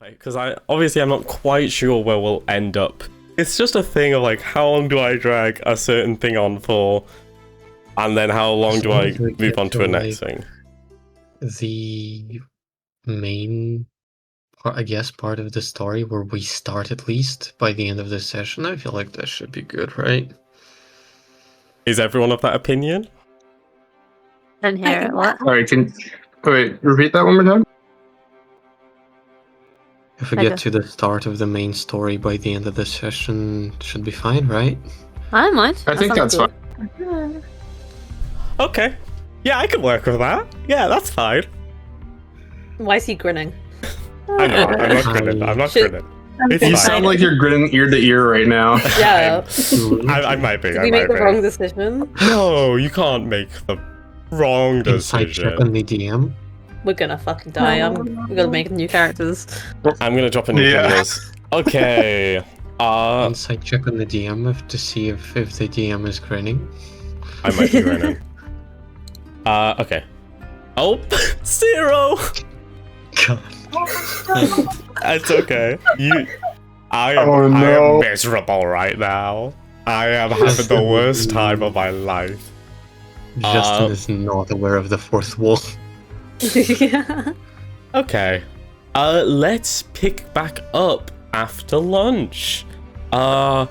Because I'm not quite sure where we'll end up. It's just a thing of like, how long do I drag a certain thing on for, and then how long do I move on to a next thing? The main, I guess, part of the story where we start at least by the end of the session. I feel like that should be good, right? Is everyone of that opinion? Didn't hear it. What? Sorry, wait, repeat that one more time? If we get to the start of the main story by the end of the session, should be fine, right? I don't mind. I think that's fine. Okay. Yeah, I could work with that. Yeah, that's fine. Why is he grinning? I'm not grinning. I'm not grinning. It's You fine. sound like you're grinning ear to ear right now. Yeah. I might be. Did we make the wrong decision? No, you can't make the wrong Inside check decision. on the DM. We're gonna fucking die. We're gonna make new characters. I'm gonna drop a new videos. Okay. Inside check on the DM to see if the DM is grinning. I might be grinning. Okay. Oh, 0. God. It's okay. I Oh, am no. miserable right now. I am having the worst time of my life. Justin is not aware of the fourth wall. Yeah. Okay. Let's pick back up after lunch. Yeah,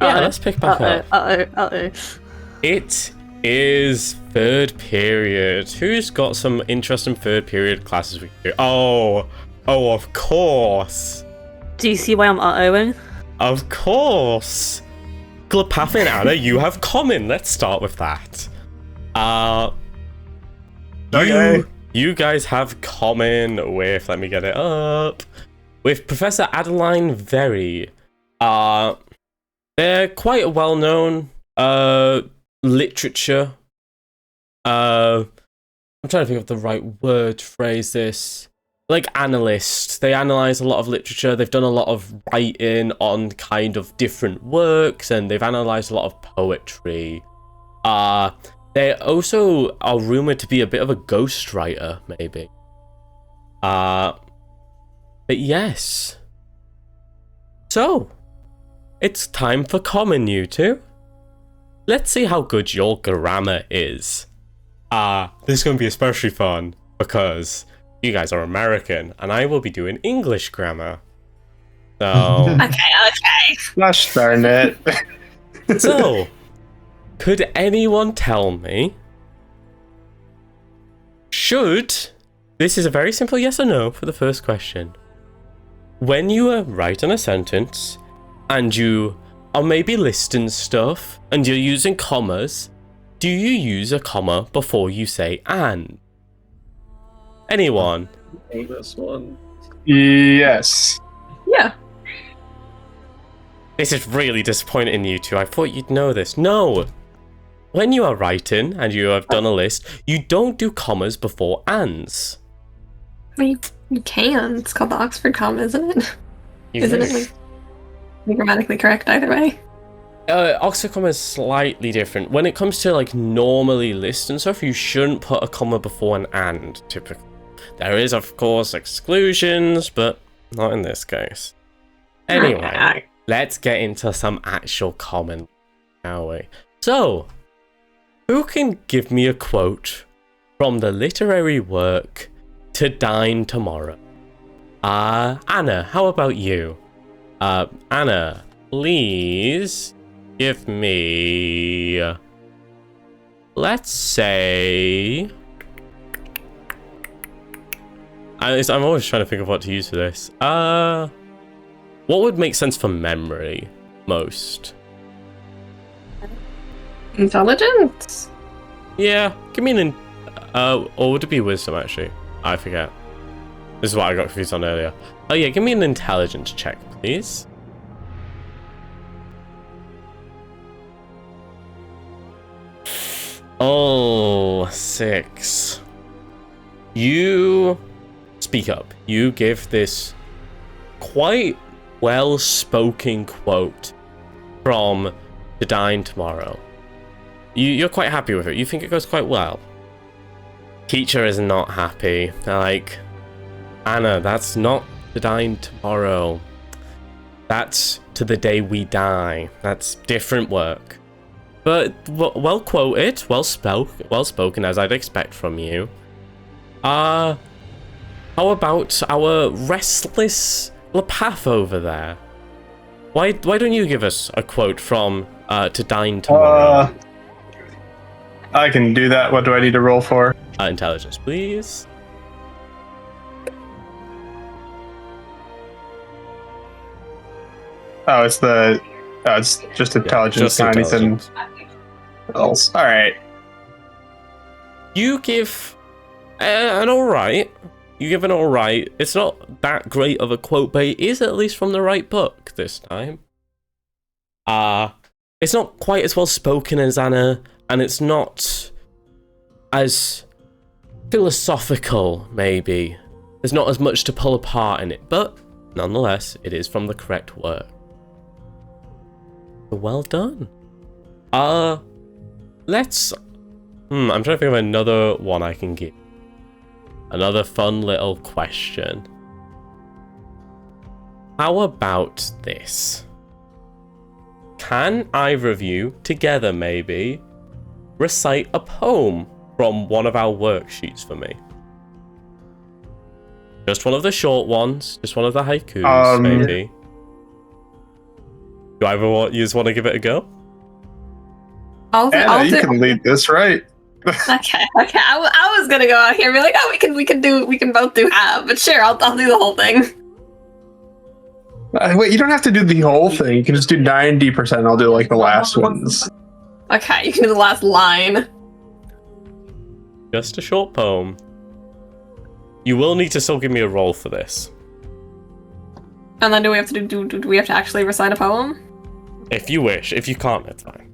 let's pick back up. It is third period. Who's got some interesting third period classes we can do? Oh, of course. Do you see why I'm uh-ohing? Of course. Glepaph and Anna, you have common. Let's start with that. Okay. You guys have common with, let me get it up, with Professor Adeline Very. They're quite a well-known literature. I'm trying to think of the right word to phrase this. Like analysts. They analyze a lot of literature. They've done a lot of writing on kind of different works, and they've analyzed a lot of poetry. They also are rumored to be a bit of a ghostwriter, maybe. But yes. So, it's time for common, you two. Let's see how good your grammar is. This is going to be especially fun because you guys are American and I will be doing English grammar. So... Okay. Gosh darn it. So, could anyone tell me, this is a very simple yes or no for the first question. When you are writing a sentence and you are maybe listing stuff and you're using commas, do you use a comma before you say and? Anyone? This one. Yes. Yeah. This is really disappointing in you two. I thought you'd know this. No! When you are writing and you have done a list, you don't do commas before ands. You can. It's called the Oxford comma, isn't it? Isn't it like grammatically correct either way? Oxford comma is slightly different. When it comes to like normally lists and stuff, you shouldn't put a comma before an and, typically. There is, of course, exclusions, but not in this case. Anyway, let's get into some actual common, shall we? So, who can give me a quote from the literary work To Dine Tomorrow? Anna, how about you? Anna, please give me, let's say, I'm always trying to think of what to use for this. What would make sense for memory most? Intelligence? Yeah, give me an, or would it be wisdom actually? I forget. This is what I got confused on earlier. Oh yeah, give me an intelligence check, please. Oh, 6. You speak up. You give this quite well-spoken quote from To Dine Tomorrow. You're quite happy with it. You think it goes quite well. Teacher is not happy. They're like, Anna, that's not to dine tomorrow. That's to the day we die. That's different work. But well quoted, well spoken as I'd expect from you. How about our restless Glepaph over there? Why don't you give us a quote from To Dine Tomorrow? I can do that. What do I need to roll for? Intelligence, please. Oh, it's just intelligence, just not anything intelligence. else. All right. You give an alright. You give an alright. It's not that great of a quote, but it is at least from the right book this time. It's not quite as well spoken as Anna, and it's not as philosophical, maybe. There's not as much to pull apart in it, but nonetheless, it is from the correct work. Well done. Let's... I'm trying to think of another one I can give. Another fun little question. How about this? Can either of you, together maybe, recite a poem from one of our worksheets for me? Just one of the short ones, just one of the haikus, maybe. Do either one you just want to give it a go? Anna, you can lead this, right? Okay. I was gonna go out here and be like, oh, we can both do half, but sure, I'll do the whole thing. Wait, you don't have to do the whole thing. You can just do 90%. I'll do like the last ones. Okay, you can do the last line. Just a short poem. You will need to still give me a roll for this. And then do we have to actually recite a poem? If you wish. If you can't, it's fine.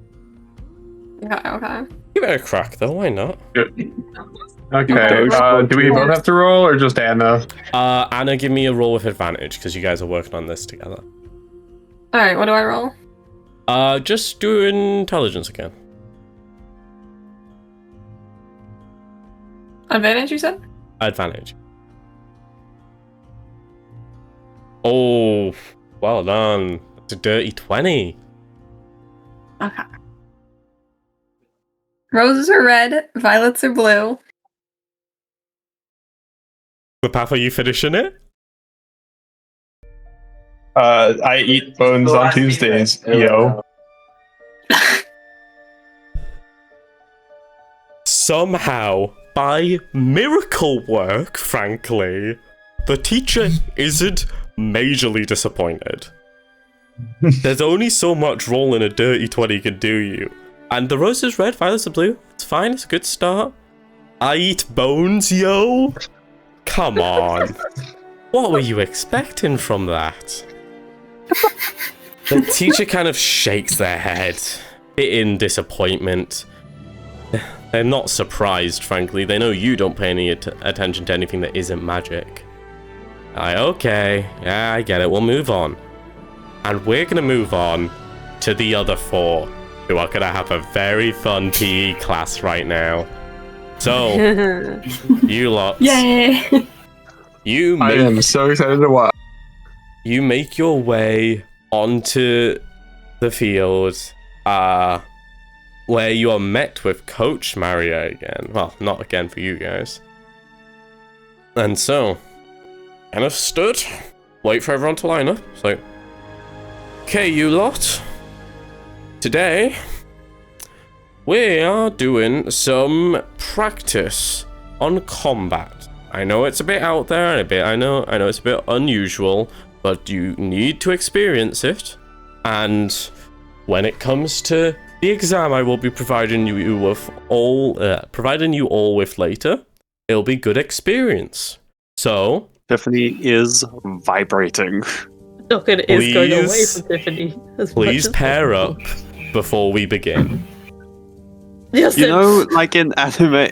Okay. Give it a crack though, why not? Okay, do we both have to roll or just Anna? Anna, give me a roll with advantage because you guys are working on this together. Alright, what do I roll? Just do intelligence again. Advantage, you said? Advantage. Oh, well done. That's a dirty 20. Okay. Roses are red, violets are blue. Glepaph, are you finishing it? I eat bones on Tuesdays, yo. Somehow, by miracle work, frankly, the teacher isn't majorly disappointed. There's only so much rolling a dirty 20 can do you. And the rose is red, violets are blue. It's fine, it's a good start. I eat bones, yo. Come on. What were you expecting from that? The teacher kind of shakes their head, bit in disappointment. They're not surprised, frankly. They know you don't pay any attention to anything that isn't magic. Okay, yeah, I get it. We'll move on. And we're going to move on to the other four, who are going to have a very fun PE class right now. So, you lot. Yay! I am so excited to watch. You make your way onto the field, where you are met with Coach Mario again. Well, not again for you guys. And so, kind of stood, wait for everyone to line up. So, okay, you lot. Today, we are doing some practice on combat. I know it's a bit out there, and I know it's a bit unusual, but you need to experience it. And when it comes to the exam, I will be providing you all with later. It'll be good experience. So Tiffany is vibrating. Dokkan is going away from Tiffany. Please pair up before we begin. Yes, You know, like in anime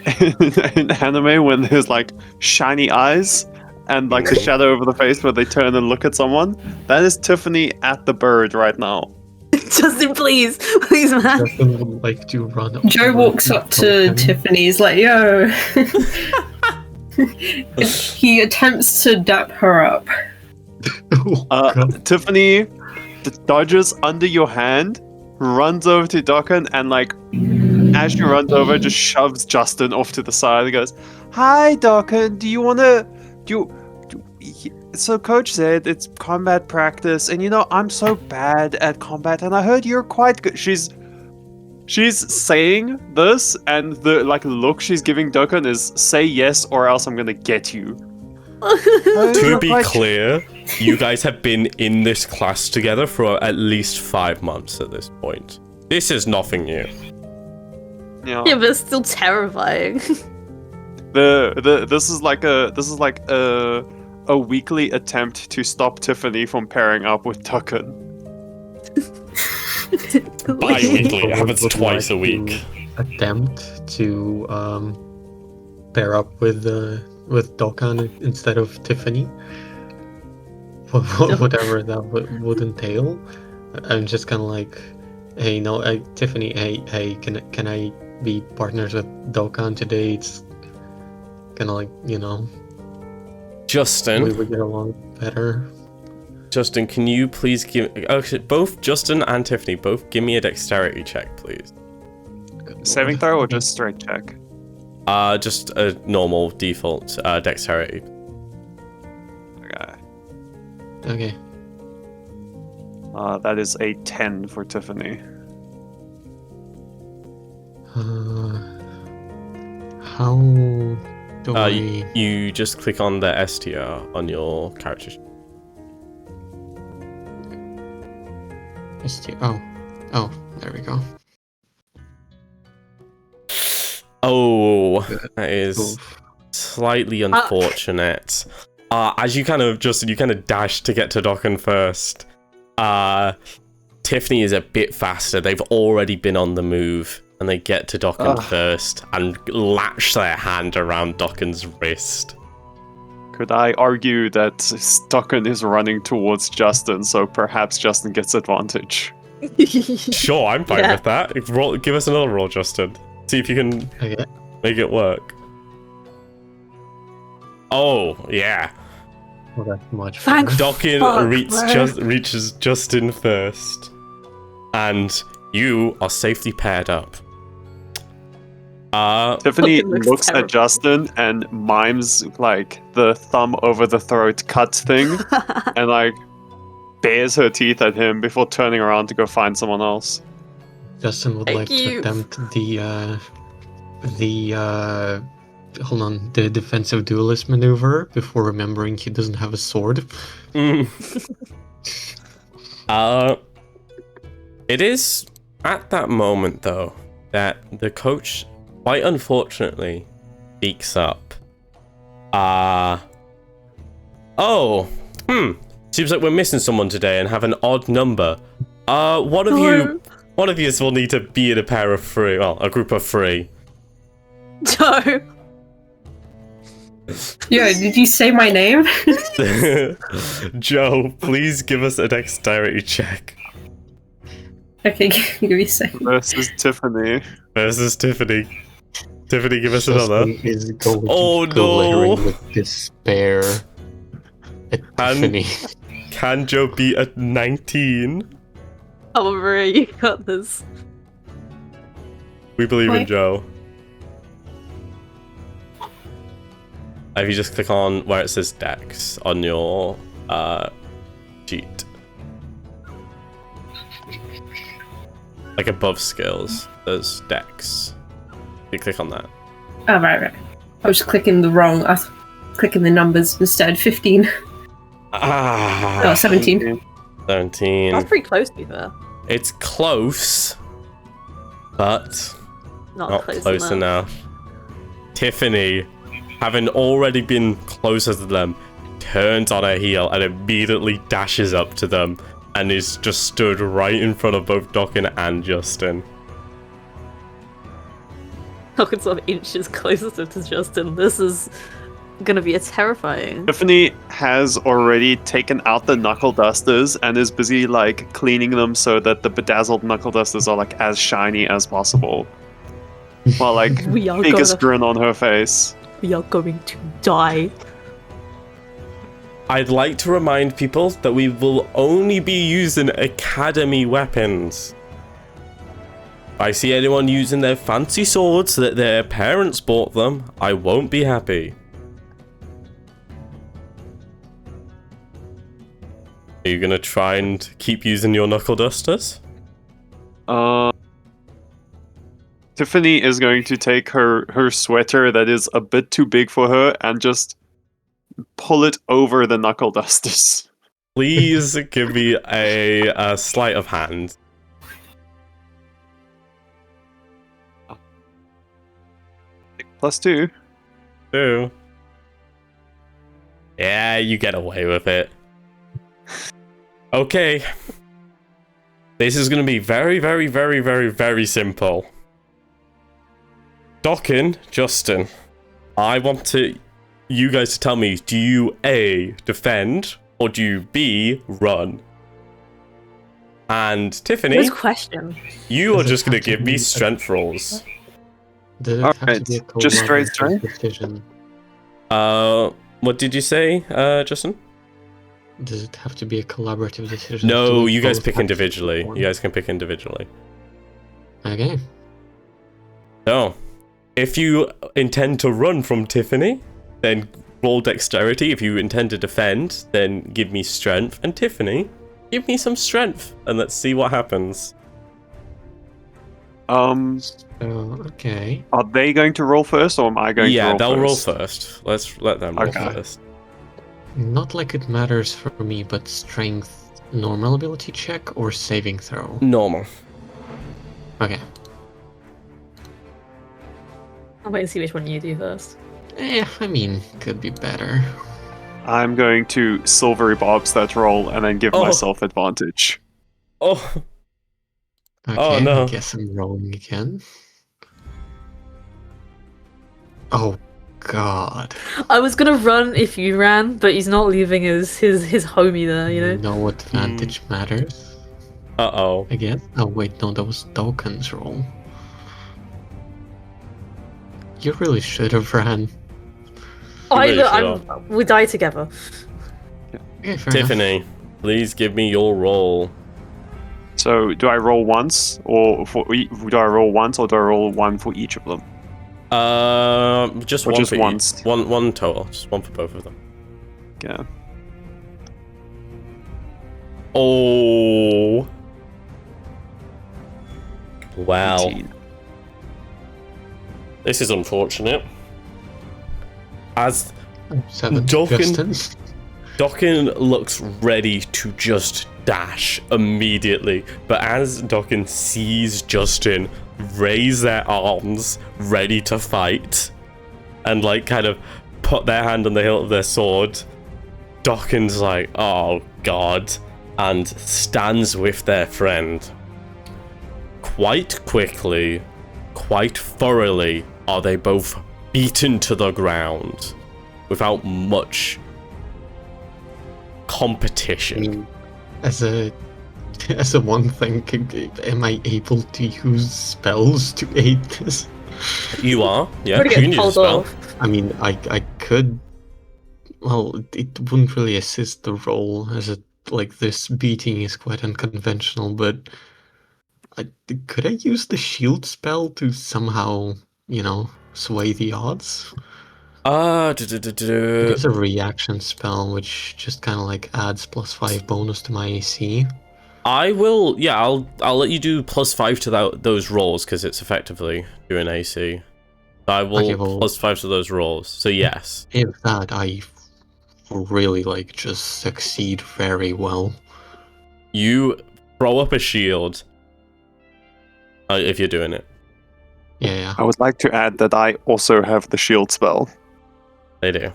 when there's like shiny eyes and like the shadow over the face where they turn and look at someone? That is Tiffany at the bird right now. Justin, please, man. Justin would like to run. Joe over walks to up to Dokkan. Tiffany. He's like, "Yo, He attempts to dap her up. Oh, God. Tiffany dodges under your hand, runs over to Dokkan, and like as she runs over, just shoves Justin off to the side and goes, "Hi, Dokkan. Do you wanna So Coach said it's combat practice, and I'm so bad at combat, and I heard you're quite good." She's saying this, and the look she's giving Dokkan is, "Say yes, or else I'm gonna get you." To be clear, you guys have been in this class together for at least 5 months at this point. This is nothing new. Yeah, Yeah, but it's still terrifying. This is like a weekly attempt to stop Tiffany from pairing up with Dokkan. Bi-weekly, it happens twice a week. Attempt to pair up with Dokkan instead of Tiffany. Whatever that would entail. I'm just kind of like, hey, no, Tiffany, hey, can I be partners with Dokkan today? It's kind of like, Justin. we would get along better. Justin, can you please give... Actually, both Justin and Tiffany, both give me a dexterity check, please. Saving throw or just straight check? Just a normal default dexterity. Okay. Okay. That is a 10 for Tiffany. How do I... You just click on the STR on your character sheet. Oh, there we go. Oh, that is slightly unfortunate. As you kind of dash to get to Dokkan first. Tiffany is a bit faster. They've already been on the move, and they get to Dokkan first and latch their hand around Dokkan's wrist. Could I argue that Dokkan is running towards Justin, so perhaps Justin gets advantage? Sure, I'm fine with that. Give us another roll, Justin. See if you can make it work. Oh, yeah. Well, that's much Thank better. Dokkan reaches Justin first. And you are safely paired up. Tiffany Dokkan looks looks terrible. at Justin and mimes like the thumb over the throat cut thing and like bares her teeth at him before turning around to go find someone else. Justin would Thank like you. to attempt the defensive duelist maneuver before remembering he doesn't have a sword. It is at that moment though that the coach, quite unfortunately, speaks up. Seems like we're missing someone today and have an odd number. One of you will need to be in a pair of 3. Well, a group of 3. Joe. Yo, did you say my name? Joe, please give us a dexterity check. Okay, give me a second. Versus Tiffany. Tiffany, give us another. Justin is going Oh, glittering no. with despair at Tiffany. Can Joe beat a 19? Oh, Maria, you got this. We believe in Wait. Joe. If you just click on where it says Dex on your sheet. Like above skills, there's Dex. You click on that. Oh, right. I was clicking the wrong. I was clicking the numbers instead. 15. Oh, 17. 17. That's pretty close to be fair. It's close, but Not close enough. Tiffany, having already been closer to them, turns on her heel and immediately dashes up to them and is just stood right in front of both Dokkan and Justin. Dokkan's sort of inches closer to Justin. This is gonna be terrifying. Tiffany has already taken out the knuckle dusters and is busy like cleaning them so that the bedazzled knuckle dusters are like as shiny as possible. While like We are biggest gonna grin on her face. we are going to die. I'd like to remind people that we will only be using academy weapons. If I see anyone using their fancy swords that their parents bought them, I won't be happy. Are you gonna try and keep using your knuckle dusters? Tiffany is going to take her sweater that is a bit too big for her and just pull it over the knuckle dusters. Please give me a sleight of hand. +2. 2. Yeah, you get away with it. Okay. This is going to be very, very, very, very, very simple. Dokkan, Justin, I want you guys to tell me, do you A, defend, or do you B, run? And Tiffany, Good question. you are just going to give me strength rolls. Does it have to Alright, be a just straight collaborative strength? decision? What did you say, Justin? Does it have to be a collaborative decision? No, Do you guys both pick have to individually. perform? You guys can pick individually. Okay. So, if you intend to run from Tiffany, then roll dexterity. If you intend to defend, then give me strength. And Tiffany, give me some strength, and let's see what happens. Okay. Are they going to roll first, or am I going to roll Yeah, they'll roll first? first. Let's let them roll Okay. first. Not like it matters for me, but strength, normal ability check, or saving throw? Normal. Okay. I'll wait and see which one you do first. I mean, could be better. I'm going to silvery bobs that roll and then give Oh. myself advantage. Oh, Okay, Oh, no. I guess I'm rolling again. Oh, God. I was gonna run if you ran, but he's not leaving his homie there, you know? No advantage matters. uh-oh. I guess. Oh, wait, no, that was Dokkan's roll. You really should have ran. really We die together. Okay, fair enough. Tiffany, please give me your roll. So, do I roll once, or do I roll once, or do I roll one for each of them? Just Or one just for once? One total. Just one for both of them. Yeah. Oh. Wow. 18. This is unfortunate. As 7. Dokkan- Justin. Dokkan looks ready to just dash immediately, but as Dokkan sees Justin raise their arms ready to fight and like kind of put their hand on the hilt of their sword, Dokkan's like, oh god, and stands with their friend. Quite quickly, quite thoroughly, are they both beaten to the ground without much I competition. mean, as a one thing, am I able to use spells to aid this? You are, yeah. Pretty You can good. use a Hold spell. off. I mean, I could. Well, it wouldn't really assist the role, as it like this beating is quite unconventional. But could I use the shield spell to somehow, sway the odds? It is a reaction spell, which just kind of like adds +5 bonus to my AC. I will, yeah, I'll let you do +5 to those rolls because it's effectively doing AC. I will Okay, well- +5 to those rolls. So yes, If that, I really just succeed very well. you throw up a shield if you're doing it. Yeah. I would like to add that I also have the shield spell. They do.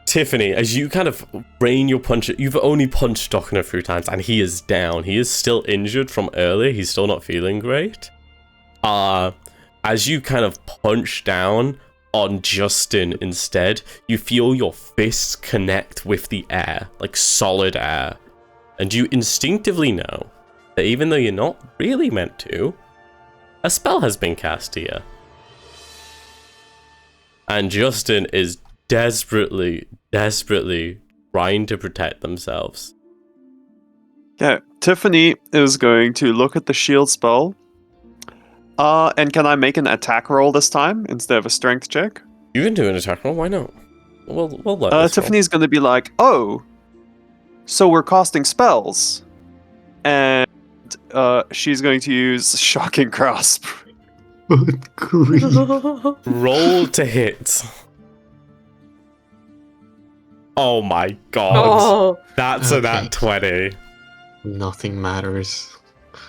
Tiffany, as you kind of rain your punch, you've only punched Dokkan a few times, and he is down. He is still injured from earlier. He's still not feeling great. As you kind of punch down on Justin instead, you feel your fists connect with the air, like solid air. And you instinctively know that even though you're not really meant to, A spell has been cast here. And Justin is desperately trying to protect themselves. Yeah, Tiffany is going to look at the shield spell. And can I make an attack roll this time instead of a strength check? You can do an attack roll, why not? We'll let this Tiffany's going to be like, oh, so we're casting spells. And she's going to use Shocking Grasp. Good grief. roll to hit. Oh my god. Oh, That's a nat 20. Nothing matters.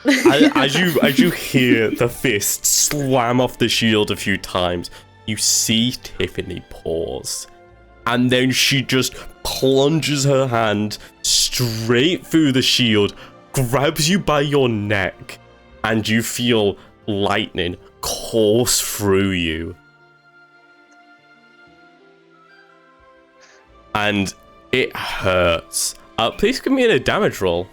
As you hear the fist slam off the shield a few times, you see Tiffany pause. And then she just plunges her hand straight through the shield, grabs you by your neck, and you feel lightning course through you. And it hurts. Please give me a damage roll.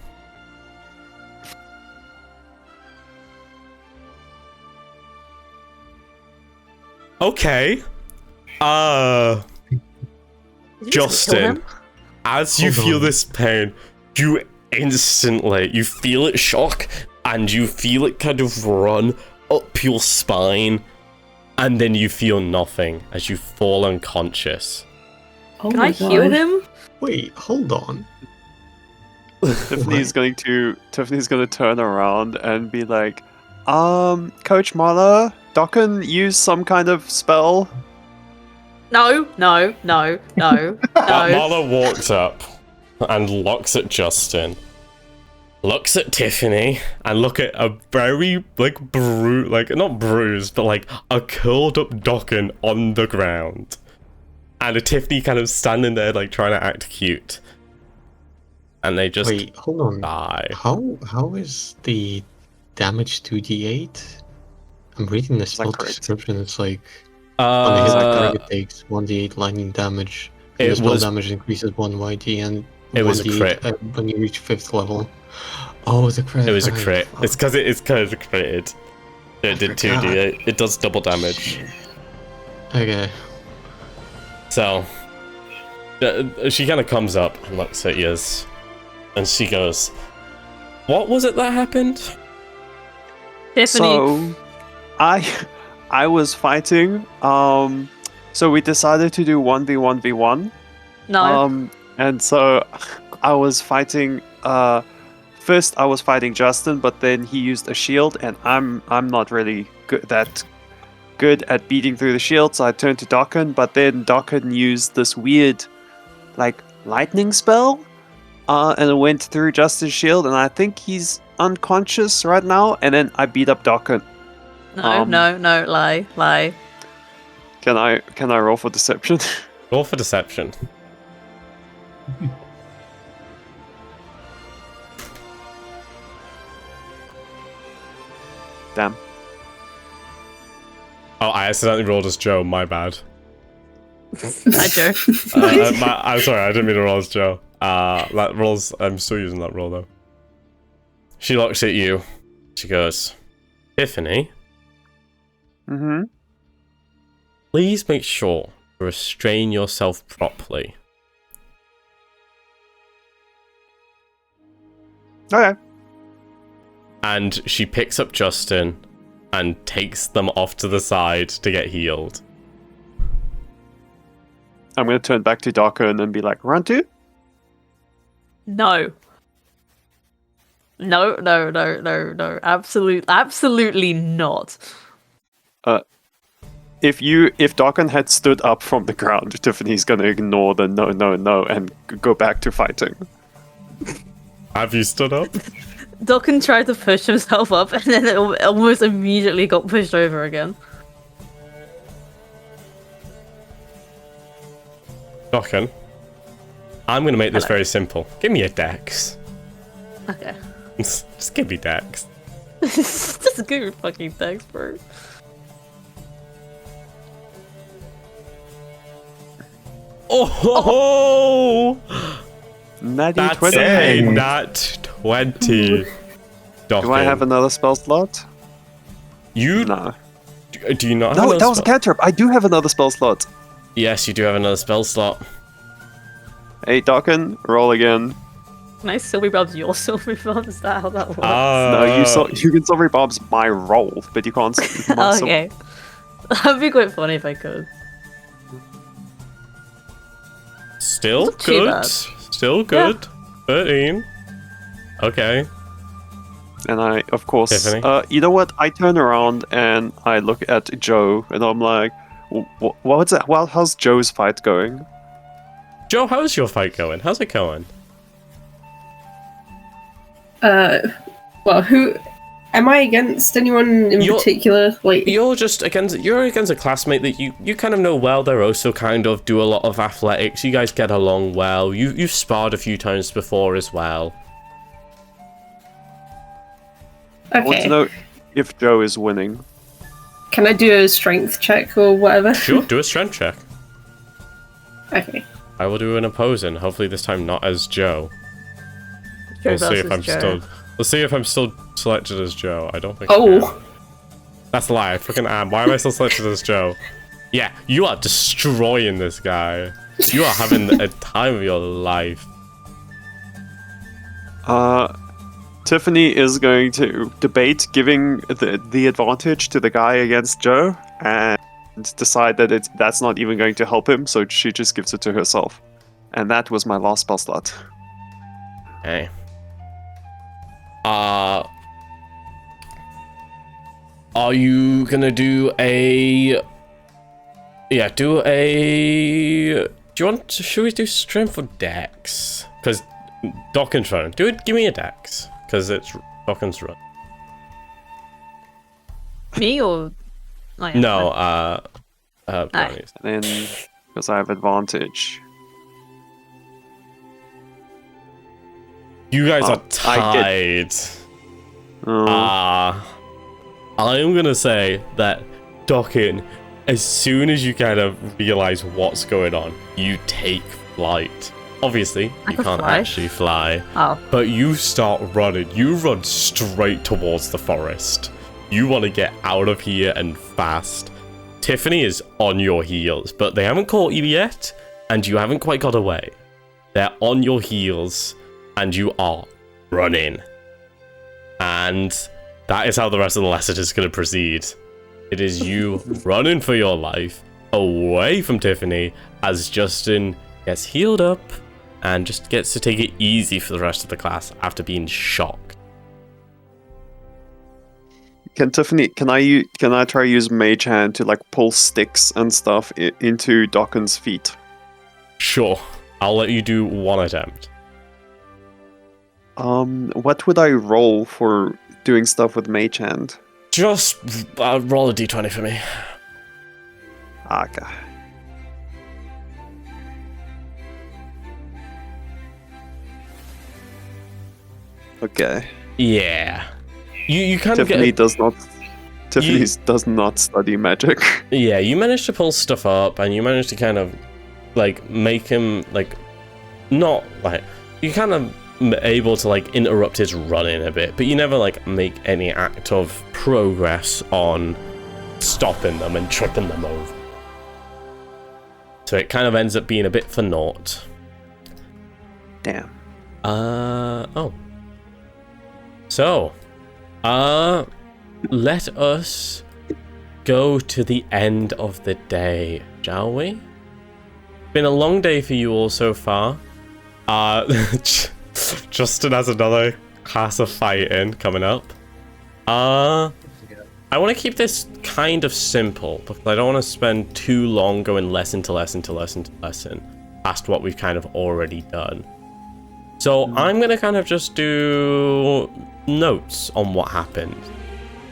Okay. Justin, as you feel this pain, you feel it shock, and you feel it kind of run up your spine, and then you feel nothing as you fall unconscious. Oh can my I heal God. him? Wait, hold on. Tiffany's going to turn around and be like, Coach Marla, Dokkan use some kind of spell? No. Marla walks up and looks at Justin, looks at Tiffany, and look at a very, not bruised, but a curled up Dokkan on the ground. And a Tiffany kind of standing there, trying to act cute. And they just Wait, hold on. die. How is the damage 2d8? I'm reading the spell correct? description. It's like on a hit, the Uh, target takes 1d8 lightning damage. it The spell was- damage increases 1 YD and It was a 1d8 crit. when you reach 5th level. Oh, it's a crit. It was a right. crit. Fuck. It's because it critted. It did 2d8. It does double damage. Okay. So, she kind of comes up and looks at Yaz, and she goes, "What was it that happened?" Tiffany. So, I was fighting. So we decided to do 1v1v1. No. And so I was fighting. First, I was fighting Justin, but then he used a shield, and I'm not really good at beating through the shield. So I turned to Dokkan, but then Dokkan used this weird, lightning spell, and it went through Justin's shield, and I think he's unconscious right now. And then I beat up Dokkan. No, lie. Can I roll for deception? Roll for deception. Damn. Oh, I accidentally rolled as Joe. My bad. Hi, Joe. I'm sorry. I didn't mean to roll as Joe. That rolls. I'm still using that roll though. She looks at you. She goes, "Tiffany, Mm-hmm. please make sure to restrain yourself properly." Okay. And she picks up Justin and takes them off to the side to get healed. I'm gonna turn back to Dokkan and be like, "Run to?" No. Absolutely not. If Dokkan had stood up from the ground, Tiffany's gonna ignore the no and go back to fighting. Have you stood up? Dokkan tried to push himself up and then it almost immediately got pushed over again. Dokkan, I'm going to make this Hello. very simple. Give me a dex. Okay. Just give me dex. Just give your fucking text, bro. Oh! Natty That's 20. a nat 20. Do I have Dokkan. another spell slot? You No. do you not? No, have that was a spell? cantrip. I do have another spell slot. Yes, you do have another spell slot. Hey, Dokkan, roll again. Can I silvery bobs your silvery bobs? Is that how that works? No, you can silvery bobs my roll, but you can't. Okay. That'd be quite funny if I could. Still Not too good. bad. Still good. 13. Okay. And I, of course, Tiffany? you know what? I turn around and I look at Joe, and I'm like, "What's that? Well, how's Joe's fight going?" Joe, how's your fight going? How's it going? Well, who am I against? Anyone in particular? Like, You're against a classmate that you kind of know well. They're also kind of do a lot of athletics. You guys get along well. You've sparred a few times before as well. I want okay. to know if Joe is winning. Can I do a strength check or whatever? Sure, do a strength check. Okay. I will do an opposing. Hopefully this time not as Joe. Joe We'll see if versus I'm Joe. still. We'll see if I'm still selected as Joe. I don't think. Oh. I am. That's a lie. I freaking am. Why am I still selected as Joe? Yeah, you are destroying this guy. You are having a time of your life. Tiffany is going to debate giving the advantage to the guy against Joe and decide that that's not even going to help him, so she just gives it to herself. And that was my last spell slot. Okay. Are you gonna do a... Yeah, do a... Should we do strength or dex? Because Dokkan's run. Give me a dex. Because it's Dokkan's run. Me or? Oh, yeah, No, Brownies. And then, because I have advantage. You guys Oh, are tied. I'm gonna say that Dokkan, as soon as you kind of realize what's going on, you take flight. Obviously, I you can can't fly? actually fly, Oh. but you start running. You run straight towards the forest. You want to get out of here and fast. Tiffany is on your heels, but they haven't caught you yet, and you haven't quite got away. They're on your heels, and you are running. And that is how the rest of the lesson is going to proceed. It is you running for your life away from Tiffany as Justin gets healed up and just gets to take it easy for the rest of the class after being shocked. Can I try use Mage Hand to like pull sticks and stuff into Dokkan's feet? Sure, I'll let you do one attempt. What would I roll for doing stuff with Mage Hand? Just roll a d20 for me. Okay. Okay. Yeah. You kind of Tiffany get... does not study magic. Yeah, you managed to pull stuff up, and you managed to kind of, like, make him, like, not, like... You kind of able to, like, interrupt his running a bit, but you never, like, make any act of progress on stopping them and tripping them over. So it kind of ends up being a bit for naught. Damn. Oh. So, let us go to the end of the day, shall we? Been a long day for you all so far. Justin has another class of fighting coming up. I want to keep this kind of simple because I don't want to spend too long going lesson to lesson to lesson to lesson past what we've kind of already done. So I'm going to kind of just do notes on what happened.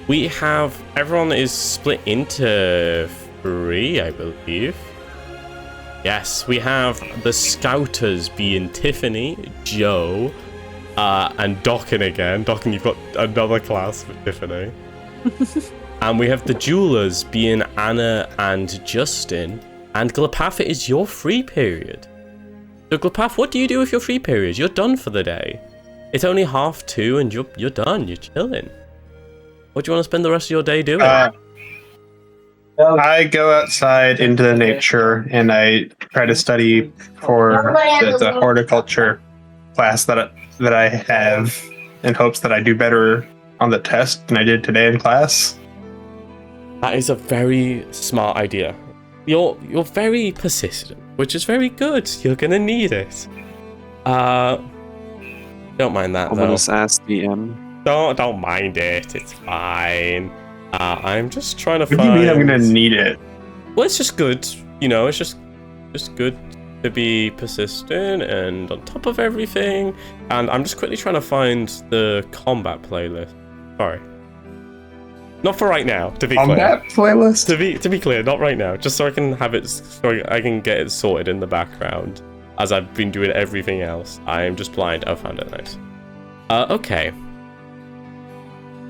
We have, everyone is split into 3, I believe. Yes, we have the Scouters being Tiffany, Joe, and Dokkan again. Dokkan, you've got another class with Tiffany. And we have the Jewelers being Anna and Justin. And Glepaph is your free period. So Glepaph, what do you do with your free period? You're done for the day. It's only 2:30 and you're done. You're chilling. What do you want to spend the rest of your day doing? I go outside into the nature and I try to study for the horticulture class that I have in hopes that I do better on the test than I did today in class. That is a very smart idea. You're very persistent, which is very good. You're gonna need it. Don't mind that though. Ominous ass DM. Don't mind it. It's fine. I'm just trying to What find. do you mean I'm gonna need it? Well, it's just good. You know, it's just good to be persistent and on top of everything. And I'm just quickly trying to find the combat playlist. Sorry. Not for right now, to be clear. Combat playlist? To be clear, not right now. Just so I can have it, so I can get it sorted in the background, as I've been doing everything else. I am just blind. Oh, found it. Nice. Okay.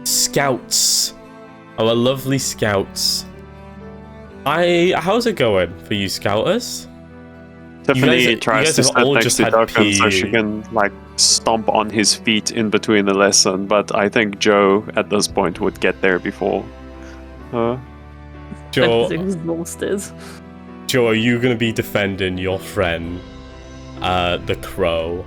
Scouts. Our lovely scouts. How's it going for you, scouters? Tiffany you tries guys to have stand all next just to had Dokkan so PE. she can like stomp on his feet in between the lesson, but I think Joe at this point would get there before her. Joe, exhausted. Joe, are you gonna be defending your friend, the crow?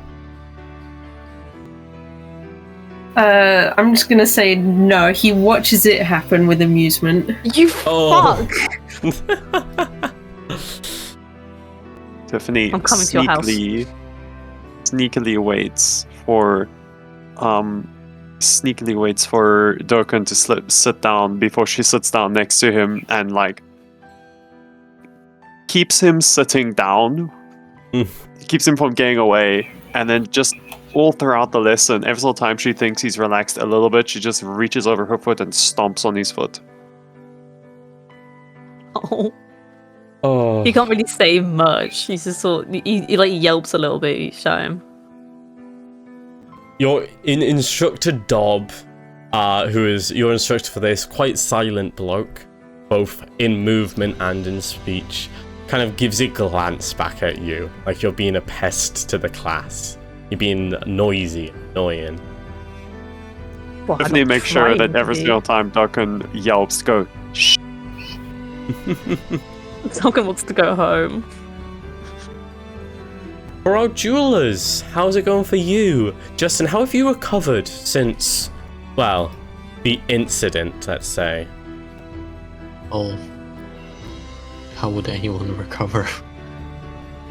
I'm just gonna say no. He watches it happen with amusement. You Oh. fuck! Tiffany I'm coming to your house. sneakily waits for Dokkan to sit down before she sits down next to him and like keeps him sitting down, keeps him from getting away, and then just all throughout the lesson, every single time she thinks he's relaxed a little bit, she just reaches over her foot and stomps on his foot. Oh. Oh. He can't really say much. He's just he like yelps a little bit each time. Your instructor Dob, who is your instructor for this, quite silent bloke, both in movement and in speech, kind of gives a glance back at you, like you're being a pest to the class. You're being noisy, annoying. Well, Tiffany makes sure that every single time Dokkan yelps, go, shh. Dokkan wants to go home. For our jewelers, how's it going for you? Justin, how have you recovered since, well, the incident, let's say? Oh, how would anyone recover?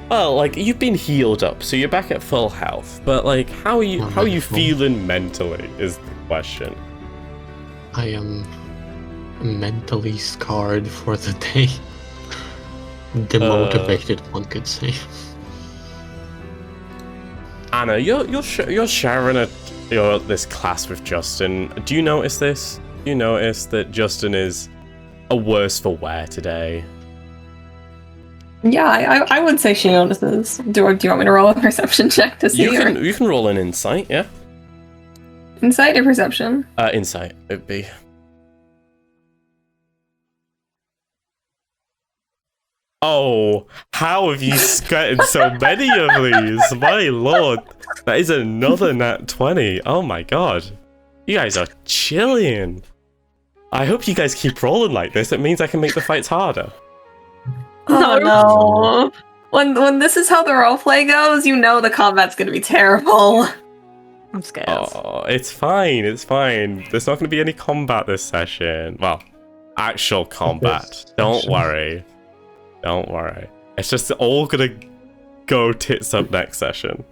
Well, like, you've been healed up, so you're back at full health, but like, how are you feeling mentally is the question. I am mentally scarred for the day. Demotivated, one could say. Anna, you're sharing this class with Justin. Do you notice this? Do you notice that Justin is a worse for wear today? Yeah, I would say she notices. Do you want me to roll a perception check to see? You can roll an insight, yeah. Insight or perception? Insight it'd be. Oh, how have you gotten so many of these? My lord, that is another nat 20. Oh my god, you guys are chilling. I hope you guys keep rolling like this. It means I can make the fights harder. Oh no. When this is how the roleplay goes, you know the combat's gonna be terrible. I'm scared. Oh, it's fine. It's fine. There's not going to be any combat this session. Well, actual combat. Don't worry. Don't worry. It's just all gonna go tits up next session.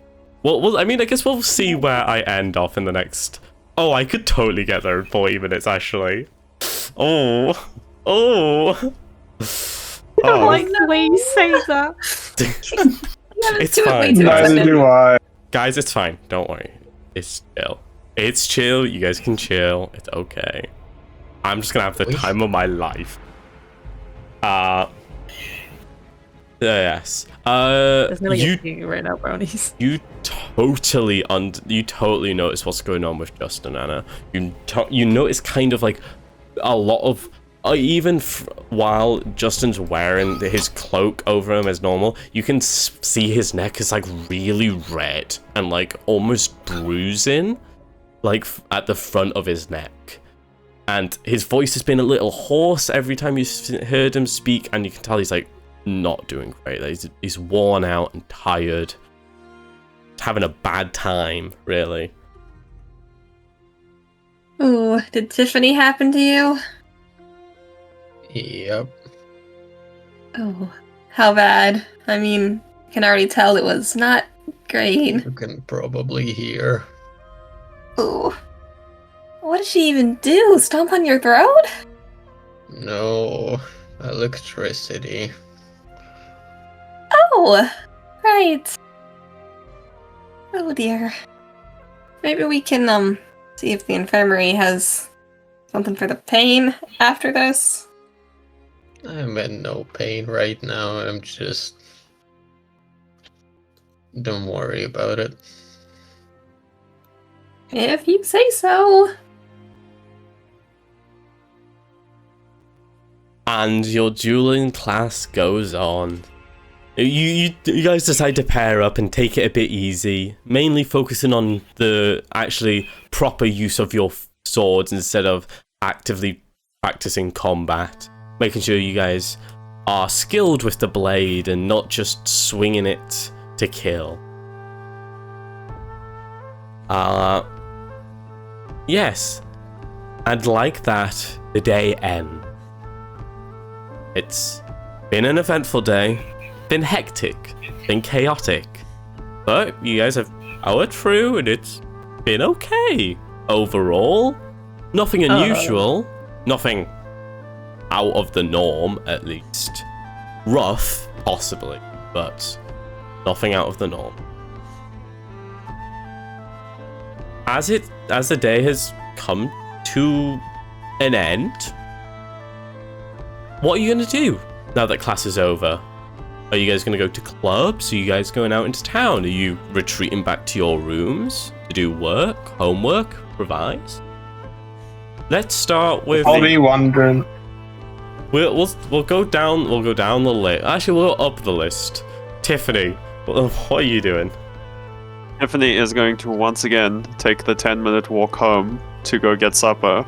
Well, I mean, I guess we'll see where I end off in the next. Oh, I could totally get there in 40 minutes, actually. Oh. I don't like the way you say that. It's fine. Neither do I. Guys, it's fine. Don't worry. It's chill. It's chill. You guys can chill. It's okay. I'm just gonna have the time of my life. Yes. There's no you right now, brownies. You totally notice what's going on with Justin, Anna. You notice kind of like a lot of even while Justin's wearing his cloak over him as normal, you can see his neck is like really red and like almost bruising, like at the front of his neck. And his voice has been a little hoarse every time you heard him speak, and you can tell he's like not doing great. He's worn out and tired. He's having a bad time, really. Ooh, did Tiffany happen to you? Yep. Oh, how bad? I mean, I can already tell it was not great. You can probably hear. Ooh. What did she even do? Stomp on your throat? No, electricity. Oh, right. Oh dear. Maybe we can, see if the infirmary has something for the pain after this. I'm in no pain right now. I'm just... Don't worry about it. If you say so. And your dueling class goes on. You guys decide to pair up and take it a bit easy, mainly focusing on the actually proper use of your swords instead of actively practicing combat. Making sure you guys are skilled with the blade and not just swinging it to kill. Yes. And like that, the day ends. It's been an eventful day, been hectic, been chaotic, but you guys have powered through and it's been okay overall. Nothing unusual, nothing out of the norm at least. Rough, possibly, but nothing out of the norm. As the day has come to an end, what are you going to do now that class is over? Are you guys going to go to clubs? Are you guys going out into town? Are you retreating back to your rooms to do work, homework, revise? Let's start with... I'll be wondering. We'll go down the list. Actually, we'll up the list. Tiffany, what are you doing? Tiffany is going to once again take the 10-minute walk home to go get supper.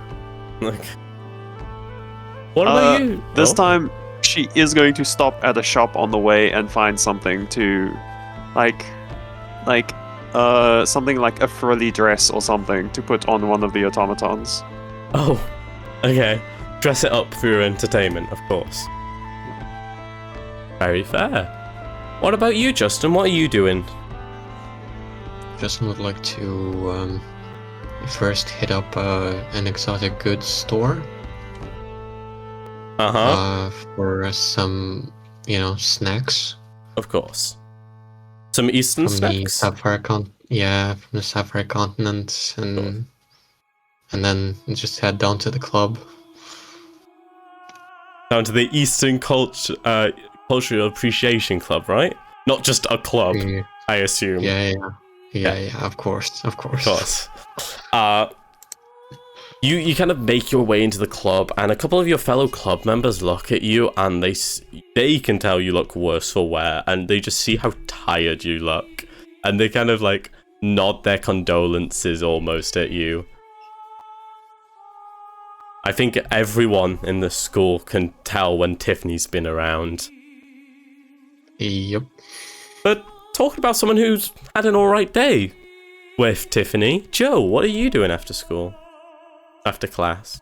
What about you? This time, she is going to stop at a shop on the way and find something to, something like a frilly dress or something to put on one of the automatons. Oh, okay. Dress it up for your entertainment, of course. Very fair. What about you, Justin? What are you doing? Justin would like to first hit up an exotic goods store. For some, snacks. Of course. Some Eastern snacks? From the Sapphire Continent, and then just head down to the club. Down to the Eastern Cultural Appreciation Club, right? Not just a club, I assume. Yeah, of course. Of course. You kind of make your way into the club, and a couple of your fellow club members look at you, and they can tell you look worse for wear, and they just see how tired you look, and they kind of nod their condolences almost at you. I think everyone in the school can tell when Tiffany's been around. Yep. But talking about someone who's had an alright day with Tiffany, Joe, what are you doing after school? After class?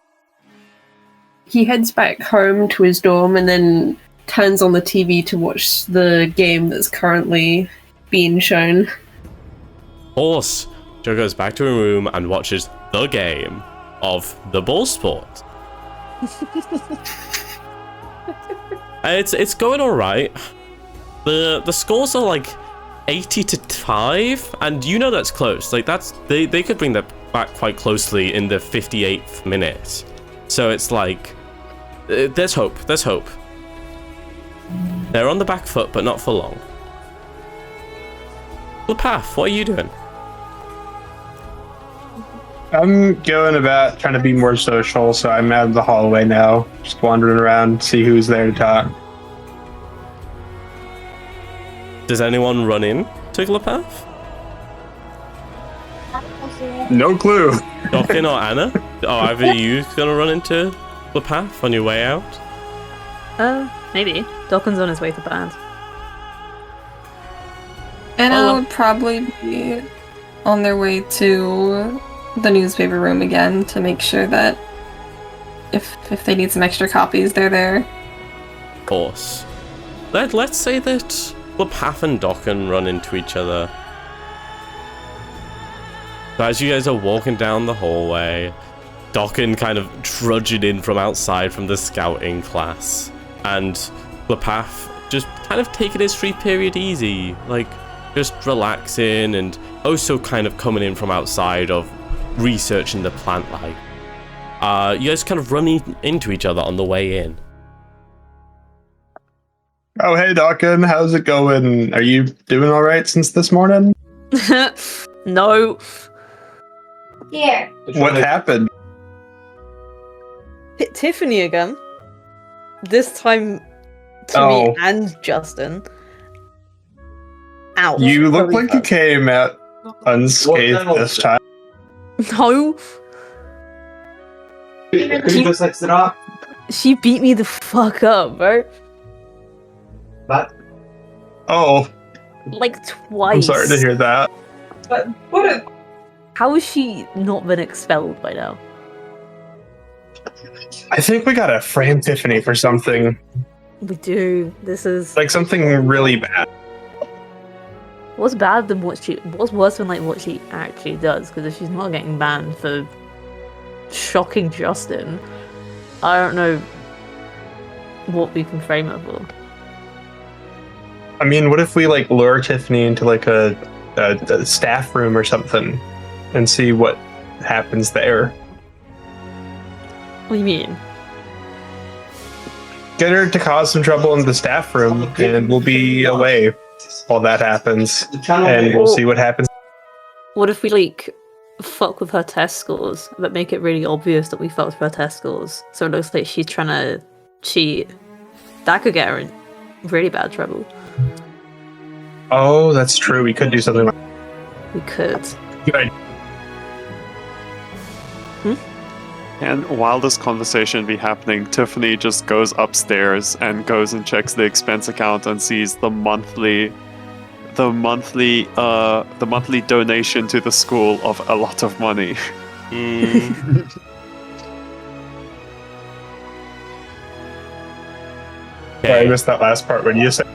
He heads back home to his dorm and then turns on the TV to watch the game that's currently being shown. Of course, Joe goes back to her room and watches the game of the ball sport. It's going alright. The scores are 80-5, and that's close. They could bring that back quite closely in the 58th minute. So it's there's hope. They're on the back foot, but not for long. Glepaph, what are you doing? I'm going about trying to be more social, so I'm out of the hallway now. Just wandering around, see who's there to talk. Does anyone run in to Glepaph? No clue. Dokkan or Anna? Oh, either you gonna run into Glepaph on your way out? Maybe. Dokkan's on his way to band. And I would probably be on their way to the newspaper room again to make sure that if they need some extra copies, they're there. Of course. Let's say that Glepaph and Dokkan run into each other. So as you guys are walking down the hallway, Dokkan kind of trudging in from outside from the scouting class, and Glepaph just kind of taking his free period easy, like just relaxing, and also kind of coming in from outside of researching the plant life. You guys kind of running into each other on the way in. Oh, hey, Dokkan, how's it going? Are you doing all right since this morning? No. Here. What happened? Tiffany again. This time to me and Justin. Ouch. You look like you came out unscathed this time. No. She beat me the fuck up, bro. Oh, Like twice. I'm sorry to hear that. How has she not been expelled by now? I think we gotta frame Tiffany for something, We do. This is like something really bad. what's bad than what's worse than like what she actually does, because if she's not getting banned for shocking Justin, I don't know what we can frame her for. I mean, what if we like lure Tiffany into like a staff room or something and see what happens there? What do you mean? Get her to cause some trouble in the staff room, and we'll be away while that happens, and we'll see what happens. What if we like fuck with her test scores, but make it really obvious that we fucked with her test scores, so it looks like she's trying to cheat? That could get her in really bad trouble. Oh, that's true. We could do something like We could. Good idea. And while this conversation be happening, Tiffany just goes upstairs and goes and checks the expense account and sees the monthly donation to the school of a lot of money. I missed that last part when you said.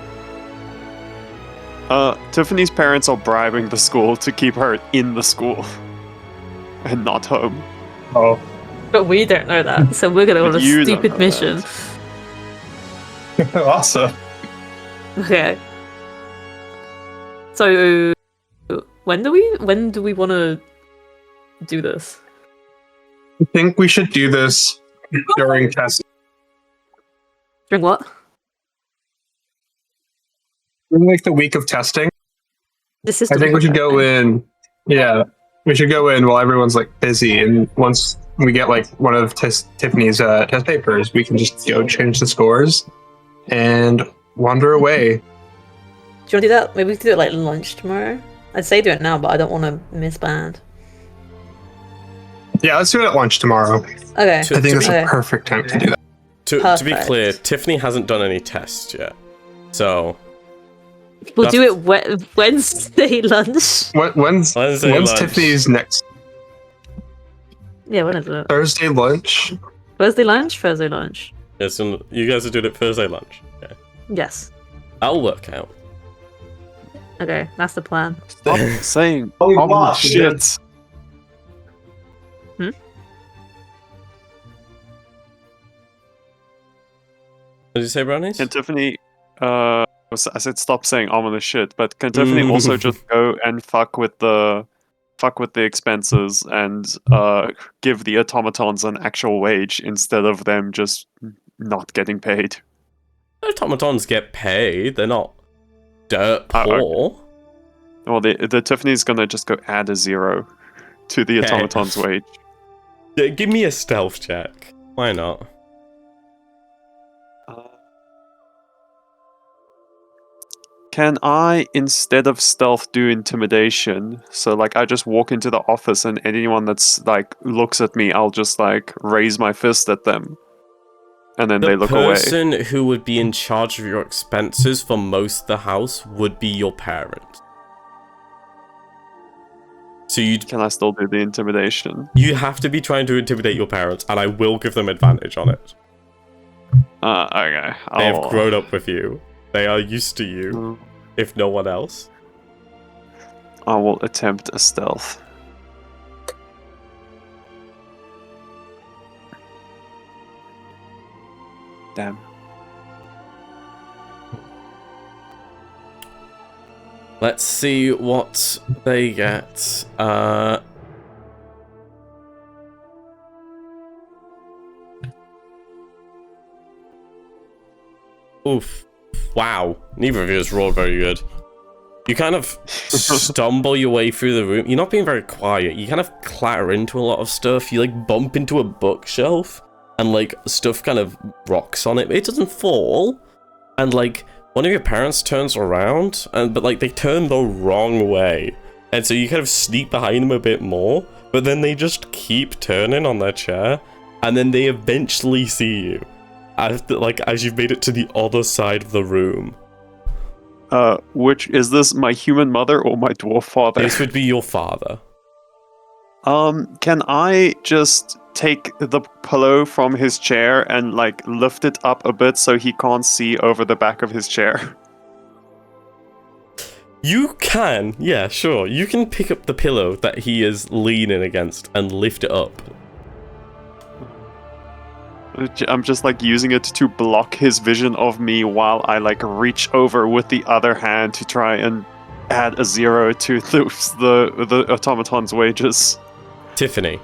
Tiffany's parents are bribing the school to keep her in the school and not home. Oh, But we don't know that, so we're gonna go on a You don't stupid know mission. awesome. Okay. So when do we want to do this? I think we should do this during testing. During what? During like the week of testing. The system. I think we should go in. Yeah, we should go in while everyone's like busy, and once we get like one of Tiffany's test papers, we can just go change the scores and wander away. Do you want to do that? Maybe we could do it like lunch tomorrow. I'd say do it now, but I don't want to miss band. Yeah, let's do it at lunch tomorrow. Okay. I think that's Okay. a perfect time to do that. To be Perfect. clear, Tiffany hasn't done any tests yet, so We'll do it Wednesday lunch. When's Wednesday when's lunch. Tiffany's next Yeah, when is it? Thursday lunch? Thursday lunch? Thursday lunch. yes, and you guys are doing it Thursday lunch. Okay. Yes. That'll work out. Okay, that's the plan. Stop saying holy shit. What did you say, Brownies? Can Tiffany, I said stop saying ominous shit, but can Tiffany also just go and fuck with the expenses and give the automatons an actual wage instead of them just not getting paid? Automatons get paid. They're not dirt okay. poor. Well, the Tiffany's gonna just go add a 0 to the Okay. automaton's wage. Yeah, give me a stealth check. Why not? Can I, instead of stealth, do intimidation? So, like, I just walk into the office and anyone that's, like, looks at me, I'll just, like, raise my fist at them. And then they look away. The person who would be in charge of your expenses for most of the house would be your parent. So Can I still do the intimidation? you have to be trying to intimidate your parents, and I will give them advantage on it. Okay. They have grown up with you. They are used to you, Mm. if no one else. I will attempt a stealth. Damn. Let's see what they get. Oof. Wow. Neither of you has rolled very good. You kind of stumble your way through the room. You're not being very quiet. You kind of clatter into a lot of stuff. You like bump into a bookshelf and like stuff kind of rocks on it. It doesn't fall. And like one of your parents turns around, but like they turn the wrong way. And so you kind of sneak behind them a bit more, but then they just keep turning on their chair, and then they eventually see you. As you've made it to the other side of the room. Which is this, my human mother or my dwarf father? This would be your father. Can I just take the pillow from his chair and like lift it up a bit so he can't see over the back of his chair? You can, yeah, sure. You can pick up the pillow that he is leaning against and lift it up. I'm just like using it to block his vision of me while I like reach over with the other hand to try and add a 0 to the automaton's wages. Tiffany.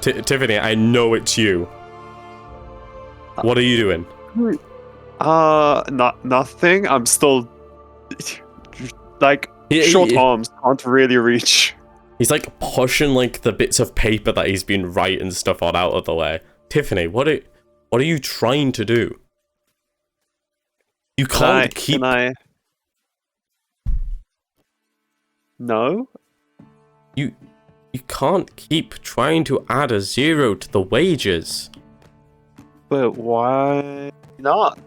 Tiffany, I know it's you. What are you doing? Nothing. I'm still like short arms, can't really reach. He's like pushing like the bits of paper that he's been writing stuff on out of the way. Tiffany, what are you trying to do? You can't keep. No. You can't keep trying to add a 0 to the wages. But why not?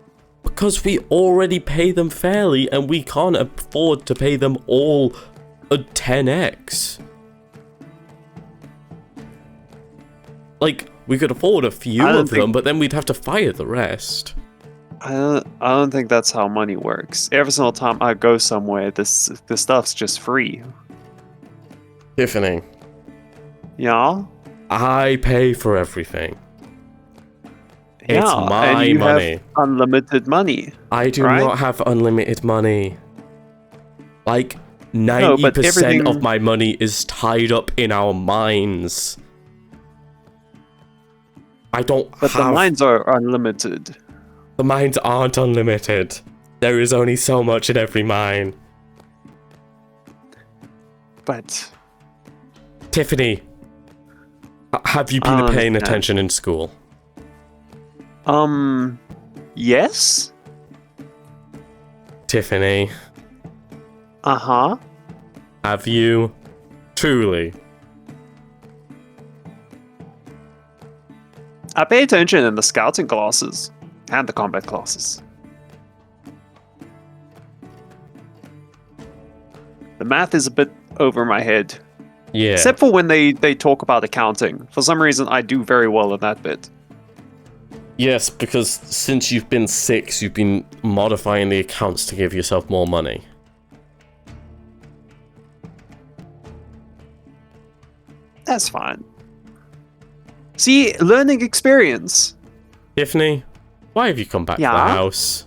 Because we already pay them fairly, and we can't afford to pay them all a 10x. Like, we could afford a few of them, but then we'd have to fire the rest. I don't think that's how money works. Every single time I go somewhere, this stuff's just free. Tiffany. Yeah? I pay for everything. Yeah, it's my and you money. have unlimited money. I do not have unlimited money. Like, 90% of my money is tied up in our mines. I don't But the mines are unlimited. The mines aren't unlimited. There is only so much in every mine. But... Tiffany, have you been paying attention in school? Yes? Tiffany. Uh-huh. Have you? Truly? I pay attention in the scouting classes and the combat classes. The math is a bit over my head. Yeah. Except for when they talk about accounting. For some reason, I do very well in that bit. Yes, because since you've been 6, you've been modifying the accounts to give yourself more money. That's fine. See, learning experience. Tiffany, why have you come back to the house?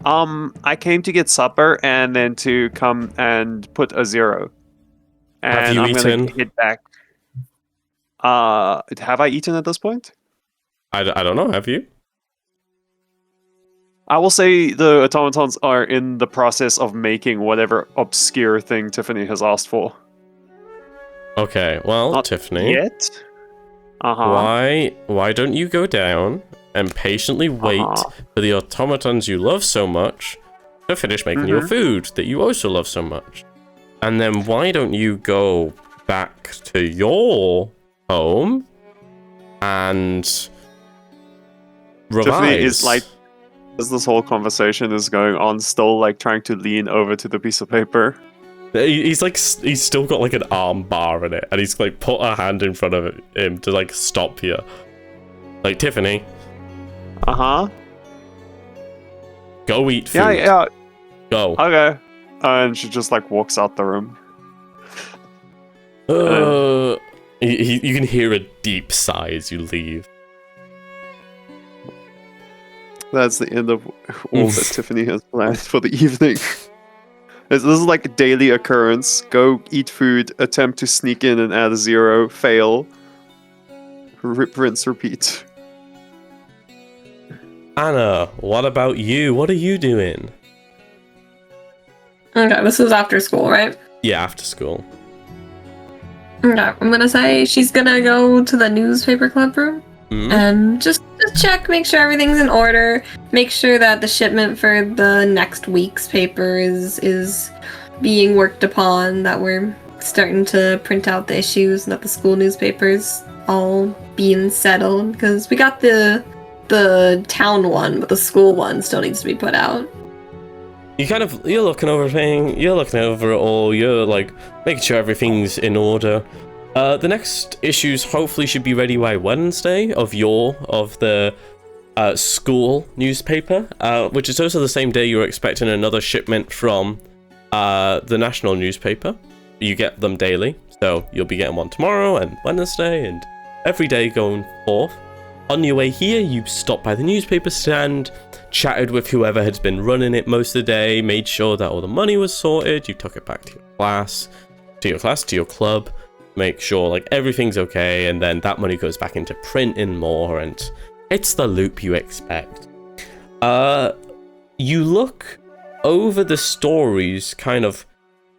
I came to get supper and then to come and put a 0. And Have you eaten? Gonna get back. Have I eaten at this point? I don't know, have you? I will say the automatons are in the process of making whatever obscure thing Tiffany has asked for. Okay, well, Not Tiffany. Yet? Uh-huh. Why don't you go down and patiently wait for the automatons you love so much to finish making your food that you also love so much. And then why don't you go back to your home and revise? Tiffany is like, as this whole conversation is going on, still like trying to lean over to the piece of paper. He's like, he's still got like an arm bar in it, and he's like put a hand in front of him to like stop you. Like, Tiffany. Go eat food. Yeah. Go. Okay. And she just like walks out the room. You can hear a deep sigh as you leave. That's the end of all that Tiffany has planned for the evening. This is like a daily occurrence. Go eat food, attempt to sneak in and add a 0, fail. Rinse, repeat. Anna, what about you? What are you doing? Okay, this is after school, right? Yeah, after school. Okay, I'm gonna say she's gonna go to the newspaper club room and just check, make sure everything's in order, make sure that the shipment for the next week's paper is being worked upon, that we're starting to print out the issues and that the school newspaper's all being settled, because we got the town one, but the school one still needs to be put out. You're looking over it all, you're like making sure everything's in order. The next issues hopefully should be ready by Wednesday of the school newspaper, which is also the same day you're expecting another shipment from the national newspaper. You get them daily, so you'll be getting one tomorrow and Wednesday and every day going forth. On your way here, you stopped by the newspaper stand, chatted with whoever had been running it most of the day, made sure that all the money was sorted, you took it back to your club, make sure like everything's okay, and then that money goes back into printing more, and it's the loop you expect. You look over the stories kind of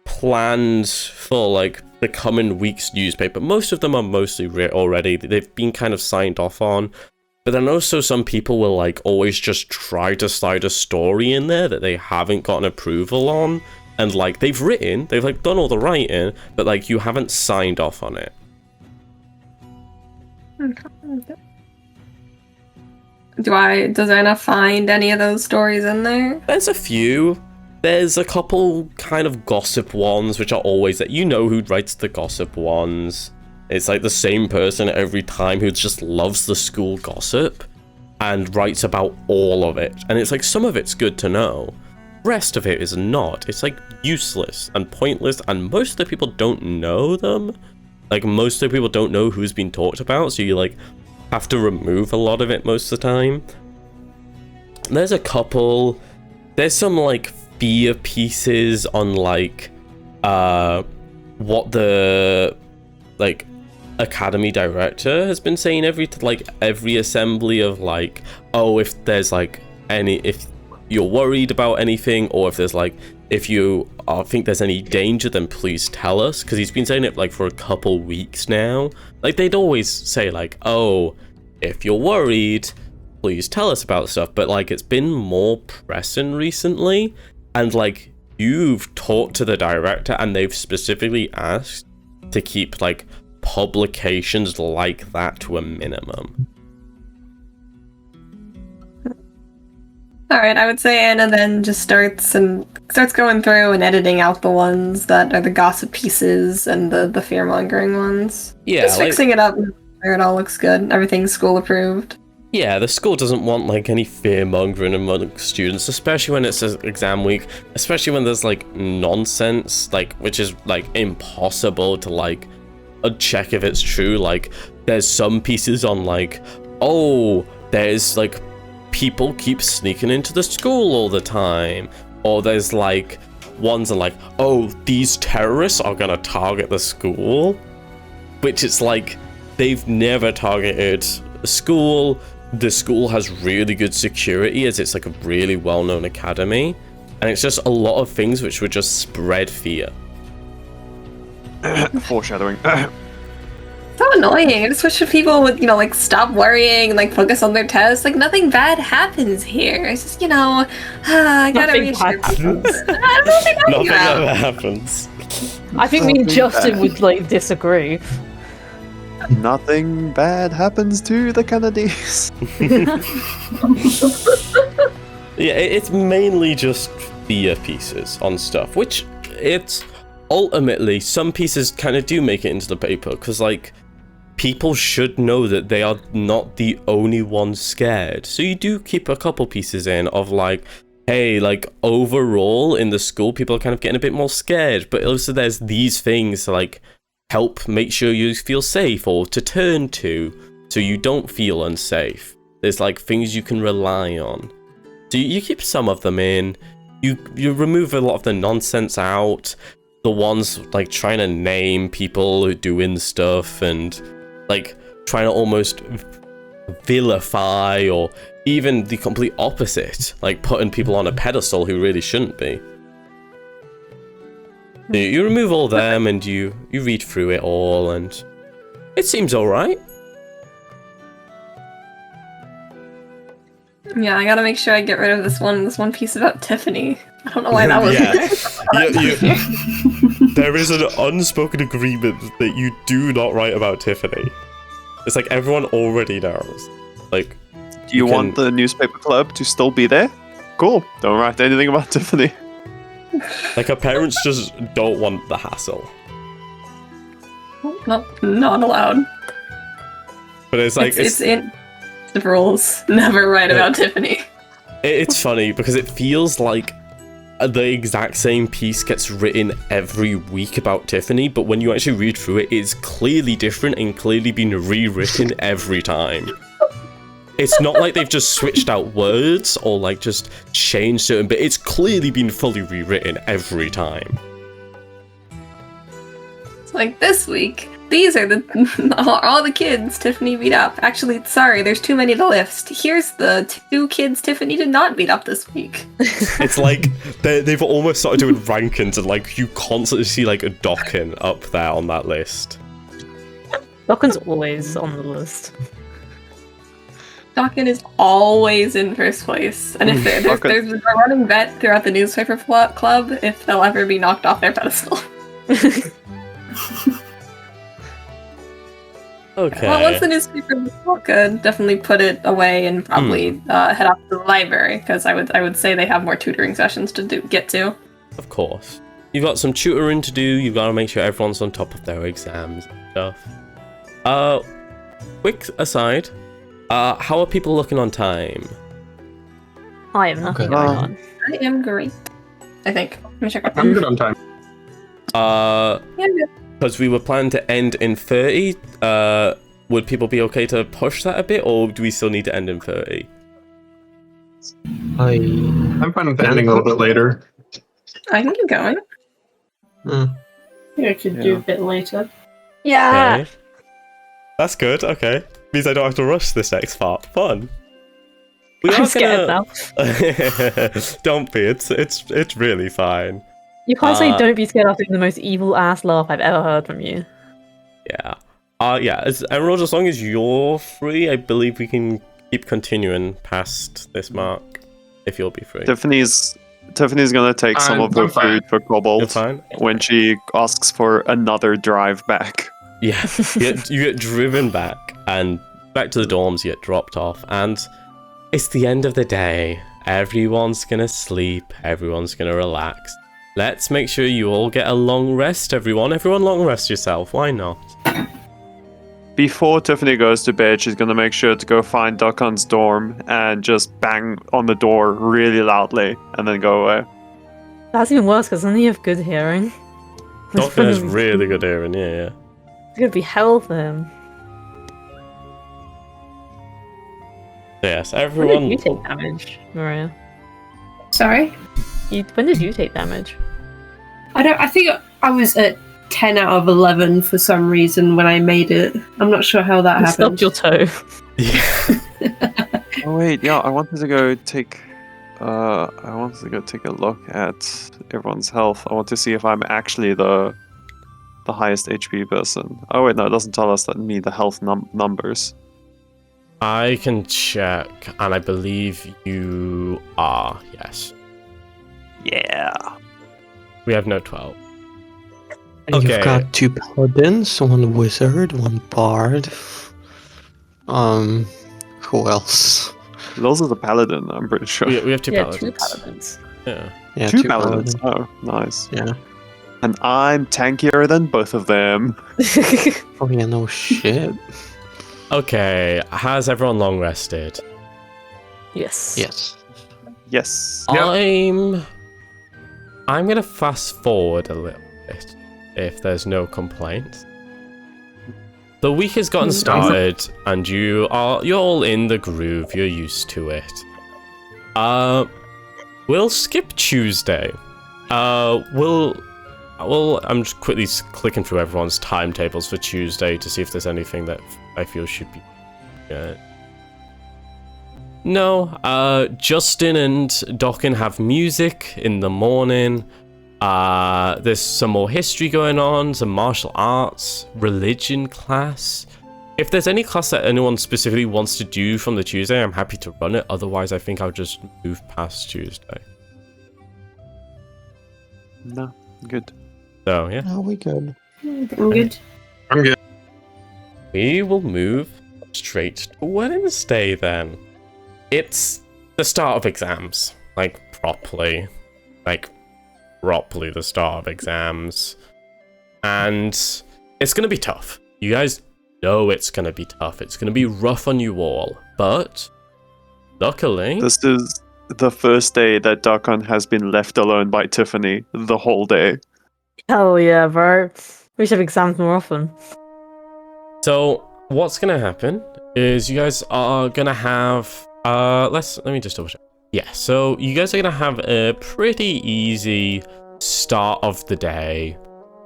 planned for like the coming week's newspaper. Most of them are mostly already, they've been kind of signed off on, but then also some people will like always just try to slide a story in there that they haven't gotten approval on, and like they've like done all the writing, but like you haven't signed off on it. Does Anna find any of those stories in there? There's a few. There's a couple kind of gossip ones, which are always that you know who writes the gossip ones. It's like the same person every time who just loves the school gossip and writes about all of it. And it's like some of it's good to know. Rest of it is not. It's like useless and pointless, and most of the people don't know them. Like most of the people don't know who's been talked about, so you like have to remove a lot of it most of the time. There's a couple. There's some like fear pieces on like what the like academy director has been saying every assembly of like, oh, if there's like if you're worried about anything, or if there's like, if you think there's any danger, then please tell us, because he's been saying it like for a couple weeks now. Like they'd always say like, oh, if you're worried, please tell us about stuff, but like it's been more pressing recently, and like you've talked to the director and they've specifically asked to keep like publications like that to a minimum. Alright, I would say Anna then just starts going through and editing out the ones that are the gossip pieces and the fear-mongering ones. Yeah, just fixing it up where it all looks good. Everything's school approved. Yeah, the school doesn't want like any fear-mongering among students, especially when it's exam week, especially when there's like nonsense, like which is like impossible to like check if it's true. Like there's some pieces on like, oh, there's like people keep sneaking into the school all the time, or there's like ones are like, oh, these terrorists are gonna target the school, which it's like they've never targeted the school. The school has really good security as it's like a really well-known academy, and it's just a lot of things which would just spread fear. Foreshadowing. So annoying. I just wish people would, like stop worrying and like focus on their tests. Like nothing bad happens here. It's just, I gotta Nothing reassure bad people. happens. Nothing ever happens. I think me and Justin would like disagree. Nothing bad happens to the Kennedys. Yeah, it's mainly just fear pieces on stuff, which it's ultimately some pieces kind of do make it into the paper because like people should know that they are not the only ones scared. So you do keep a couple pieces in of like, hey, like overall in the school people are kind of getting a bit more scared, but also there's these things to like help make sure you feel safe or to turn to so you don't feel unsafe. There's like things you can rely on. So you keep some of them in. You remove a lot of the nonsense out. The ones like trying to name people who doing stuff and like trying to almost vilify, or even the complete opposite, like putting people on a pedestal who really shouldn't be. You remove all them and you read through it all and it seems alright. Yeah, I gotta make sure I get rid of this one piece about Tiffany. I don't know why that was there. There is an unspoken agreement that you do not write about Tiffany. It's like everyone already knows. Like, Do you want the newspaper club to still be there? Cool. Don't write anything about Tiffany. like her parents just don't want the hassle. Nope, not allowed. But it's like it's in the rules. Never write about Tiffany. It's funny because it feels like the exact same piece gets written every week about Tiffany, but when you actually read through it, it's clearly different and clearly been rewritten every time. It's not like they've just switched out words or like just changed certain bits. It's clearly been fully rewritten every time. It's like this week, these are all the kids Tiffany beat up. Actually, sorry, there's too many to list. Here's the 2 kids Tiffany did not beat up this week. It's like they've almost started doing rankings and like you constantly see like a Dokkan up there on that list. Dokkan's always on the list. Dokkan is always in first place. And if there's a running bet throughout the newspaper club if they'll ever be knocked off their pedestal. Okay. Well, once the newspaper was good, definitely put it away and probably head off to the library, because I would say they have more tutoring sessions to get to. Of course. You've got some tutoring to do, you've got to make sure everyone's on top of their exams and stuff. Quick aside, how are people looking on time? I have nothing going on. I am great. I think. Let me check my I'm phone. good on time. Yeah, I'm good. Because we were planning to end in 30, would people be okay to push that a bit, or do we still need to end in 30? I'm fine with ending a little bit later. I can keep going. Yeah, I could do a bit later. Yeah. Okay. That's good, okay. Means I don't have to rush this next part. Fun. I'm scared now. Don't be, it's really fine. You can't say don't be scared after the most evil ass laugh I've ever heard from you. Yeah. Yeah, Emerald, as long as you're free, I believe we can keep continuing past this mark, if you'll be free. Tiffany's gonna take some of her food for You're Kobold fine? when she asks for another drive back. Yeah, you get driven back, and back to the dorms, you get dropped off, and it's the end of the day. Everyone's gonna sleep, everyone's gonna relax. Let's make sure you all get a long rest, everyone. Everyone long rest yourself, why not? Before Tiffany goes to bed, she's gonna make sure to go find Dokkan's dorm and just bang on the door really loudly, and then go away. That's even worse because doesn't he have good hearing? Dokkan has really good hearing, yeah. It's gonna be hell for him. Yes, When everyone... did you take damage, Maria? Sorry? When did you take damage? I think I was at 10 out of 11 for some reason when I made it. I'm not sure how that You happened. stubbed your toe. Yeah. Oh wait, yeah, I wanted to go take a look at everyone's health. I want to see if I'm actually the the highest HP person. Oh wait, no, it doesn't tell us that me the health numbers. I can check, and I believe you are, yes. Yeah. We have no 12. And Okay. you've got 2 paladins, 1 wizard, 1 bard. Who else? Those are the paladin, I'm pretty sure. We have 2 Yeah, paladins. 2 paladins. Yeah. Yeah, 2 2 paladins. Oh, nice. Yeah. And I'm tankier than both of them. Oh yeah, no shit. Okay, has everyone long rested? Yes. Yes. Yes. I'm gonna fast forward a little bit, if there's no complaints. The week has gotten started, and you're all in the groove. You're used to it. We'll skip Tuesday. I'm just quickly clicking through everyone's timetables for Tuesday to see if there's anything that I feel should be good. No, Justin and Dokkan have music in the morning. There's some more history going on, some martial arts, religion class. If there's any class that anyone specifically wants to do from the Tuesday, I'm happy to run it. Otherwise, I think I'll just move past Tuesday. No, good. So, yeah. Oh, we good. I'm good. I'm good. We will move straight to Wednesday then. It's the start of exams. Properly the start of exams. And it's going to be tough. You guys know it's going to be tough. It's going to be rough on you all. But, luckily... This is the first day that Dokkan has been left alone by Tiffany the whole day. Oh yeah, bro. We should have exams more often. So, what's going to happen is you guys are going to have... let me just double check. Yeah, so you guys are going to have a pretty easy start of the day.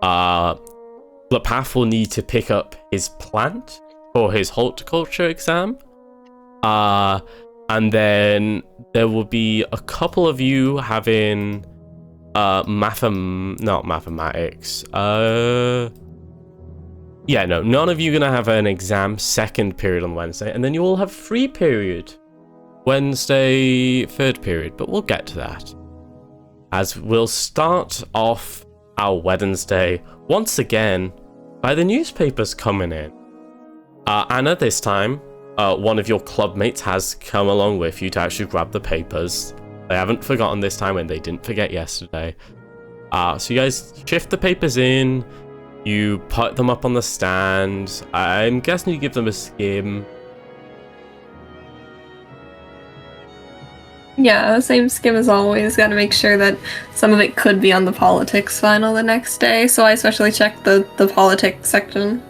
Glepaph will need to pick up his plant for his horticulture exam. And then there will be a couple of you having not mathematics. Yeah, no, none of you are going to have an exam second period on Wednesday, and then you all have free period Wednesday third period, but we'll get to that. As we'll start off our Wednesday once again by the newspapers coming in. Anna, this time, one of your club mates has come along with you to actually grab the papers. They haven't forgotten this time, and they didn't forget yesterday. So you guys shift the papers in, you put them up on the stand. I'm guessing you give them a skim. Yeah, same skim as always. Got to make sure that some of it could be on the politics final the next day, so I especially checked the politics section.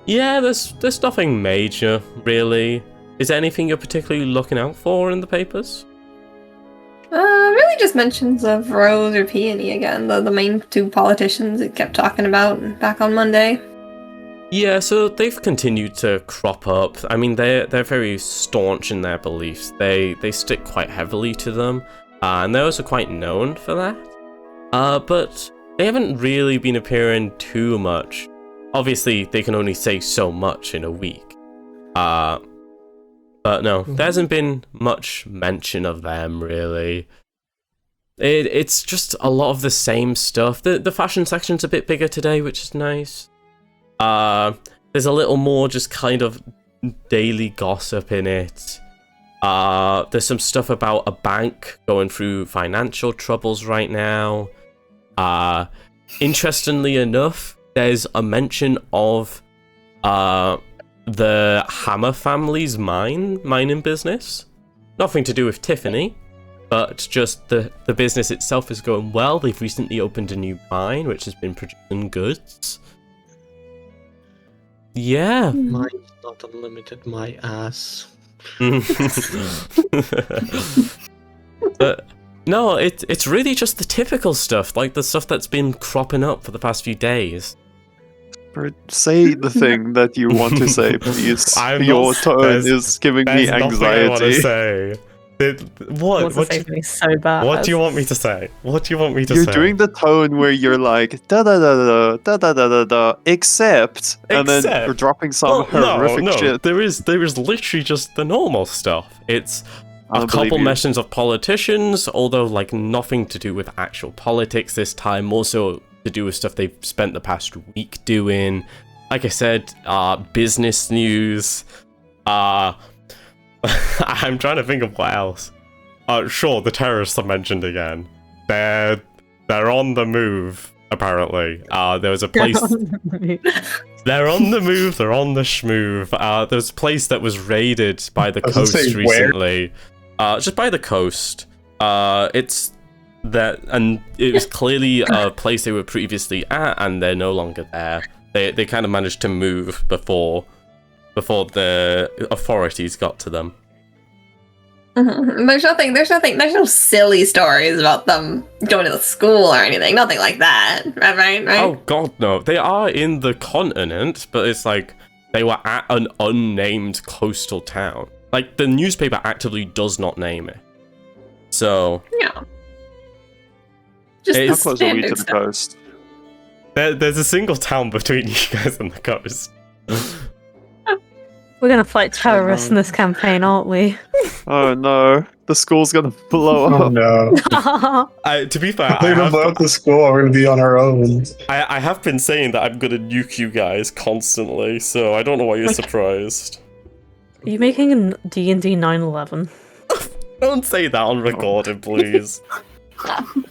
Yeah, there's nothing major, really. Is there anything you're particularly looking out for in the papers? Really just mentions of Rose or Peony again, the main 2 politicians it kept talking about back on Monday. Yeah, so they've continued to crop up. I mean, they're very staunch in their beliefs. They stick quite heavily to them, and they're also quite known for that. But they haven't really been appearing too much. Obviously, they can only say so much in a week. But no, there hasn't been much mention of them, really. It's just a lot of the same stuff. The fashion section's a bit bigger today, which is nice. There's a little more just kind of daily gossip in it. There's some stuff about a bank going through financial troubles right now. Interestingly enough, there's a mention of the Hammer family's mining business. Nothing to do with Tiffany, but just the business itself is going well. They've recently opened a new mine, which has been producing goods. Yeah. Mine's not unlimited, my ass. But no, it's really just the typical stuff, like the stuff that's been cropping up for the past few days. Say the thing that you want to say, please. Your tone is giving me There's nothing I want to anxiety. say. What? What's the same thing so bad? What do you want me to say? What do you want me to You're say? doing the tone where you're like da da da da da da da da da except, and then you're dropping some horrific shit. There is literally just the normal stuff. It's a couple you. mentions of politicians, although like nothing to do with actual politics this time, more so to do with stuff they've spent the past week doing. Like I said, business news. I'm trying to think of what else. Sure, the terrorists are mentioned again. They're on the move, apparently. There was a place... They're on the move, they're on the schmove. There was a place that was raided by the coast recently. Just by the coast. It's that, and it was clearly a place they were previously at, and they're no longer there. They kind of managed to move before the authorities got to them. Mm-hmm. There's no silly stories about them going to the school or anything. Nothing like that. Right? Oh god, no. They are in the continent, but it's like they were at an unnamed coastal town. Like, the newspaper actively does not name it. So... Yeah. Just How close are we to the coast? There's a single town between you guys and the coast. We're gonna fight terrorists in this campaign, aren't we? Oh no, the school's gonna blow up. Oh no. To be fair, They're gonna blow up the school, we're gonna be on our own. I have been saying that I'm gonna nuke you guys constantly, so I don't know why you're surprised. Are you making a D&D 9/11? Don't say that on recording, please.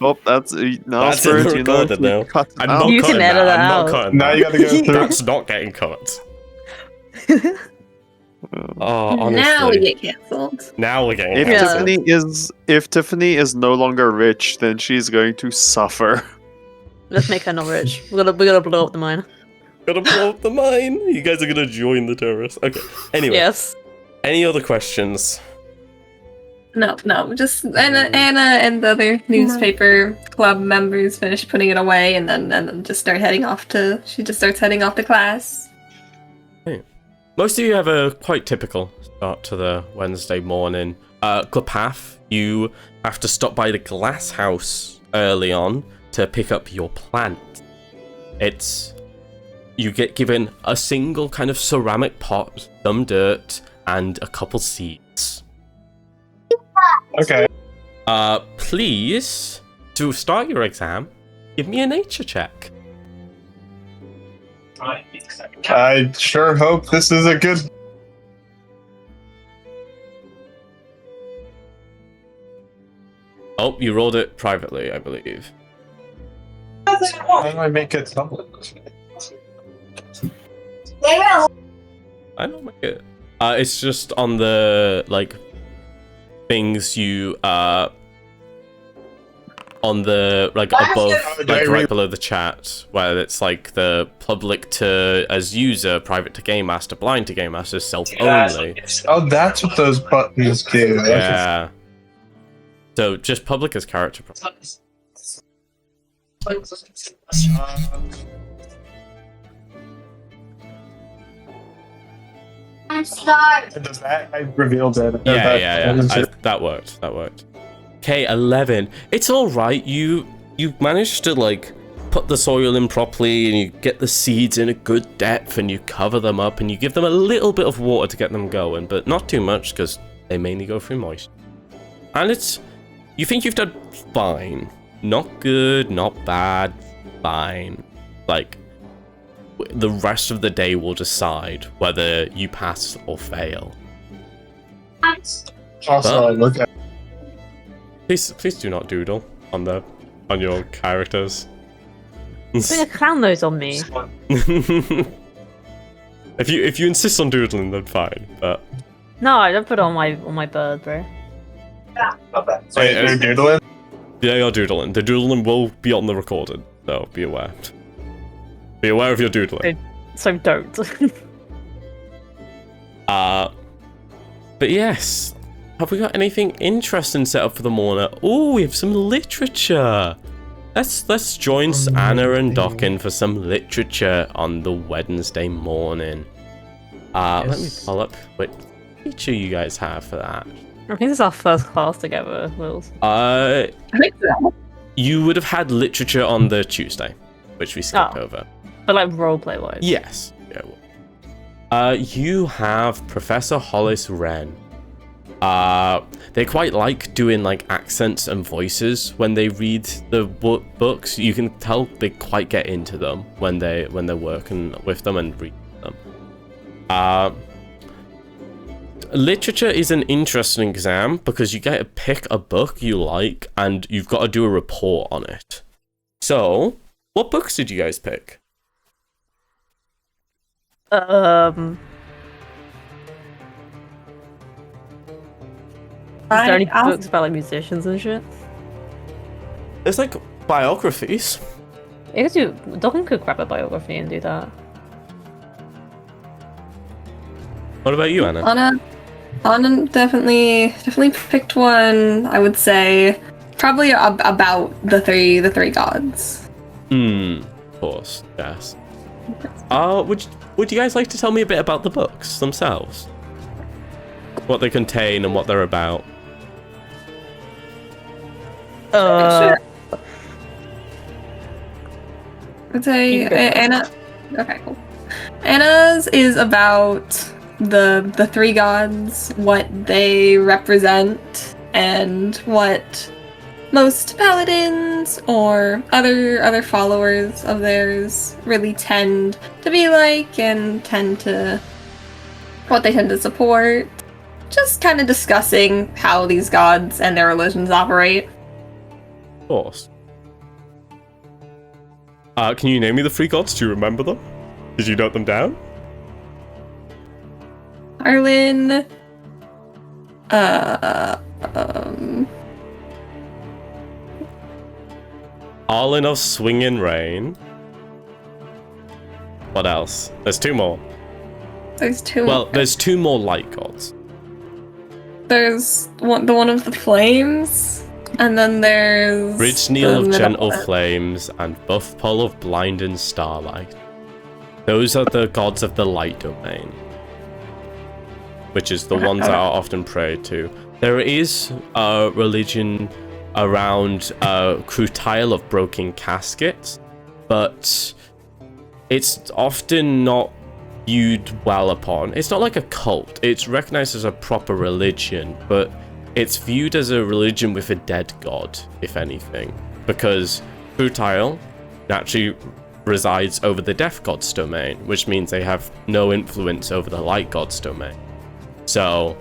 Oh, that's That's recorded now. I'm not You cutting can edit that I'm out. not cutting Now that. you gotta go through. That's not getting cut. Oh, honestly. Now we get cancelled. Now we're getting If cancelled. Tiffany is no longer rich, then she's going to suffer. Let's make her not rich. We're gonna blow up the mine. Gonna blow up the mine. You guys are gonna join the terrorists. Okay. Anyway. Yes. Any other questions? No, just Anna and the other newspaper club members finish putting it away, and then just start heading off to. She just starts heading off to class. Most of you have a quite typical start to the Wednesday morning. Glepaph, you have to stop by the glass house early on to pick up your plant. You get given a single kind of ceramic pot, some dirt, and a couple seeds. Okay. Please, to start your exam, give me a nature check. I sure hope this is a good. Oh, you rolled it privately, I believe. How do I make it public? I don't make it. It's just on the, like, things you, on the, like, above, like, right below the chat, where it's, like, the public to as user, private to game master, blind to game master, self-only. Oh, that's what those buttons do. Yeah. So, just public as character. Does that? I revealed it. Yeah. That worked. Okay, 11. It's alright. You managed to, like, put the soil in properly, and you get the seeds in a good depth, and you cover them up, and you give them a little bit of water to get them going, but not too much, because they mainly go through moisture. And you think you've done fine. Not good, not bad, fine. Like, the rest of the day will decide whether you pass or fail. Also, look at. Please do not doodle on your characters. Put a clown nose on me. If you insist on doodling, then fine. But No, I don't put it on my bird, bro. Wait, you're doodling? yeah, you're doodling. The doodling will be on the recording, so be aware. Be aware of your doodling. So don't. But yes, have we got anything interesting set up for the morning? Oh, we have some literature. Let's join Anna and Dokkan for some literature on the Wednesday morning. Let me pull up what feature you guys have for that. I think this is our first class together, Wills. I think so. You would have had literature on the Tuesday, which we skipped Oh. over. But like roleplay wise. Yes. Yeah. You have Professor Hollis Wren. They quite like doing like accents and voices when they read the books. You can tell they quite get into them when they're working with them and read them. Literature is an interesting exam because you get to pick a book you like and you've got to do a report on it. So, what books did you guys pick? Is there any books about like musicians and shit? There's like biographies. I guess Dokkan could grab a biography and do that. What about you, Anna? Anna definitely picked one. I would say probably about the three gods. Of course, yes. Would you guys like to tell me a bit about the books themselves? What they contain and what they're about? Sure. I'd say Anna. Okay, cool. Anna's is about the three gods, what they represent, and what most paladins or other followers of theirs really tend to be like and what they tend to support. Just kind of discussing how these gods and their religions operate. Of course. Can you name me the three gods? Do you remember them? Did you note them down? Arlen, Arlen of Swinging Rain. What else? There's two more. there's two. Well, there's two more light gods. There's the one of the flames, and then there's Ridgeneal the of Gentle middle- Flames and Buffpole of Blinding Starlight. Those are the gods of the light domain, which is the ones that are often prayed to. There is a religion around Crutile of Broken Caskets, but it's often not viewed well upon. It's not like a cult. It's recognized as a proper religion, but it's viewed as a religion with a dead god, if anything, because Crutile naturally resides over the death god's domain, which means they have no influence over the light god's domain. So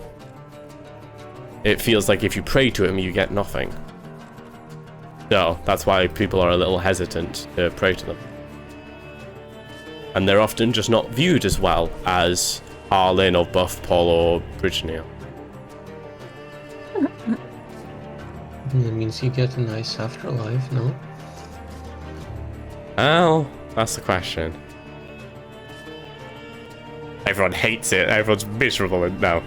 it feels like if you pray to him, you get nothing. So that's why people are a little hesitant to pray to them. And they're often just not viewed as well as Arlen or Buffpole or Ridgeneal. That means you get a nice afterlife, no? Well, that's the question. Everyone hates it. Everyone's miserable. No.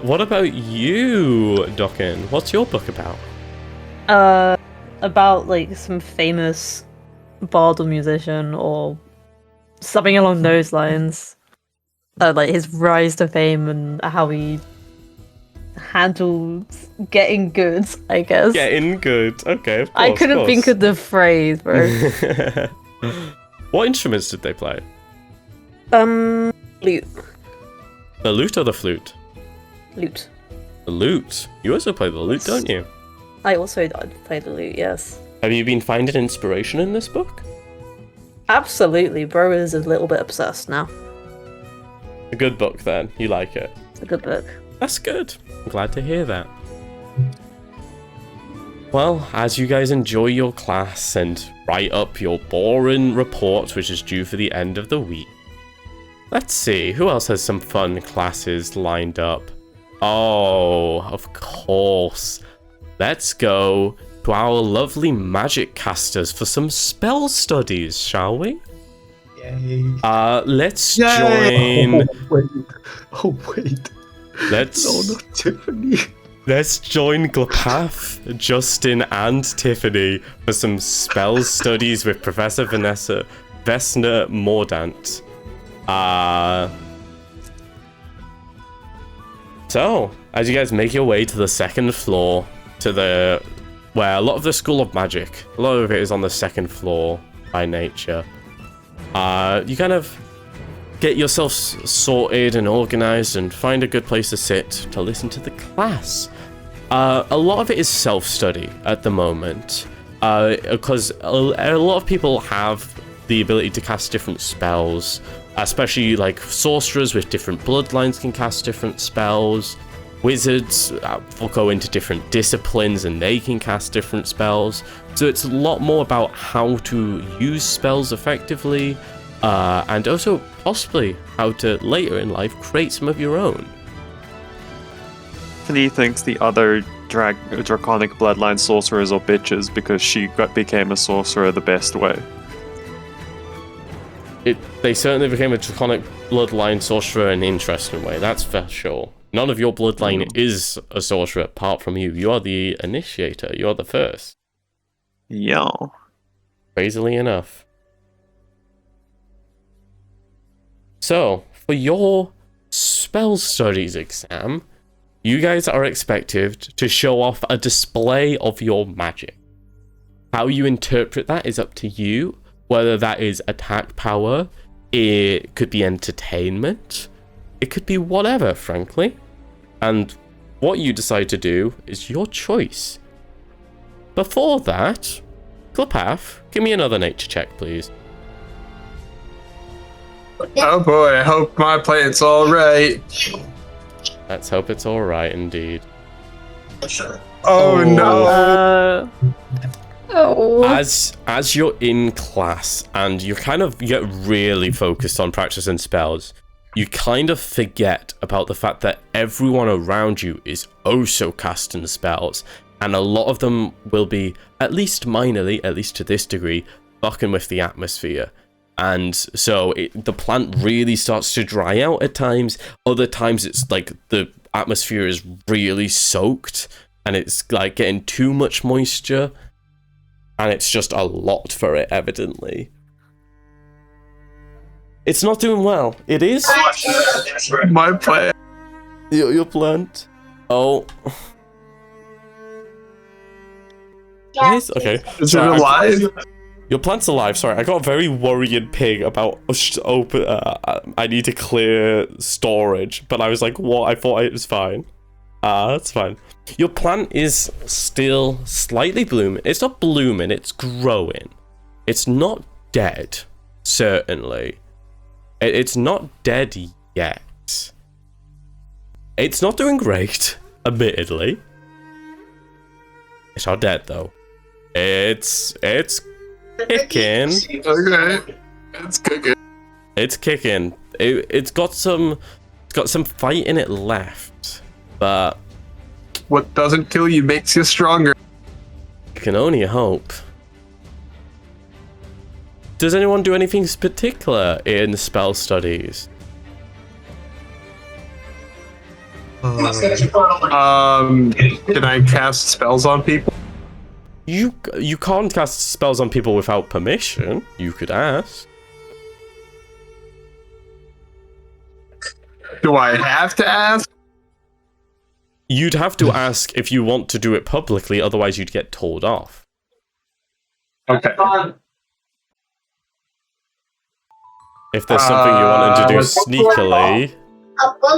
What about you, Dokkan? What's your book about? About like some famous bard or musician or something along those lines. Like his rise to fame and how he handled getting good, I guess. Getting good. Okay, of course. I couldn't think of the phrase, bro. What instruments did they play? Lute. The lute or the flute? Lute. The lute. You also play the lute, don't you? I also play the lute, yes. Have you been finding inspiration in this book? Absolutely, bro is a little bit obsessed now. A good book, then. You like it. It's a good book. That's good. I'm glad to hear that. Well, as you guys enjoy your class and write up your boring report, which is due for the end of the week, let's see, who else has some fun classes lined up? Oh, of course. Let's go to our lovely magic casters for some spell studies, shall we? Yay. Let's Yay. join... Oh, wait. Let's... No, not Tiffany. Let's join Glepaph, Justin, and Tiffany for some spell studies with Professor Vesna Mordant. So, as you guys make your way to the second floor, to where a lot of the School of Magic, a lot of it is on the second floor by nature, you kind of get yourself sorted and organized and find a good place to sit to listen to the class. A lot of it is self-study at the moment, because a lot of people have the ability to cast different spells, especially like sorcerers with different bloodlines can cast different spells. Wizards will go into different disciplines and they can cast different spells. So it's a lot more about how to use spells effectively, and also possibly how to later in life create some of your own. Tiffany thinks the other draconic bloodline sorcerers are bitches because she became a sorcerer the best way. They certainly became a draconic bloodline sorcerer in an interesting way, that's for sure. None of your bloodline is a sorcerer apart from you. You are the initiator. You are the first. Yeah. Crazily enough. So, for your spell studies exam, you guys are expected to show off a display of your magic. How you interpret that is up to you, whether that is attack power, it could be entertainment, it could be whatever, frankly. And what you decide to do is your choice. Before that, Glepaph, give me another nature check, please. Oh boy, I hope my plant's alright. Let's hope it's alright indeed. Oh no! Oh. As you're in class and you get really focused on practicing spells, you kind of forget about the fact that everyone around you is also casting spells, and a lot of them will be, at least minorly, at least to this degree, fucking with the atmosphere. And so the plant really starts to dry out at times. Other times it's like the atmosphere is really soaked and it's like getting too much moisture, and it's just a lot for it, evidently. It's not doing well. It is. My plant. Your plant. Oh. It is? Okay. Is Sorry, it alive? Your plant's alive. Sorry, I got a very worrying ping about open. I need to clear storage, but I was like, what? I thought it was fine. That's fine. Your plant is still slightly blooming. It's not blooming. It's growing. It's not dead. Certainly. It's not dead yet. It's not doing great, admittedly. It's not dead though. It's kicking. Okay, it's cooking. It's kicking. It's got some fight in it left, but What doesn't kill you makes you stronger. you can only hope. Does anyone do anything particular in spell studies? Can I cast spells on people? You can't cast spells on people without permission. You could ask. Do I have to ask? You'd have to ask if you want to do it publicly, otherwise you'd get told off. Okay. If there's something you wanted to do sneakily,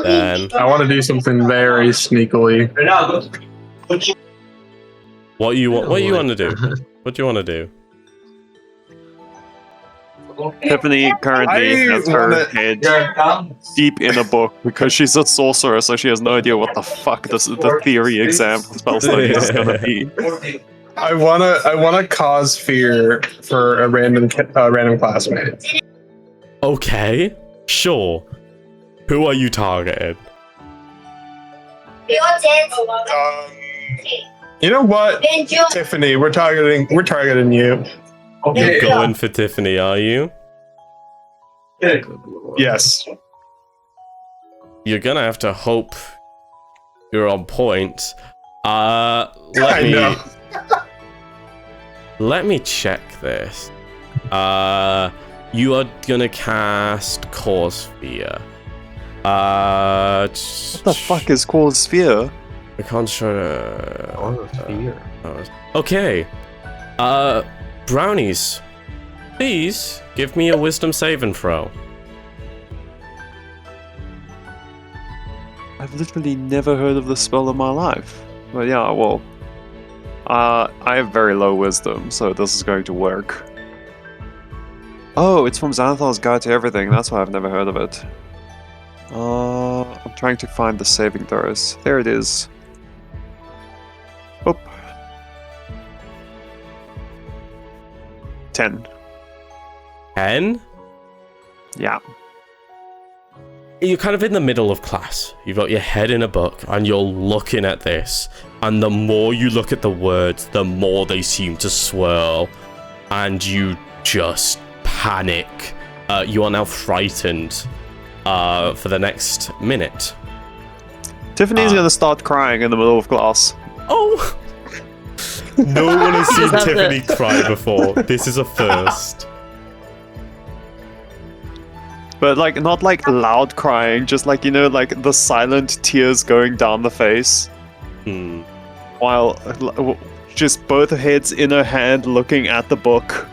then I want to do something very sneakily. what you want to do? What do you want to do? Tiffany currently has her head deep in a book because she's a sorcerer, so she has no idea what the fuck the theory exam for spell study is gonna be. I wanna cause fear for a random classmate. Okay, sure. Who are you targeting? You know what, Tiffany? We're targeting you. You're going for Tiffany, are you? Yes. You're gonna have to hope you're on point. Let me check this. You are gonna cast Cause Fear. What the fuck is called sphere? I can't show. Sphere. Okay. Brownies, please give me a wisdom saving throw. I've literally never heard of this spell in my life. But yeah, well, I have very low wisdom, so this is going to work. Oh, it's from Xanathar's Guide to Everything. That's why I've never heard of it. I'm trying to find the saving throws. There it is. Oop. 10. 10? Yeah. You're kind of in the middle of class. You've got your head in a book and you're looking at this. And the more you look at the words, the more they seem to swirl. And you just panic. You are now frightened for the next minute. Tiffany's gonna start crying in the middle of class. Oh! No one has seen That's Tiffany it. cry before. This is a first. But like, not like loud crying, just like, you know, like the silent tears going down the face. While just both heads in her hand looking at the book.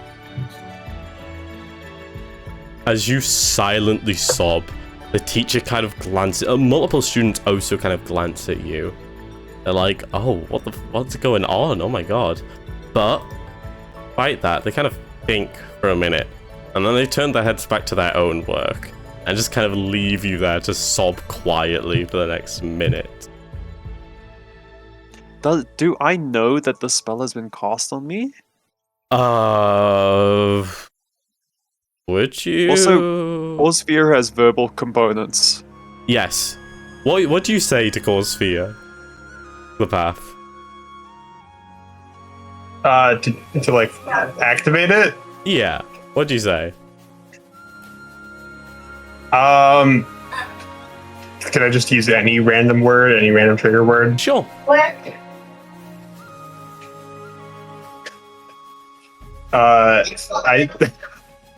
As you silently sob, the teacher kind of glances. Multiple students also kind of glance at you. They're like, "Oh, what's going on? Oh my god!" But despite that, they kind of think for a minute, and then they turn their heads back to their own work and just kind of leave you there to sob quietly for the next minute. Do I know that the spell has been cast on me? Would you? Also, Cause Sphere has verbal components. Yes. What do you say to Cause Sphere? Glepaph. To like activate it. Yeah. What do you say? Can I just use any random word, any random trigger word? Sure.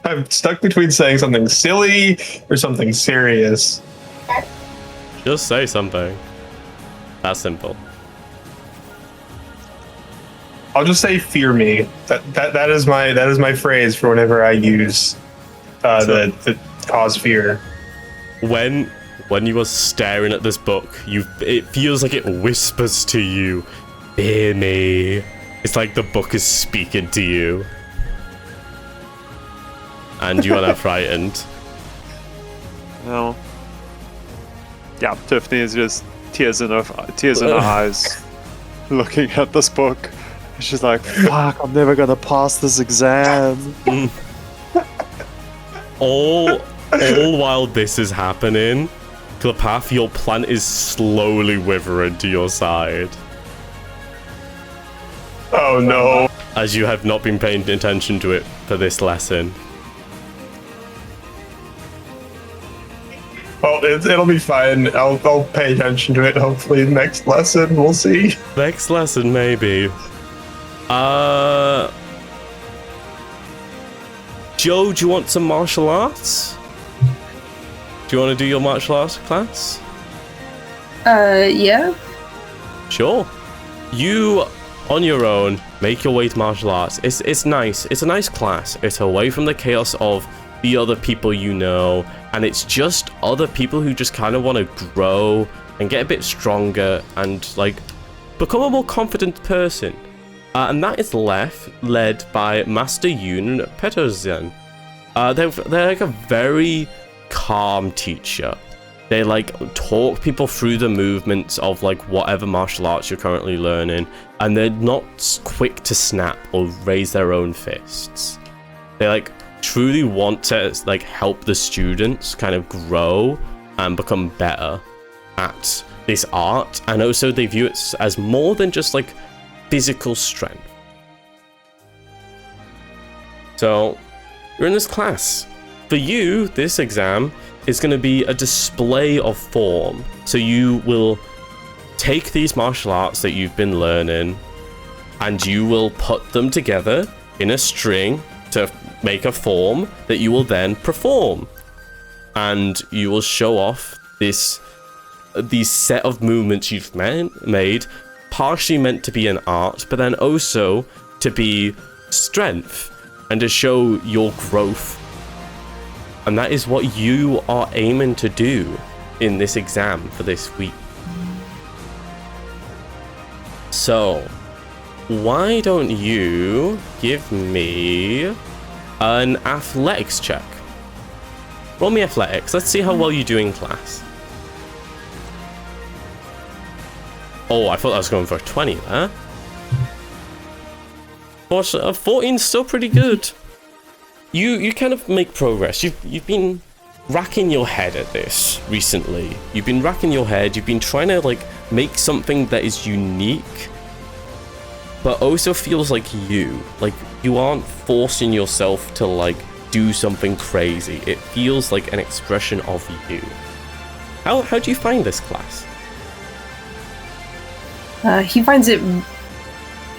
I'm stuck between saying something silly or something serious. Just say something. That's simple. I'll just say "fear me." That is my phrase for whenever I use the cause fear. When you are staring at this book, it feels like it whispers to you, "Fear me." It's like the book is speaking to you. And you are now frightened. Well, yeah, Tiffany is just tears in her eyes, looking at this book. She's like, "Fuck, I'm never gonna pass this exam." All while this is happening, Glepaph, your plant is slowly withering to your side. Oh no! As you have not been paying attention to it for this lesson. Well, it'll be fine. I'll pay attention to it. Hopefully, next lesson we'll see. Next lesson, maybe. Joe, do you want some martial arts? Do you want to do your martial arts class? Yeah. Sure. You, on your own, make your way to martial arts. It's nice. It's a nice class. It's away from the chaos of the other people you know, and it's just other people who just kind of want to grow and get a bit stronger and like become a more confident person. And that is led by Master Yoon Petersen. They're like a very calm teacher. They like talk people through the movements of like whatever martial arts you're currently learning, and they're not quick to snap or raise their own fists. They like truly want to like help the students kind of grow and become better at this art, and also they view it as more than just like physical strength. So you're in this class. For you, this exam is going to be a display of form. So you will take these martial arts that you've been learning and you will put them together in a string to make a form that you will then perform. And you will show off these set of movements you've made, partially meant to be an art, but then also to be strength and to show your growth. And that is what you are aiming to do in this exam for this week. So, why don't you give me an athletics check? Roll me athletics. Let's see how well you do in class. Oh, I thought I was going for a 20 there. But 14's still pretty good. You kind of make progress. You've been racking your head at this recently. You've been racking your head. You've been trying to like make something that is unique, but also feels like you. Like you aren't forcing yourself to like do something crazy. It feels like an expression of you. How do you find this class?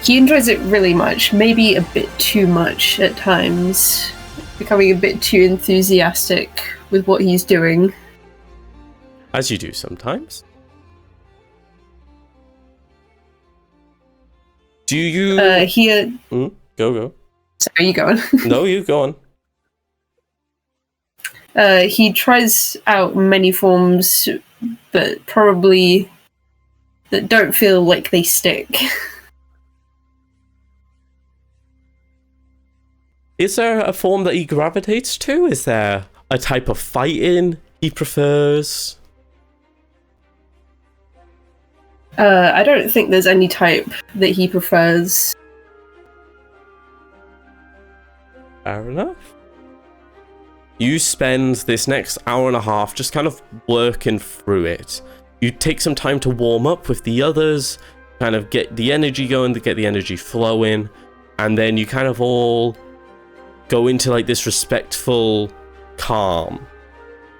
He enjoys it really much, maybe a bit too much at times, becoming a bit too enthusiastic with what he's doing. As you do sometimes. Do you... Go. Sorry, you go on. No, you go on. He tries out many forms, but probably that don't feel like they stick. Is there a form that he gravitates to? Is there a type of fighting he prefers? I don't think there's any type that he prefers. Fair enough. You spend this next hour and a half just kind of working through it. You take some time to warm up with the others, kind of get the energy going, to get the energy flowing, and then you kind of all go into like this respectful calm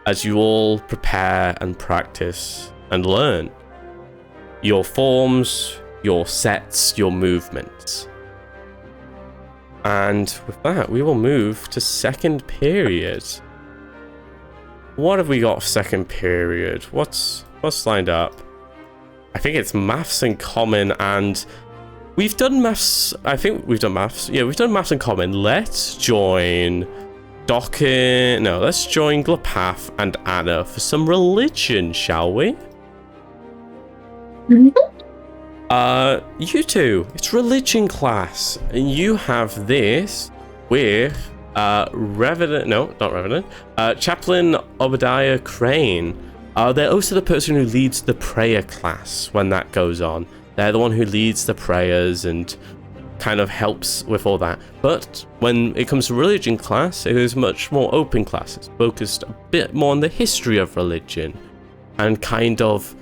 as you all prepare and practice and learn your forms, your sets, your movements. And with that, we will move to second period. What have we got for second period? What's lined up? I think it's maths and common, and we've done maths. I think we've done maths. Yeah, we've done maths and common. Let's join Dokkan. No, let's join Glepaph and Anna for some religion, shall we? You two, it's religion class, and you have this with Reverend. No, not Reverend. Chaplain Obadiah Crane. They're also the person who leads the prayer class when that goes on. They're the one who leads the prayers and kind of helps with all that. But when it comes to religion class, it is much more open class. It's focused a bit more on the history of religion and kind of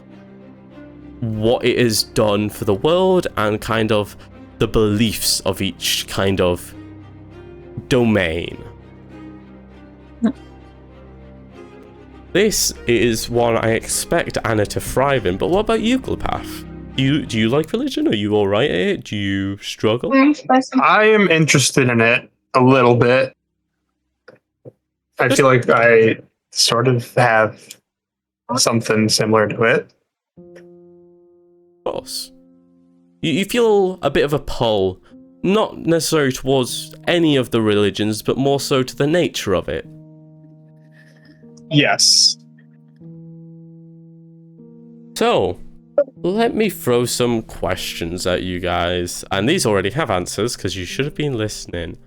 what it has done for the world and kind of the beliefs of each kind of domain. This is one I expect Anna to thrive in, but what about you, Glepaph? Do you like religion? Are you alright at it? Do you struggle? I am interested in it a little bit. I feel like I sort of have something similar to it. Of course. You feel a bit of a pull, not necessarily towards any of the religions, but more so to the nature of it. Yes. So, let me throw some questions at you guys, and these already have answers because you should have been listening.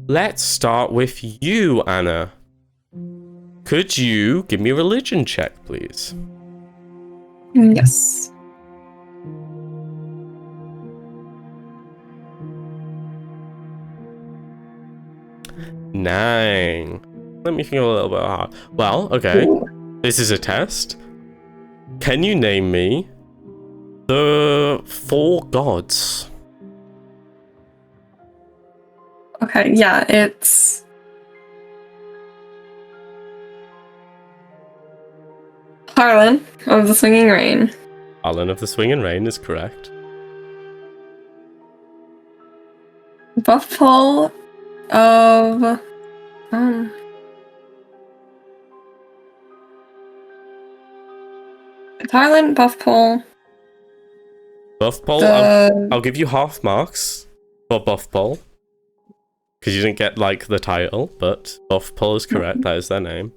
Let's start with you, Anna. Could you give me a religion check, please? Yes. Nine. Let me think a little bit hard. Well, okay. This is a test. Can you name me the 4 gods? Okay, yeah, it's Harlan of the Swinging Rain. Harlan of the Swinging Rain is correct. Buffalo of Harlan, Buff Pole. Buff Pole, I'll give you half marks for Buff Pole. Because you didn't get, like, the title, but Buff Pole is correct. That is their name.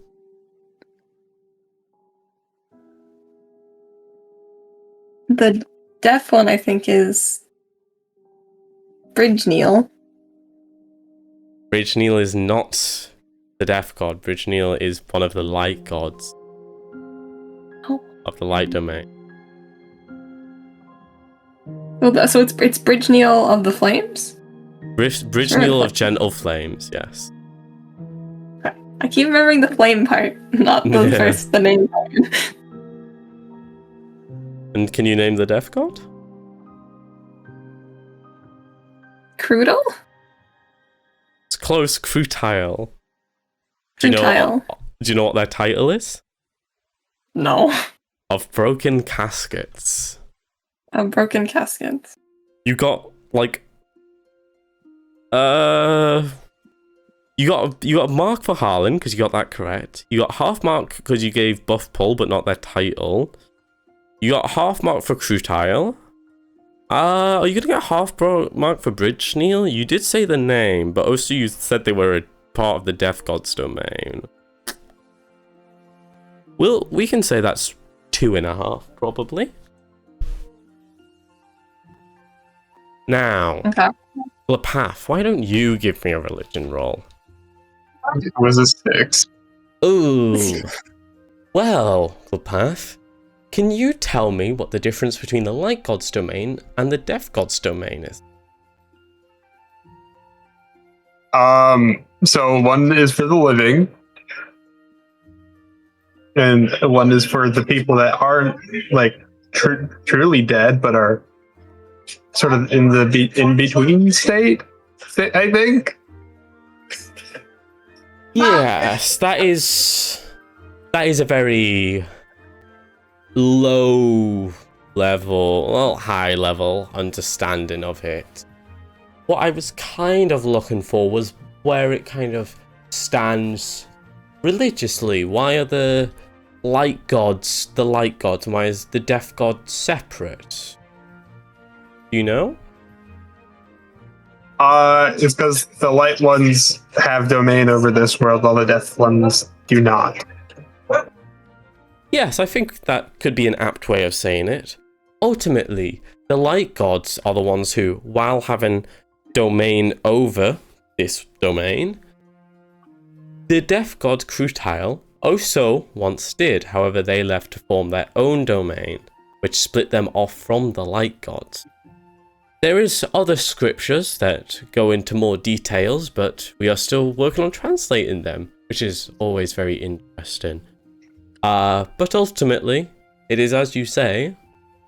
The deaf one, I think, is Bridgeneil. Bridgeneil is not the deaf god. Bridgeneil is one of the light gods. Oh. Of the light domain. Well, so it's Bridgeneil of the Flames? Bridgeneil of Gentle Flames, yes. I keep remembering the flame part, not the main part. And can you name the deaf god? Crudel? It's close, Crutile. Do you know what their title is? No. Of Broken Caskets. Of Broken Caskets. You got, like... You got a mark for Harlan, because you got that correct. You got half mark because you gave Buff Pull, but not their title. You got half mark for Crutile. Are you gonna get half mark for Bridgeneil? You did say the name, but also you said they were a part of the Death God's domain. We can say that's 2.5, probably. Now, Okay. Glepaph, why don't you give me a religion roll? It was a 6. Ooh. Well, Glepaph, can you tell me what the difference between the Light God's domain and the Death God's domain is? So one is for the living, and one is for the people that aren't like truly dead, but are sort of in the in-between state, I think. Yes, that is a very low level, well, high level understanding of it. What I was kind of looking for was where it kind of stands religiously. Why are the light gods the light gods, and why is the death god separate? Do you know? It's because the light ones have domain over this world, while the death ones do not. Yes, I think that could be an apt way of saying it. Ultimately, the light gods are the ones who, while having domain over this domain, the death god Crutile also once did. However, they left to form their own domain, which split them off from the light gods. There is other scriptures that go into more details, but we are still working on translating them, which is always very interesting. But ultimately, it is as you say,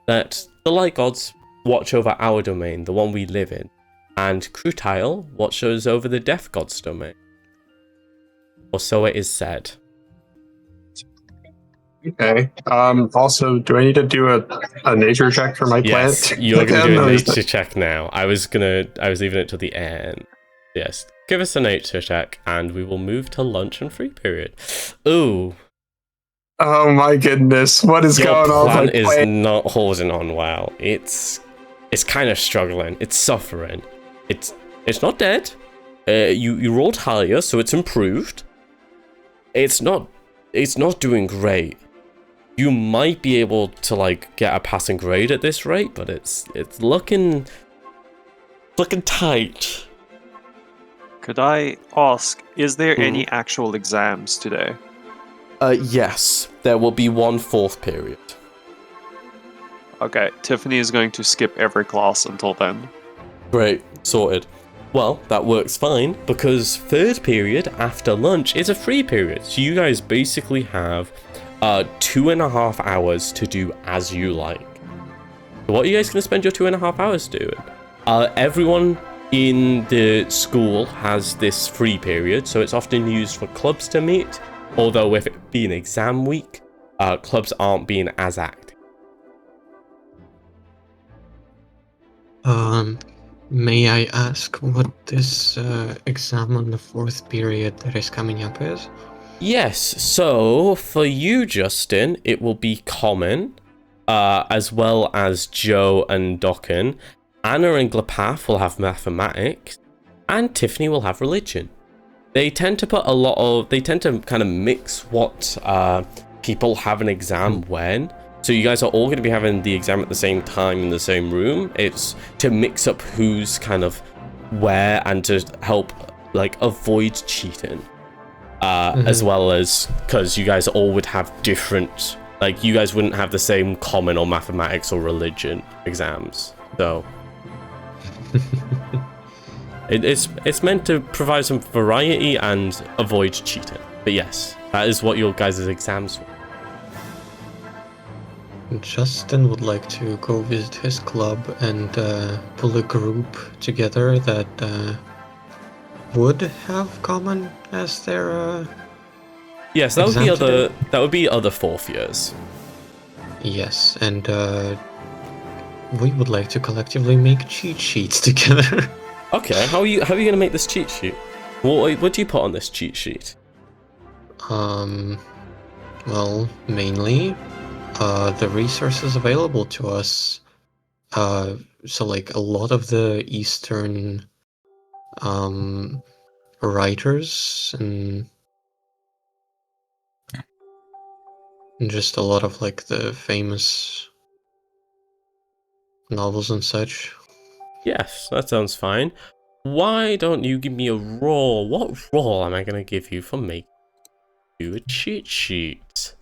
that the light gods watch over our domain, the one we live in, and Crutile watches over the death god's domain. Or so it is said. Okay. Also, do I need to do a nature check for my Yes, plant? you're going to do a nature check now. I was leaving it to the end. Yes, give us a nature check, and we will move to lunch and free period. Ooh. Oh my goodness, what is going on? Your plant is not holding on well. It's kind of struggling. It's suffering. It's not dead. You rolled higher, so it's improved. It's not doing great. You might be able to like get a passing grade at this rate, but it's looking tight. Could I ask, is there any actual exams today? Yes, there will be one fourth period. Okay, Tiffany is going to skip every class until then. Great, sorted. Well, that works fine, because third period after lunch is a free period. So you guys basically have 2.5 hours to do as you like. So what are you guys going to spend your 2.5 hours doing? Everyone in the school has this free period, so it's often used for clubs to meet. Although with it being exam week, clubs aren't being as active. May I ask what this exam on the fourth period that is coming up is? Yes, so for you, Justin, it will be common. as well as Joe and Dokkan. Anna and Glepaph will have mathematics, and Tiffany will have religion. They tend to kind of mix what people have an exam when. So you guys are all going to be having the exam at the same time in the same room. It's to mix up who's kind of where and to help like avoid cheating. As well as because you guys all would have different, like you guys wouldn't have the same common or mathematics or religion exams. So it's meant to provide some variety and avoid cheating. But yes, that is what your guys' exams were. Justin would like to go visit his club and pull a group together that would have common as their yes, that would be other fourth years. Yes, and we would like to collectively make cheat sheets together. Okay, how are you gonna make this cheat sheet? What do you put on this cheat sheet? Well, mainly the resources available to us. So like a lot of the Eastern writers and just a lot of like the famous novels and such. Yes, that sounds fine. Why don't you give me a roll? What roll am I gonna give you for making you a cheat sheet?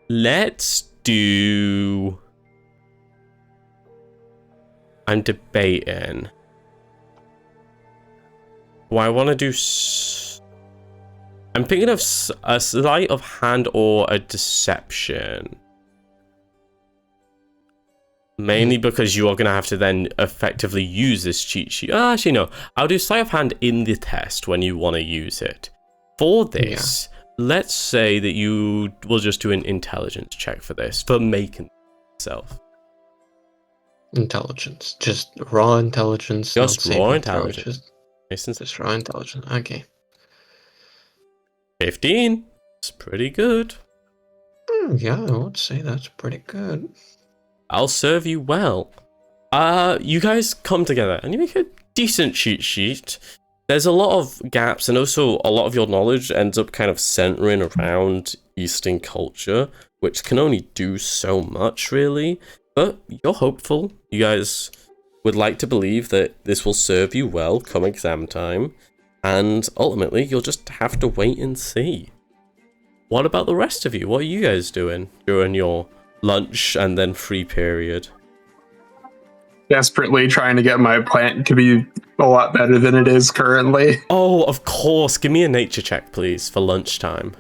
Let's do... I'm debating. Do I want to do... I'm thinking of a sleight of hand or a deception. Mainly because you are going to have to then effectively use this cheat sheet. Actually, no. I'll do sleight of hand in the test when you want to use it. For this, let's say that you will just do an intelligence check for this, for making itself. Intelligence. Just raw intelligence. Just not raw saving intelligence. Just raw intelligence. Okay. 15. It's pretty good. Yeah, I would say that's pretty good. I'll serve you well. You guys come together and you make a decent cheat sheet. There's a lot of gaps, and also a lot of your knowledge ends up kind of centering around Eastern culture, which can only do so much, really. But you're hopeful. You guys would like to believe that this will serve you well come exam time, and ultimately you'll just have to wait and see. What about the rest of you? What are you guys doing during your lunch and then free period? Desperately trying to get my plant to be a lot better than it is currently. Oh, of course. Give me a nature check, please, for lunchtime.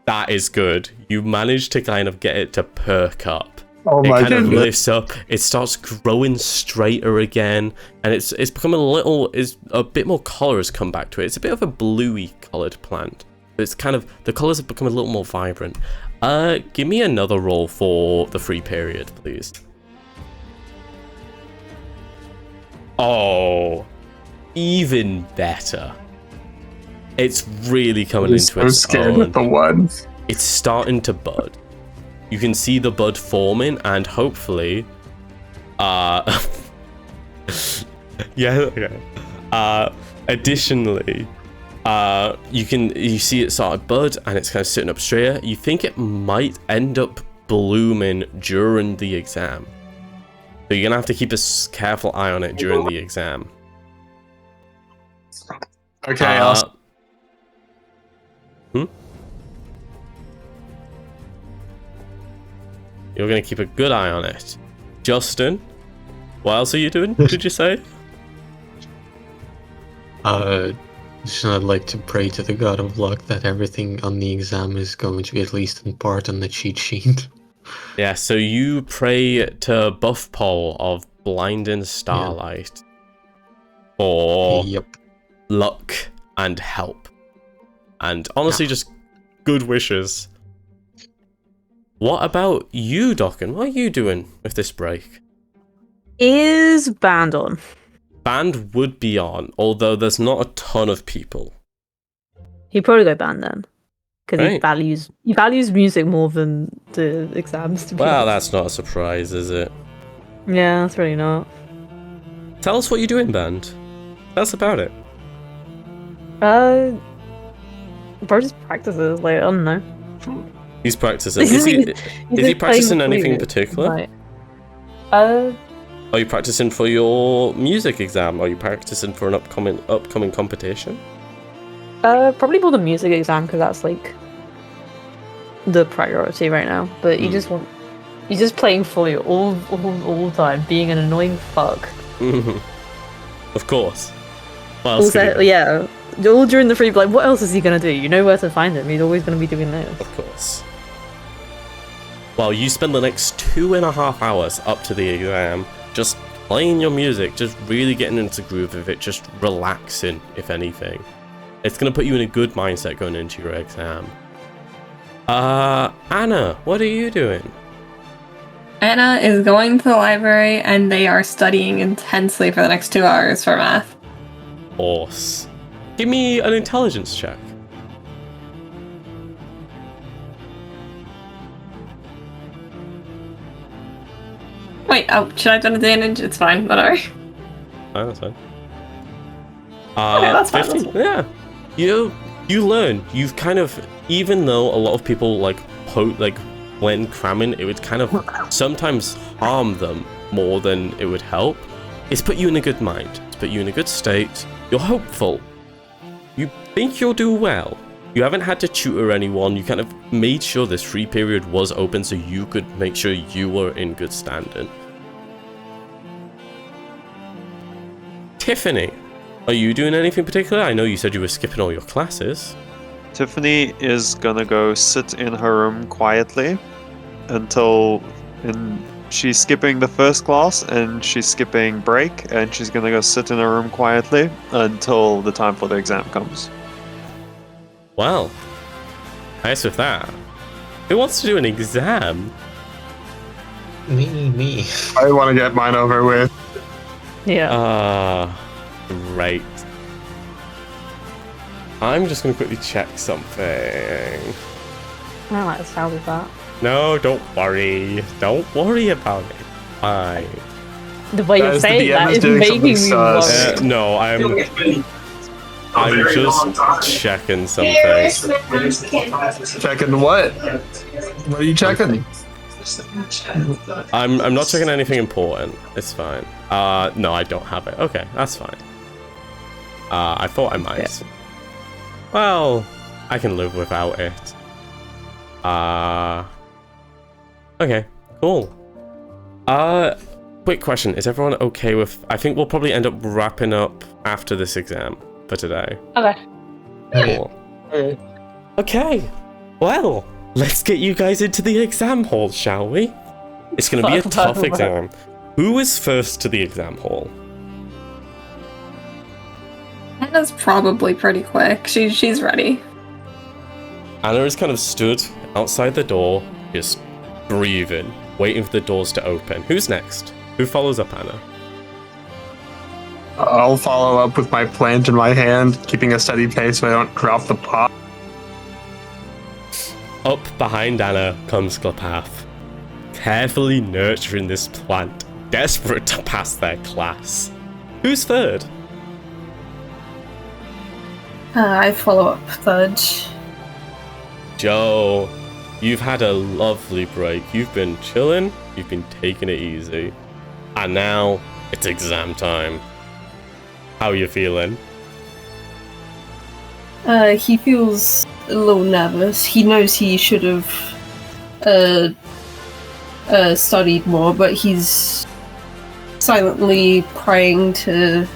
That is good. You managed to kind of get it to perk up. Oh my It kind of goodness. lifts up. It starts growing straighter again, and it's become a bit more color has come back to it. It's a bit of a bluey colored plant. It's kind of, the colors have become a little more vibrant. Give me another roll for the free period, please. Oh, even better. It's really coming I'm into so its scared own. with the ones. It's starting to bud. You can see the bud forming, and hopefully, additionally, you see it start to bud, and it's kind of sitting up straighter. You think it might end up blooming during the exam, so you're gonna have to keep a careful eye on it during the exam. Okay, You're gonna keep a good eye on it. Justin, what else are you doing, did you say? Just I'd like to pray to the god of luck that everything on the exam is going to be at least in part on the cheat sheet. Yeah, so you pray to Buff Pole of Blinding Starlight for Yep. luck and help. And honestly, just good wishes. What about you, Dokkan? What are you doing with this break? Is band on? Band would be on, although there's not a ton of people. He'd probably go band then. because Right. he values music more than the exams. To be Well, honest. that's not a surprise, is it? Yeah, that's really not. Tell us what you do in band. Tell us about it. Bro just practices. Like, I don't know. He's practicing. Is he He's practicing playing anything in flute, particular? like- Are you practicing for your music exam? Are you practicing for an upcoming competition? Probably more the music exam because that's like the priority right now. But he's just playing flute all the time, being an annoying fuck. Of course. What else could he Also, do? yeah, all during the free, like, what else is he gonna do? You know where to find him. He's always gonna be doing this. Of course. Well, you spend the next 2.5 hours up to the exam just playing your music, just really getting into the groove of it, just relaxing, if anything. It's going to put you in a good mindset going into your exam. Anna, what are you doing? Anna is going to the library and they are studying intensely for the next 2 hours for math. Horse. Give me an intelligence check. Wait, oh, should I have done advantage? It's fine, whatever. Oh, that's fine. Okay, that's fine, 50? that's fine. Yeah. You learn. You've kind of, even though a lot of people when cramming, it would kind of sometimes harm them more than it would help. It's put you in a good mind. It's put you in a good state. You're hopeful. You think you'll do well. You haven't had to tutor anyone. You kind of made sure this free period was open so you could make sure you were in good standing. Tiffany, are you doing anything particular? I know you said you were skipping all your classes. Tiffany is gonna go sit in her room quietly until she's skipping the first class and she's skipping break, and she's gonna go sit in her room quietly until the time for the exam comes. Well, nice with that. Who wants to do an exam? Me. I want to get mine over with. Yeah. Great. I'm just gonna quickly check something. I don't like the sound of that. No, don't worry. Don't worry about it. Fine. The way you're Guys, the saying DM that is is doing making me something sus. worry. No, I'm just checking something. Checking what? What are you checking? I'm not checking anything important. It's fine. No, I don't have it. Okay, that's fine. I thought I might. Yeah. Well, I can live without it. Okay, cool. Quick question. Is everyone okay with... I think we'll probably end up wrapping up after this exam for today. Okay. Cool. Okay. Well, let's get you guys into the exam hall, shall we? It's going to be a tough exam. Who is first to the exam hall? Anna's probably pretty quick. She's ready. Anna is kind of stood outside the door, just breathing, waiting for the doors to open. Who's next? Who follows up Anna? I'll follow up with my plant in my hand, keeping a steady pace so I don't drop the pot. Up behind Anna comes Glepaph, carefully nurturing this plant, desperate to pass their class. Who's third? I follow up third. Joe, you've had a lovely break. You've been chilling, you've been taking it easy. And now, it's exam time. How are you feeling? He feels a little nervous. He knows he should have studied more, but he's silently praying to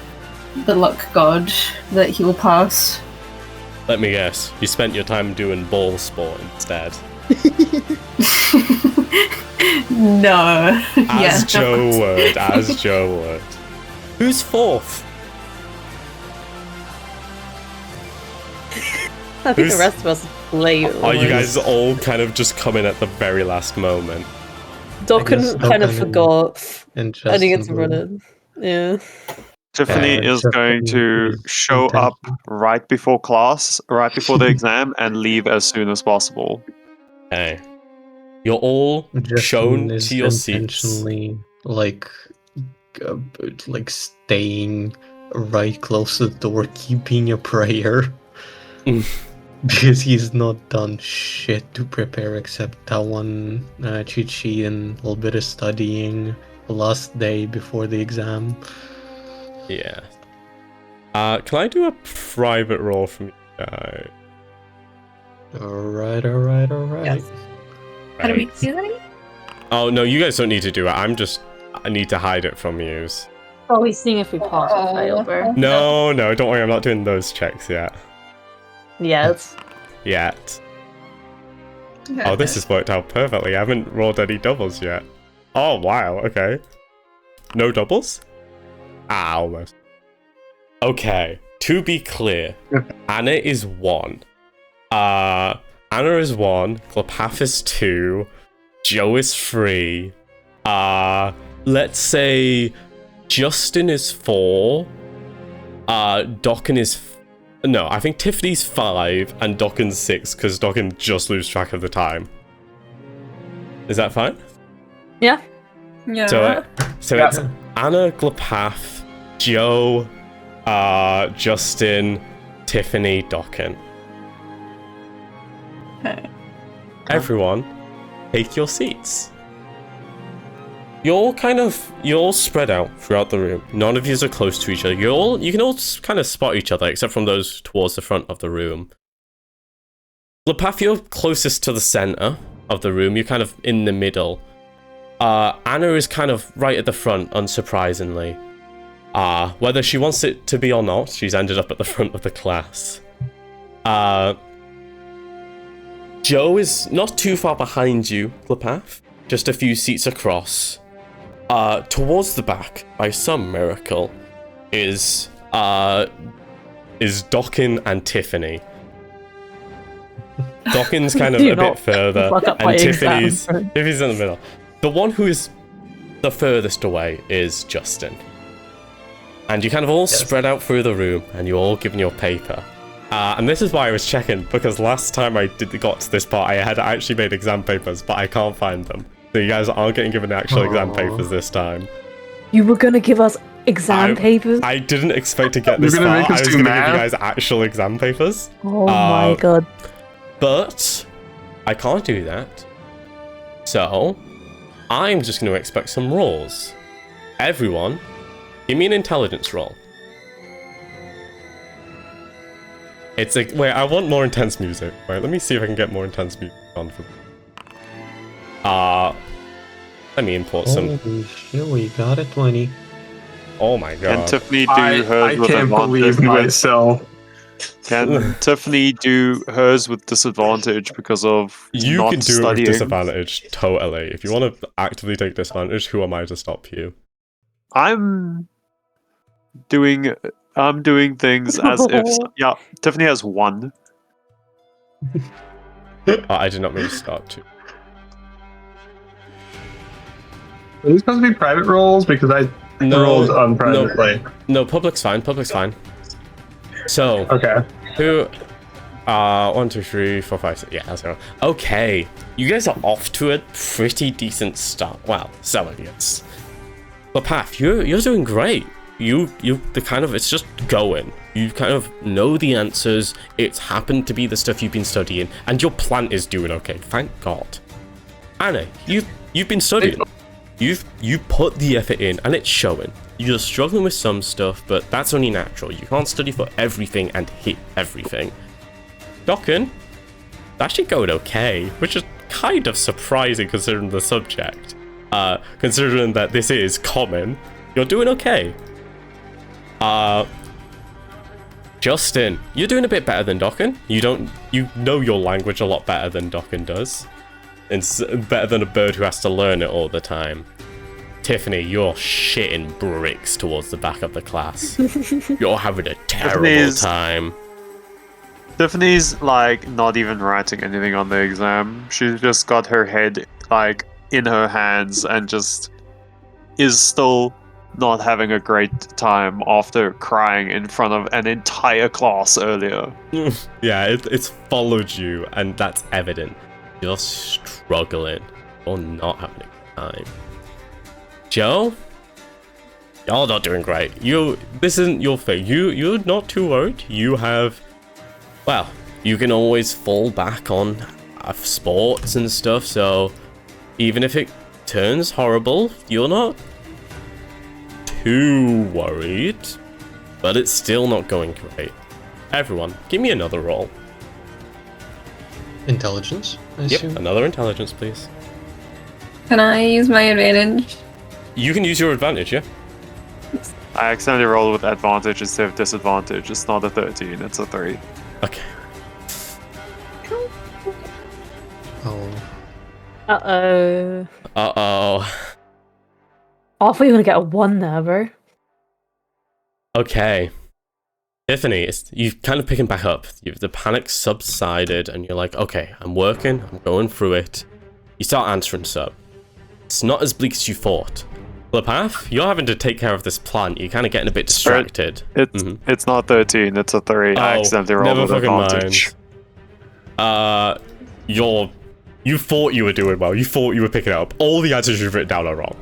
the luck god that he will pass. Let me guess, you spent your time doing ball sport instead. No. As Joe would. Who's fourth? I think the rest of us play. Are you guys all kind of just coming at the very last moment? Dokkan kind of Dokkan forgot, And and he gets Justin running. Yeah. Tiffany is going to show up right before class, right before the exam, and leave as soon as possible. Okay. You're all shown is to your seats. intentionally like staying right close to the door, keeping a prayer. Because he's not done shit to prepare except that one cheat sheet and a little bit of studying the last day before the exam. Yeah. Can I do a private roll from you guys? Alright. Yes. How do we do that? Oh, no, you guys don't need to do it. I need to hide it from yous. Oh, he's seeing if we pass or fail, bro. No, don't worry, I'm not doing those checks yet. Yes. Yet. Oh, this has worked out perfectly. I haven't rolled any doubles yet. Oh, wow, okay. No doubles? Ah, almost. Okay, to be clear, Anna is 1. Anna is 1, Glepaph is 2, Joe is 3, let's say Justin is 4, Dokkan is... No, I think Tiffany's 5, and Dokkan's 6, because Dokkan just loses track of the time. Is that fine? Yeah. Yeah. So it's Anna, Glepaph, Joe, Justin, Tiffany, Dokkan. Okay. Everyone, take your seats. You're all spread out throughout the room. None of you are close to each other. You can all kind of spot each other, except from those towards the front of the room. Glepaph, you're closest to the center of the room. You're kind of in the middle. Anna is kind of right at the front, unsurprisingly. Whether she wants it to be or not, she's ended up at the front of the class. Joe is not too far behind you, Glepaph. Just a few seats across. Towards the back, by some miracle, is Dokkan and Tiffany. Dokkan's kind of a bit further, and Tiffany's in the middle. The one who is the furthest away is Justin. And you kind of all spread out through the room, and you're all given your paper. And this is why I was checking, because last time I got to this part, I had actually made exam papers, but I can't find them. So you guys aren't getting given actual exam papers this time. You were gonna give us exam papers? I didn't expect to get this far. I was going to give you guys actual exam papers. Oh my god. But I can't do that. So I'm just going to expect some rolls. Everyone, give me an intelligence roll. It's like, wait, I want more intense music. Wait, let me see if I can get more intense music on for let me import some. Holy shit, we got a 20. Oh my god. Can Tiffany do hers with can't believe myself. Can Tiffany do hers with disadvantage because of You not can do studying? it with disadvantage, totally. If you want to actively take disadvantage, who am I to stop you? I'm doing things as if Tiffany has 1. I did not mean to start to. Are these supposed to be private roles? Because I rolled unprivately. No, public's fine. So, Okay. who? 1, 2, 3, 4, 5, 6. Yeah, that's right. Okay, you guys are off to a pretty decent start. Well, some of you. Glepaph, you're doing great. It's just going. You kind of know the answers. It's happened to be the stuff you've been studying, and your plant is doing okay. Thank God. Anna, you've been studying. You put the effort in, and it's showing. You're struggling with some stuff, but that's only natural. You can't study for everything and hit everything. Dokkan, actually going okay, which is kind of surprising considering the subject. Considering that this is common, you're doing okay. Justin, you're doing a bit better than Dokkan. You know your language a lot better than Dokkan does. It's better than a bird who has to learn it all the time. Tiffany, you're shitting bricks towards the back of the class. You're having a terrible time. Tiffany's like not even writing anything on the exam. She's just got her head like in her hands and just is still not having a great time after crying in front of an entire class earlier. Yeah, it's followed you, and that's evident. You're struggling. You're not having a good time. Joe? You're not doing great. This isn't your thing. You're not too worried. You have... Well, you can always fall back on sports and stuff, so even if it turns horrible, you're not too worried, but it's still not going great. Everyone, give me another roll. Intelligence, I assume? Yep, another intelligence, please. Can I use my advantage? You can use your advantage, yeah? I accidentally rolled with advantage instead of disadvantage. It's not a 13, it's a 3. Okay. Oh. Uh-oh. Uh-oh. Oh, I thought you were going to get a 1 there, bro. Okay. Tiffany, you're kind of picking back up. The panic subsided, and you're like, okay, I'm working, I'm going through it. You start answering stuff. It's not as bleak as you thought. Glepaph, you're having to take care of this plant. You're kind of getting a bit distracted. It's not 13, it's a 3. I accidentally rolled with advantage. You thought you were doing well. You thought you were picking it up. All the answers you've written down are wrong.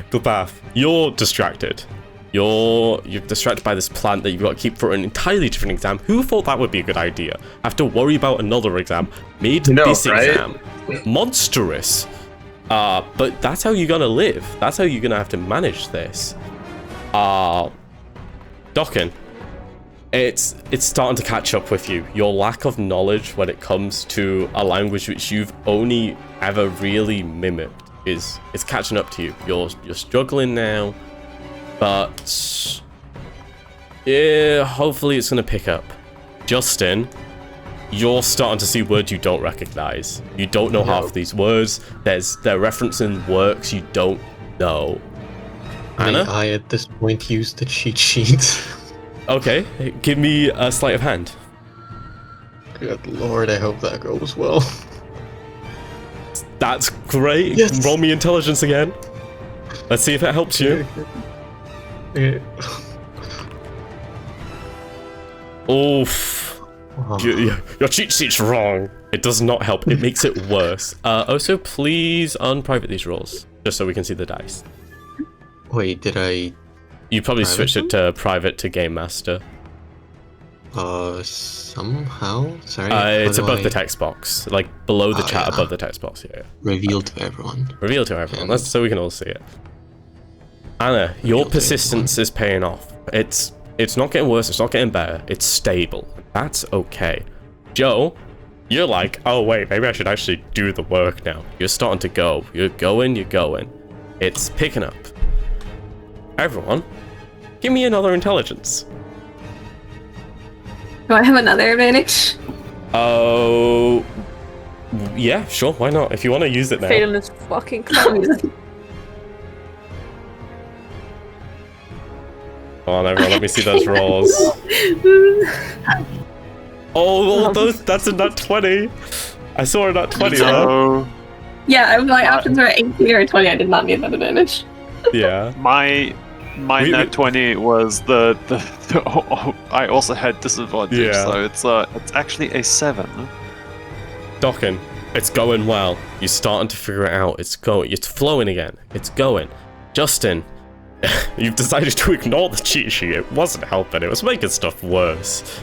Glepaph, you're distracted. You're distracted by this plant that you've got to keep for an entirely different exam. Who thought that would be a good idea? Have to worry about another exam. Made this exam monstrous. But that's how you're gonna live. That's how you're gonna have to manage this. Dokkan, it's starting to catch up with you. Your lack of knowledge when it comes to a language which you've only ever really mimicked is catching up to you. You're struggling now, but yeah, hopefully it's gonna pick up. Justin, you're starting to see words you don't recognize. You don't know half of these words. They're referencing works you don't know. Anna? May I at this point use the cheat sheet? Okay, give me a sleight of hand. Good lord, I hope that goes well. That's great. Yes. Roll me intelligence again. Let's see if it helps you. Okay. Oof. Your cheat sheet's wrong. It does not help. It makes it worse. Also, please unprivate these rolls, just so we can see the dice. Wait, did I... You probably Private switched it to private to game master. Somehow? Sorry. It's above the text box, like below the chat, above the text box. Yeah. Reveal to everyone. Reveal to everyone. That's so we can all see it. Anna, your persistence is paying off. It's not getting worse. It's not getting better. It's stable. That's okay. Joe, you're like, oh wait, maybe I should actually do the work now. You're starting to go. You're going. It's picking up. Everyone, give me another intelligence. Do I have another advantage? Oh, yeah, sure. Why not? If you want to use it now. Failing this fucking class. Come on, everyone, let me see those rolls. That's a nat 20. I saw a nat 20 though. Yeah, my options were 18 or 20. I did not need that advantage. Yeah. My nat 20 was the I also had disadvantage, so it's actually a 7. Dokkan, it's going well. You're starting to figure it out. It's flowing again. It's going. Justin, you've decided to ignore the cheat sheet. It wasn't helping. It was making stuff worse.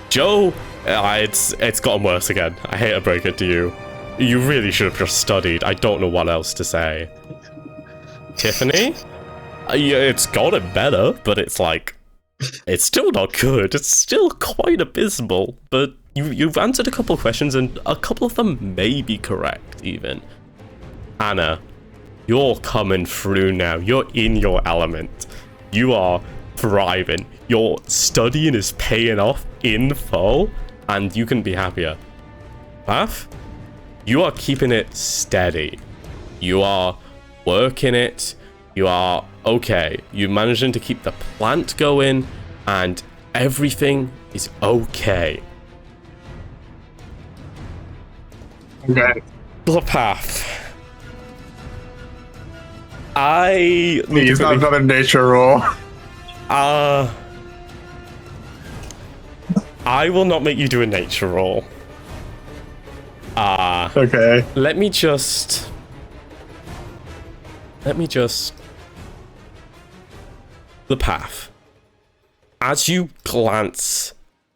Joe, it's gotten worse again. I hate to break it to you. You really should have just studied. I don't know what else to say. Tiffany? Yeah, it's gotten better, but it's still not good. It's still quite abysmal, but you've answered a couple of questions, and a couple of them may be correct, even. Anna, you're coming through now. You're in your element. You are thriving. Your studying is paying off in full, and you can be happier. Bath, you are keeping it steady. You are working it. You are okay. You're managing to keep the plant going, and everything is okay. Okay. Glepaph. I Please, not another nature roll. I will not make you do a nature roll. Okay. Let me just. Glepaph. As you glance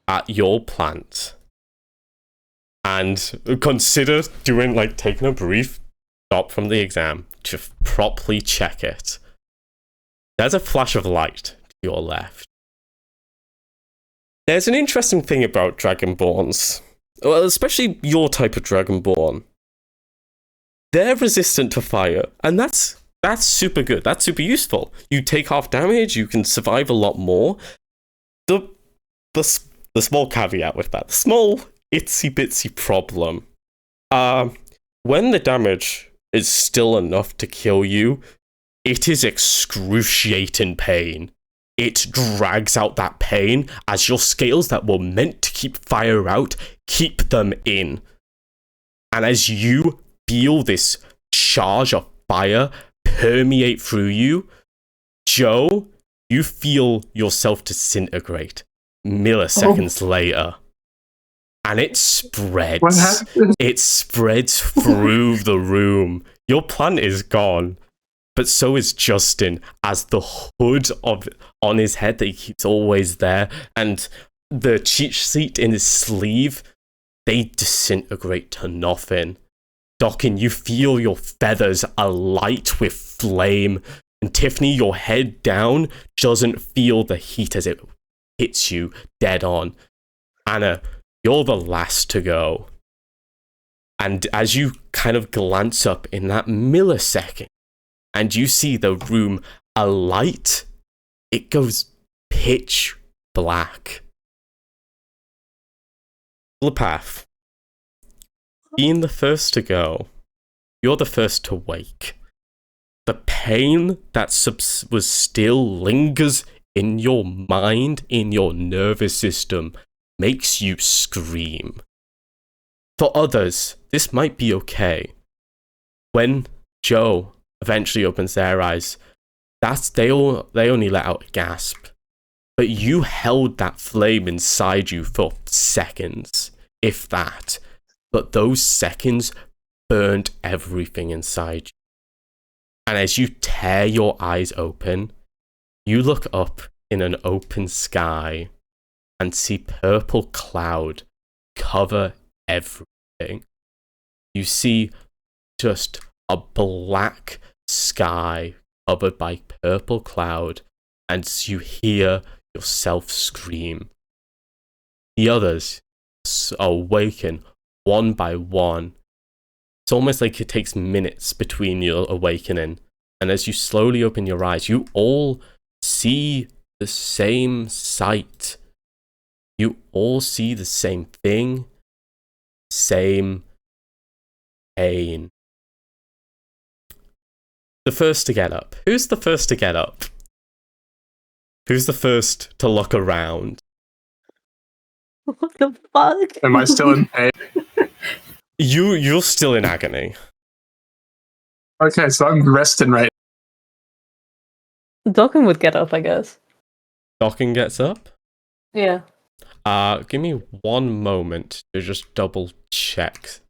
at your plant and consider taking a brief stop from the exam to properly check it, there's a flash of light to your left. There's an interesting thing about Dragonborns, well, especially your type of Dragonborn. They're resistant to fire, and that's super good. That's super useful. You take half damage, you can survive a lot more. The small caveat with that, the small itsy bitsy problem. When the damage is still enough to kill you, it is excruciating pain. It drags out that pain as your scales that were meant to keep fire out, keep them in. And as you feel this charge of fire permeate through you, Joe, you feel yourself disintegrate milliseconds later. And it spreads. What happened? It spreads through the room. Your plant is gone. But so is Justin, as the hood on his head that he keeps always there, and the cheat sheet in his sleeve, they disintegrate to nothing. Dokkan, you feel your feathers alight with flame, and Tiffany, your head down, doesn't feel the heat as it hits you dead on. Anna, you're the last to go. And as you kind of glance up in that millisecond, and you see the room alight, it goes pitch black. Glepaph, being the first to go, you're the first to wake. The pain that was still lingers in your mind, in your nervous system, makes you scream. For others, this might be okay. When Joe eventually opens their eyes, they only let out a gasp. But you held that flame inside you for seconds, if that. But those seconds burned everything inside you. And as you tear your eyes open, you look up in an open sky and see purple cloud cover everything. You see just a black sky covered by purple cloud, and you hear yourself scream. The others awaken one by one. It's almost like it takes minutes between your awakening, and as you slowly open your eyes, you all see the same sight. You all see the same thing, same pain. The first to get up. Who's the first to get up? Who's the first to look around? What the fuck? Am I still in pain? You're still in agony. Okay, so I'm resting right. Dokkan would get up, I guess. Dokkan gets up. Yeah. Give me one moment to just double check.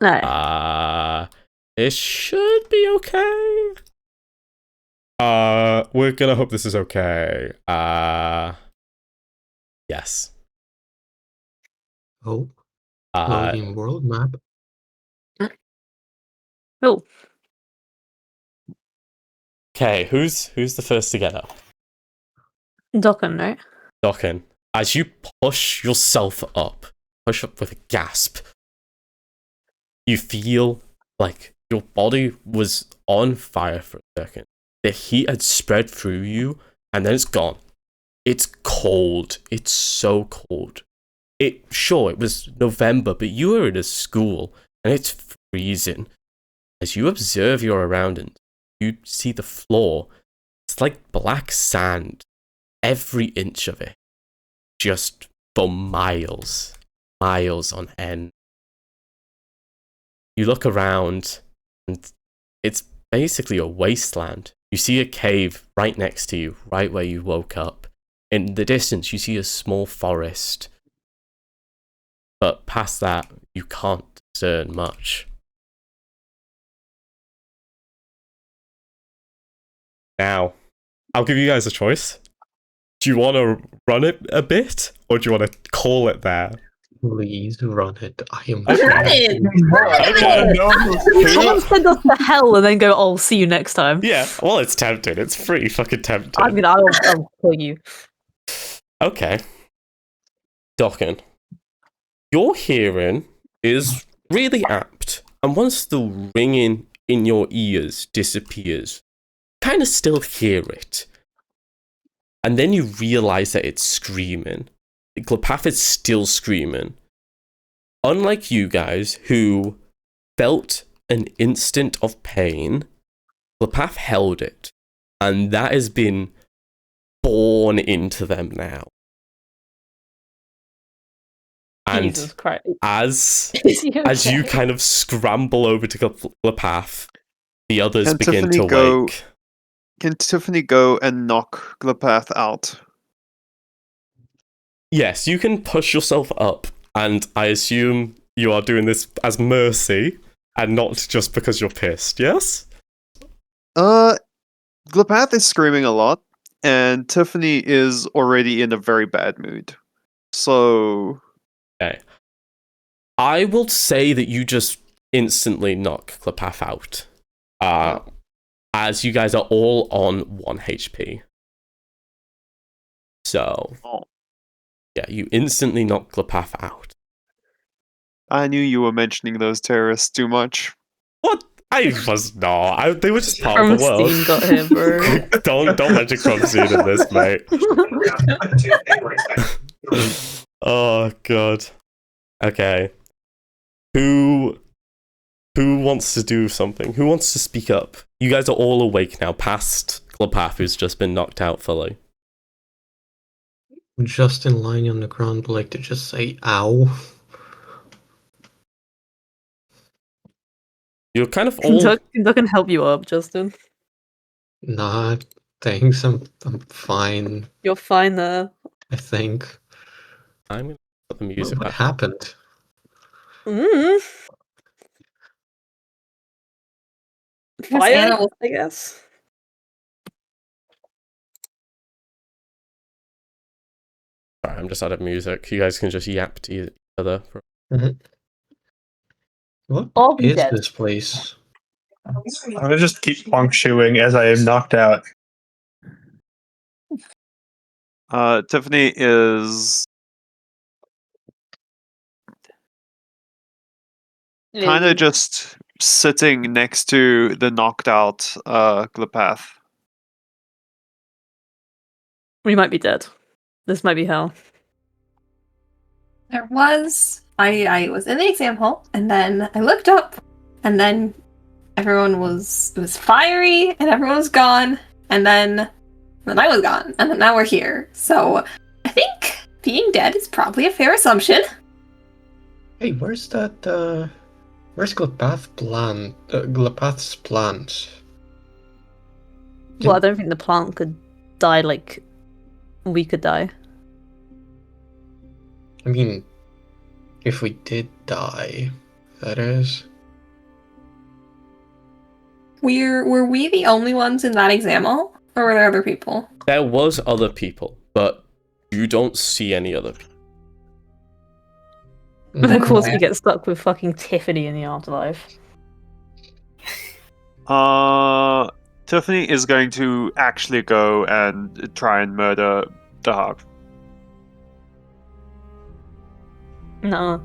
No. It should be okay. We're gonna hope this is okay. Yes. Oh. Loading world map. Oh. Okay, who's the first to get up? Dokkan, right? Dokkan, as you push yourself up, push up with a gasp, you feel like your body was on fire for a second. The heat had spread through you, and then it's gone. It's cold. It's so cold. It was November, but you were in a school, and it's freezing. As you observe your surroundings, you see the floor. It's like black sand. Every inch of it. Just for miles. Miles on end. You look around, and it's basically a wasteland. You see a cave right next to you, right where you woke up. In the distance, you see a small forest. But past that, you can't discern much. Now, I'll give you guys a choice. Do you want to run it a bit, or do you want to call it there? Please run it. I am. Run it! Someone send us to hell and then go, "Oh, see you next time." Yeah, well, it's tempting. It's pretty fucking tempting. I mean, I'll kill you. Okay. Dokkan, your hearing is really apt, and once the ringing in your ears disappears, you kind of still hear it. And then you realize that it's screaming. Glepaph is still screaming. Unlike you guys, who felt an instant of pain, Glepaph held it. And that has been born into them now. And Jesus Christ. as Is he as you okay? kind of scramble over to Glepaph, the others Can begin Tiffany to go- wake. Can Tiffany go and knock Glepath out? Yes, you can push yourself up, and I assume you are doing this as mercy, and not just because you're pissed, yes? Glepath is screaming a lot, and Tiffany is already in a very bad mood. So Okay. I will say that you just instantly knock Glepaph out. As you guys are all on 1 HP. So, yeah, you instantly knock Glepaph out. I knew you were mentioning those terrorists too much. What? I was not. They were just part From of the world. Steam got him, bro. don't mention Crumstein in this, mate. Oh god. Okay. Who wants to do something? Who wants to speak up? You guys are all awake now, past Glepaph, who's just been knocked out fully. Justin lying on the ground would like to just say ow. You're kind of all... That can help you up, Justin. Nah, thanks. I'm fine. You're fine there. I think. I'm gonna put the music What back. happened? Mm. Fire, animals. I guess. Sorry, I'm just out of music. You guys can just yap to each other. What Or be is dead. this place? I'm gonna just keep puncturing as I am knocked out. Tiffany is kind of just sitting next to the knocked out Glepath. We might be dead. This might be hell. I was in the exam hall, and then I looked up, and then it was fiery, and everyone was gone, and then I was gone, and then now we're here. So I think being dead is probably a fair assumption. Hey, where's that, where's Glepath's plant? Well, I don't think the plant could die like we could die. I mean, if we did die, that is. Were we the only ones in that exam hall, or were there other people? There was other people, but you don't see any other people. But of course, we get stuck with fucking Tiffany in the afterlife. Tiffany is going to actually go and try and murder Dahak. No.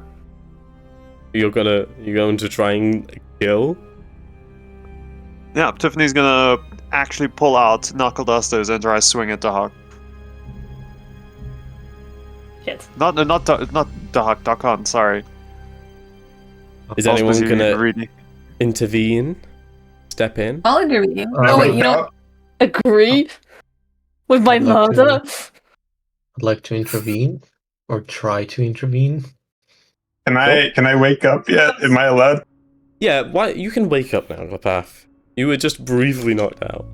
You're going to try and kill? Yeah, Tiffany's gonna actually pull out knuckle dusters and try to swing at Dahak. Shit. Not Dahak, Dokkan, sorry. Is I was anyone busy gonna reading. intervene? Step in? I'll agree with you. Oh wait, you know, Agree with my I'd like murder? I'd like to intervene, or try to intervene. Can I wake up yet? Am I allowed? Yeah, why? You can wake up now, Glepaph. You were just briefly knocked out.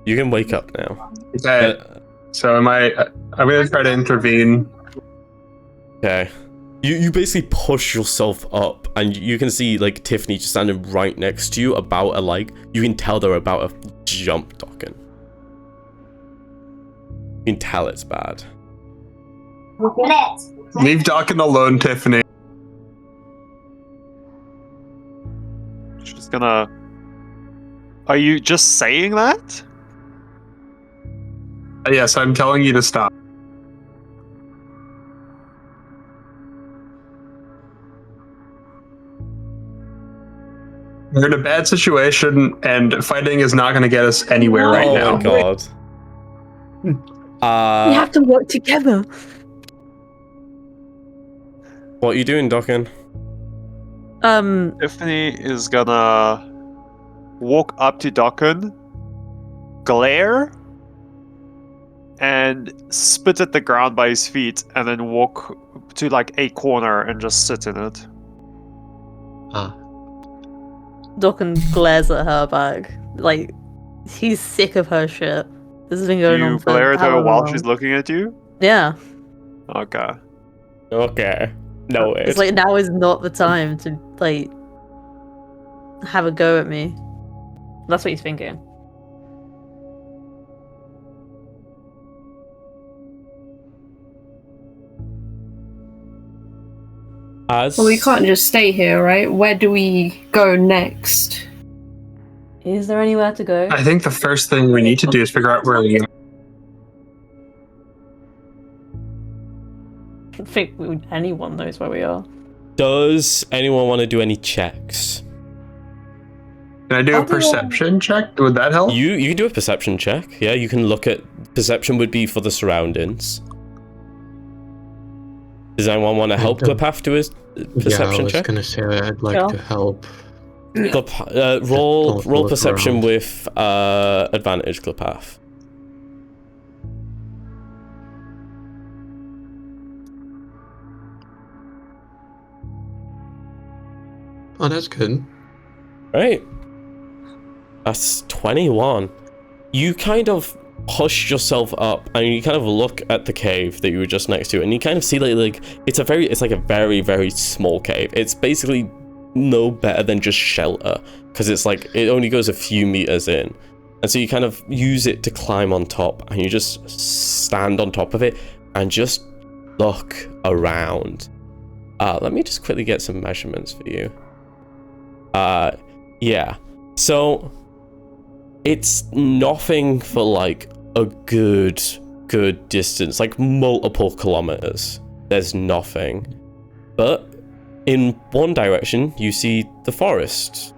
You can wake up now. Okay. So I'm gonna try to intervene. Okay. You basically push yourself up, and you can see like Tiffany just standing right next to you, you can tell they're about to jump Dokkan. You can tell it's bad. Leave Dokkan alone, Tiffany. She's gonna. Are you just saying that? Yes, I'm telling you to stop. We're in a bad situation, and fighting is not going to get us anywhere right now. Oh my god. We have to work together. What are you doing, Dokkan? Tiffany is gonna walk up to Dokkan, glare, and spit at the ground by his feet, and then walk to like a corner and just sit in it. Dokkan glares at her back. Like, he's sick of her shit. This has been going on You for glare at her however while long. she's looking at you? Yeah. Okay. Okay. No way. It's like, now is not the time to, like, have a go at me. That's what he's thinking. Well, we can't just stay here, right? Where do we go next? Is there anywhere to go? I think the first thing we need to do is figure out where we are. I don't think anyone knows where we are. Does anyone want to do any checks? Can I do a perception check? Would that help? You can do a perception check. Yeah, you can look at... Perception would be for the surroundings. Does anyone want to help Glepaph do his perception check? I was gonna say I'd like to help. Roll look perception around. with advantage, Glepaph. Oh, that's good. Right. That's 21. You kind of push yourself up and you kind of look at the cave that you were just next to, and you kind of see like it's like a very, very small cave. It's basically no better than just shelter, because it's like it only goes a few meters in, and so you kind of use it to climb on top, and you just stand on top of it and just look around. Let me just quickly get some measurements for you. Yeah, so it's nothing for like a good distance, like multiple kilometers. There's nothing, but in one direction you see the forest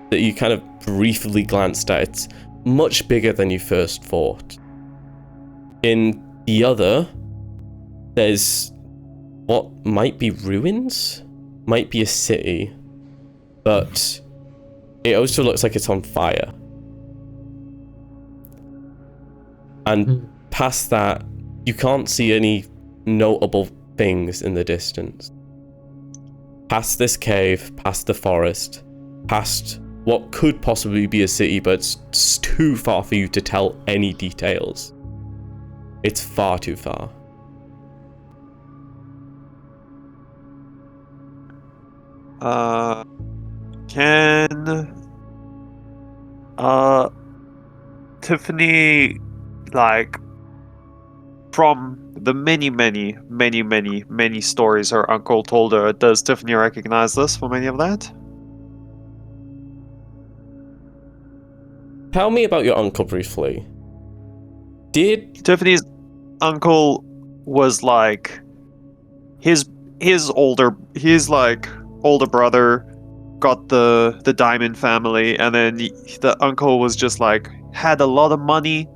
that you kind of briefly glanced at. It's much bigger than you first thought. In the other, there's what might be ruins, might be a city, but it also looks like it's on fire. And past that, you can't see any notable things in the distance. Past this cave, past the forest, past what could possibly be a city, but it's too far for you to tell any details. It's far too far. Can Tiffany, like, from the many stories her uncle told her, does Tiffany recognize this from any of that? Tell me about your uncle briefly. Tiffany's uncle was like his older brother got the Diamond family, and then the uncle was just like had a lot of money,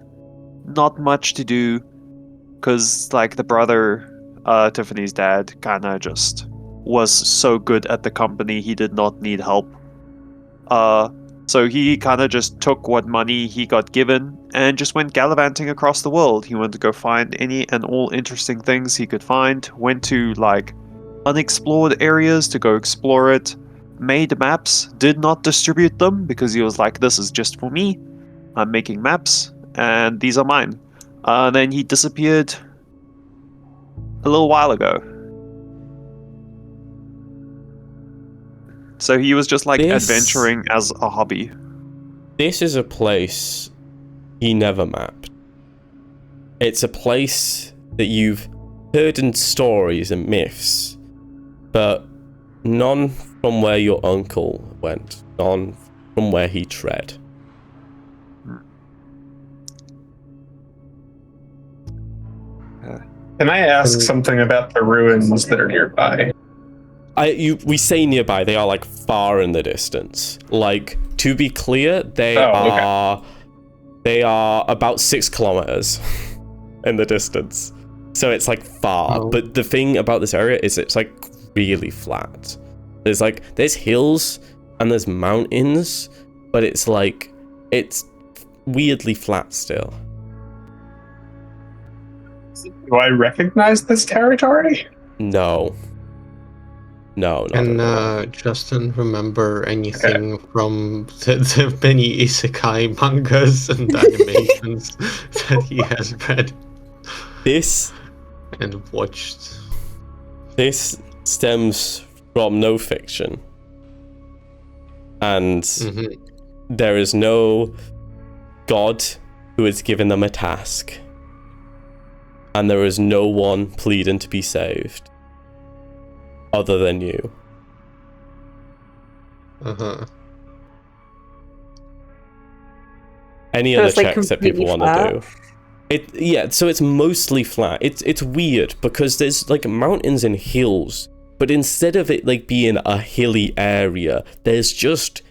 not much to do, because like the brother, Tiffany's dad, kind of just was so good at the company he did not need help. So he kind of just took what money he got given and just went gallivanting across the world. He went to go find any and all interesting things he could find, went to like unexplored areas to go explore it, made maps, did not distribute them because he was like, this is just for me. I'm making maps, and these are mine. Then he disappeared a little while ago. So he was just like adventuring as a hobby. This is a place he never mapped. It's a place that you've heard in stories and myths, but none from where your uncle went, none from where he tread. Can I ask something about the ruins that are nearby? We say nearby, they are like far in the distance. Like, to be clear, they are about 6 kilometers in the distance. So it's like far. But the thing about this area is it's like really flat. There's hills and there's mountains, but it's like it's weirdly flat still. Do I recognize this territory? No. Can Justin remember anything from the many isekai mangas and animations that he has read and watched? This stems from no fiction. And there is no god who has given them a task. And there is no one pleading to be saved other than you. Any other checks that people want to do? So it's mostly flat. It's weird because there's like mountains and hills, but instead of it like being a hilly area, there's just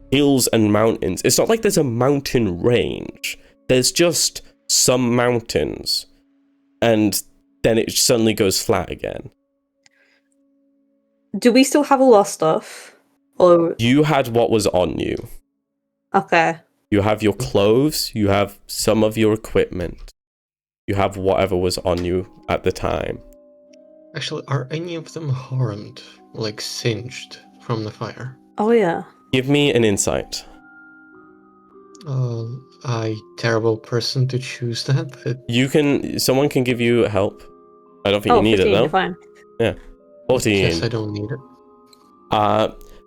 hills and mountains. It's not like there's a mountain range. There's just some mountains. And then it suddenly goes flat again. Do we still have all our stuff? Or you had what was on you. Okay. You have your clothes, you have some of your equipment. You have whatever was on you at the time. Actually, are any of them harmed? Like singed from the fire? Oh yeah. Give me an insight. Terrible person to choose that, but... Someone can give you help. I don't think you need 15, it though. Fine. Yeah. 14. Yes, I don't need it.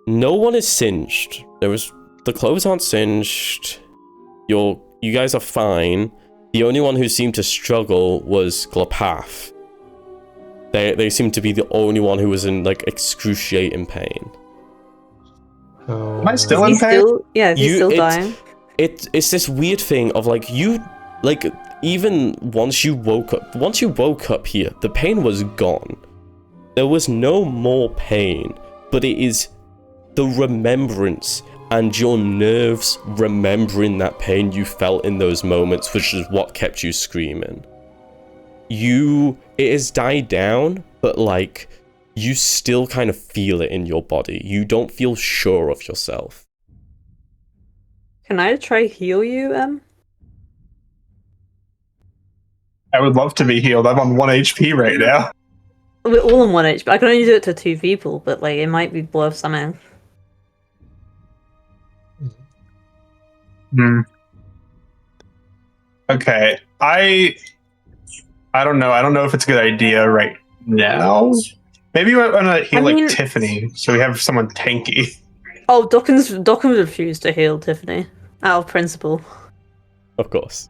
No one is singed. The clothes aren't singed. You guys are fine. The only one who seemed to struggle was Glepaph. They seem to be the only one who was in like excruciating pain. Am I still in pain? Is he still dying? It's this weird thing of like even once you woke up here, the pain was gone. There was no more pain, but it is the remembrance and your nerves remembering that pain you felt in those moments, which is what kept you screaming. It has died down, but like you still kind of feel it in your body. You don't feel sure of yourself. Can I try heal you, Em? I would love to be healed. I'm on 1 HP right now. We're all on 1 HP. I can only do it to 2 people, but like it might be worth something. Okay. I don't know. I don't know if it's a good idea right now. Maybe we're gonna heal Tiffany, so we have someone tanky. Oh, Dokkan refused to heal Tiffany out of principle. Of course.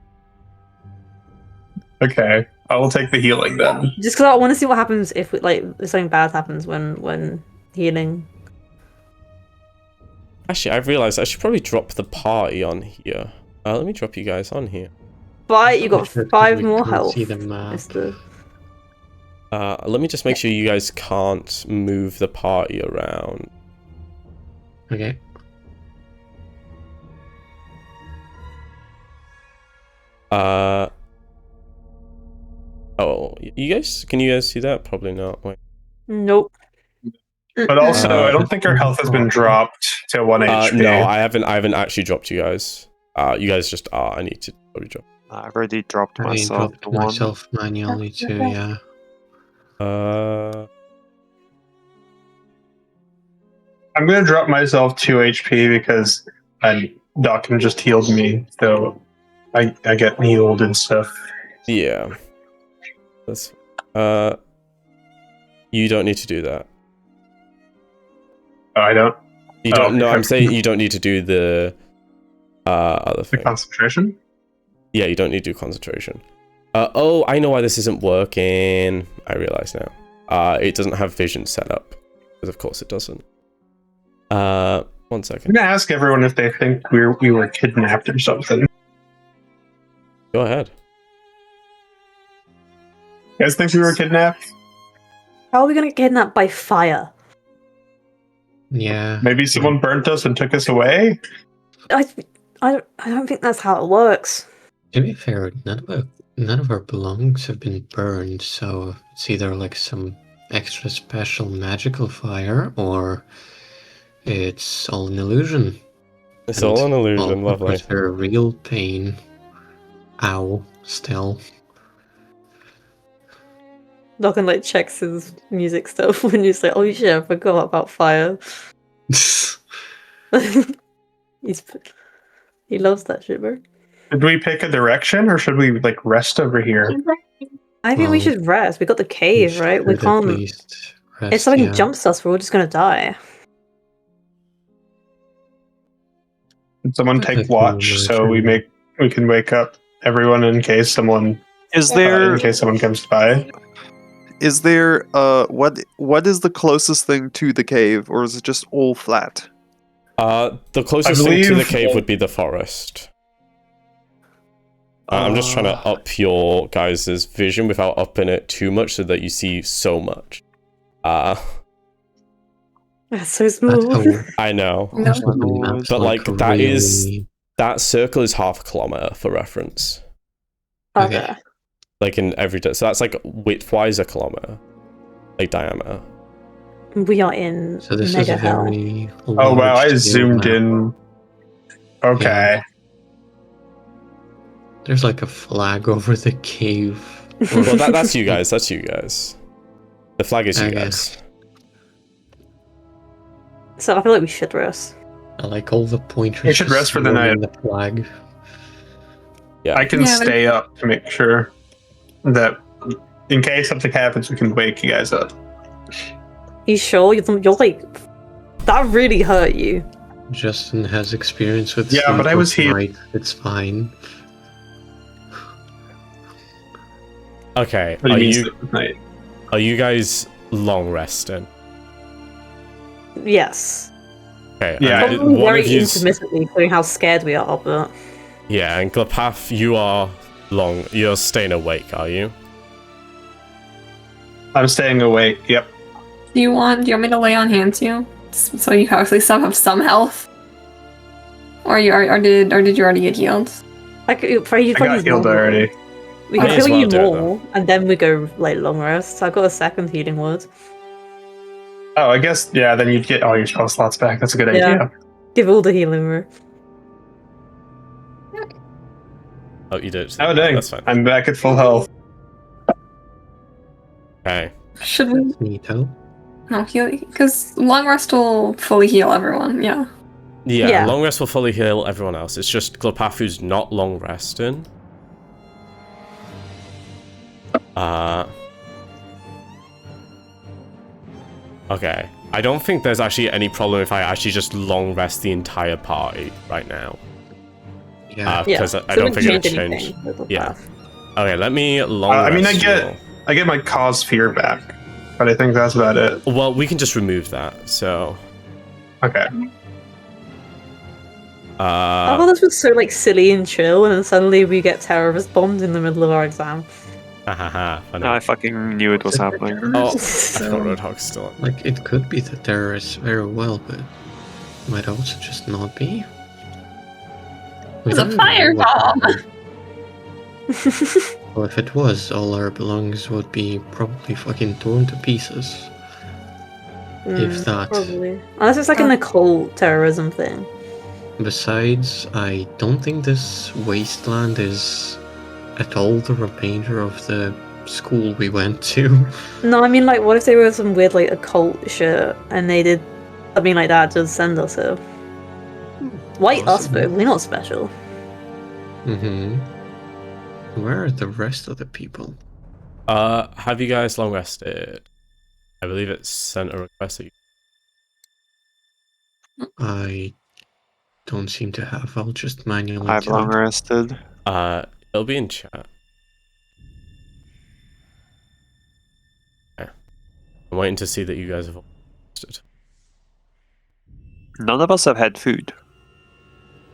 Okay, I will take the healing then. Just because I want to see what happens if something bad happens when healing. Actually, I've realized I should probably drop the party on here. Let me drop you guys on here. But you got 5 more health. Let me just make sure you guys can't move the party around. Okay. Can you guys see that? Probably not. Wait. Nope. But also, I don't think our health has been dropped to 1 HP. No, I haven't actually dropped you guys. You guys just are. I need to probably drop. I've already dropped myself. Myself manually too. Yeah. I'm gonna drop myself 2 HP because Dokkan just healed me, so I get healed and stuff. Yeah. That's you don't need to do that. Oh, I don't. You don't no, okay. I'm saying you don't need to do the other The thing. concentration? Yeah, you don't need to do concentration. Oh, I know why this isn't working. I realize now. It doesn't have vision set up. Because of course it doesn't. 1 I'm second. gonna ask everyone if they think we were kidnapped or something. Go ahead. You guys think we were kidnapped? How are we gonna get kidnapped by fire? Yeah. Maybe someone burnt us and took us away? I don't think that's how it works. To be fair, none of our belongings have been burned, so it's either like some extra special magical fire, or it's all an illusion. It's all an illusion, Well, of lovely. course, they're a real pain. Ow, still. Dokkan like checks his music stuff when he's like, "Oh shit, I forgot about fire." He loves that shit, bro. Did we pick a direction or should we like rest over here? I think we Well, should rest. We got the We cave, right? We should at can't. least rest, If something yeah. jumps us, we're all just gonna die. Did someone take That's watch really so we true. can wake up everyone in case someone Is in there case someone comes by? what is the closest thing to the cave, or is it just all flat? The closest thing to the believe- cave would be the forest. I'm just trying to up your guys' vision without upping it too much so that you see so much. That's so That's small. how I know. No. the map's But, like, that is- really- That circle is half a kilometer for reference. Okay. Like in every day. So that's like width-wise a kilometer. Like diameter. We are in So this is mega a hell. very Oh wow, I large-scale zoomed map. in. Okay. There's like a flag over the cave. Well, that's you guys. That's you guys. The flag is you Okay. guys. So I feel like we should rest. I like all the pointers. We should rest for the surrounding night. The flag. Yeah. I can Yeah, but- stay up to make sure that in case something happens, we can wake you guys up. You sure? You're like, that really hurt you. Justin has experience with. Yeah, but I was sleep here. at night. It's fine. Okay. What do Are you mean you sleep at night? are you guys long resting? Yes. Okay. Yeah, and Probably one very of you's- intermittently, showing how scared we are, but Yeah, and Glepaph, you are long. You're staying awake, are you? I'm staying awake. Yep. Do you want me to lay on hands you? So you actually still have some health? Or did you already get healed? I could probably I got healed already. We Might can as heal well you do it, more, and then we go like long rest. So I got a second healing word. Oh, I guess yeah. Then you'd get all your spell slots back. That's a good Yeah. idea. Give all the healing word. Oh, you did. Oh dang! That's fine. I'm back at full health. Okay. Should we Neato. heal? Because long rest will fully heal everyone. Yeah. Yeah, Yeah. long rest will fully heal everyone else. It's just Glepaph who's not long resting. Okay. I don't think there's actually any problem if I actually just long rest the entire party right now. Yeah. Because I so don't we think it'll change change. anything with the Yeah. path. Okay, let me long I mean, rest you. I get my cause fear back, but I think that's about it. Well, we can just remove that, so... Okay. I thought this was so like silly and chill, and then suddenly we get terrorist bombed in the middle of our exam. Hahaha, funny. I fucking knew it was happening. Oh, I forgot Roadhog's still on. Like it could be the terrorists very well, but it might also just not be. We It's a don't know fireball! what- Well, if it was, all our belongings would be probably fucking torn to pieces. If that. Probably. Unless it's like an occult terrorism thing. Besides, I don't think this wasteland is at all the remainder of the school we went to. No, I mean like, what if they were some weird like occult shit and they did I mean, like Dad just send us here. Why us, though? We're not special. Mm-hmm. Where are the rest of the people? Have you guys long rested? I believe it's sent a request that you... I don't seem to have. I'll just manually I've do long it. rested. It'll be in chat. Okay. I'm waiting to see that you guys have all rested. None of us have had food.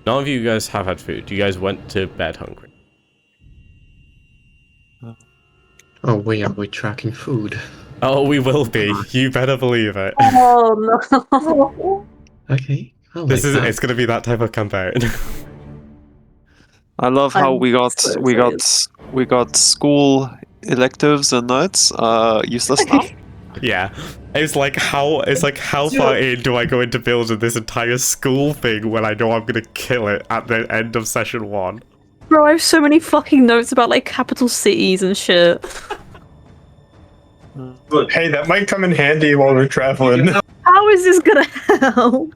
None of you guys have had food. You guys went to bed hungry. Oh wait, are we tracking food? Oh, we will be. You better believe it. Oh no! Okay. I This like is that. it's gonna be that type of campaign. I love how I'm we got so we got school electives and notes. Useless now. Yeah. It's like how far in do I go into building this entire school thing when I know I'm gonna kill it at the end of session 1? Bro, I have so many fucking notes about like capital cities and shit. Hey, that might come in handy while we're traveling. How is this gonna help?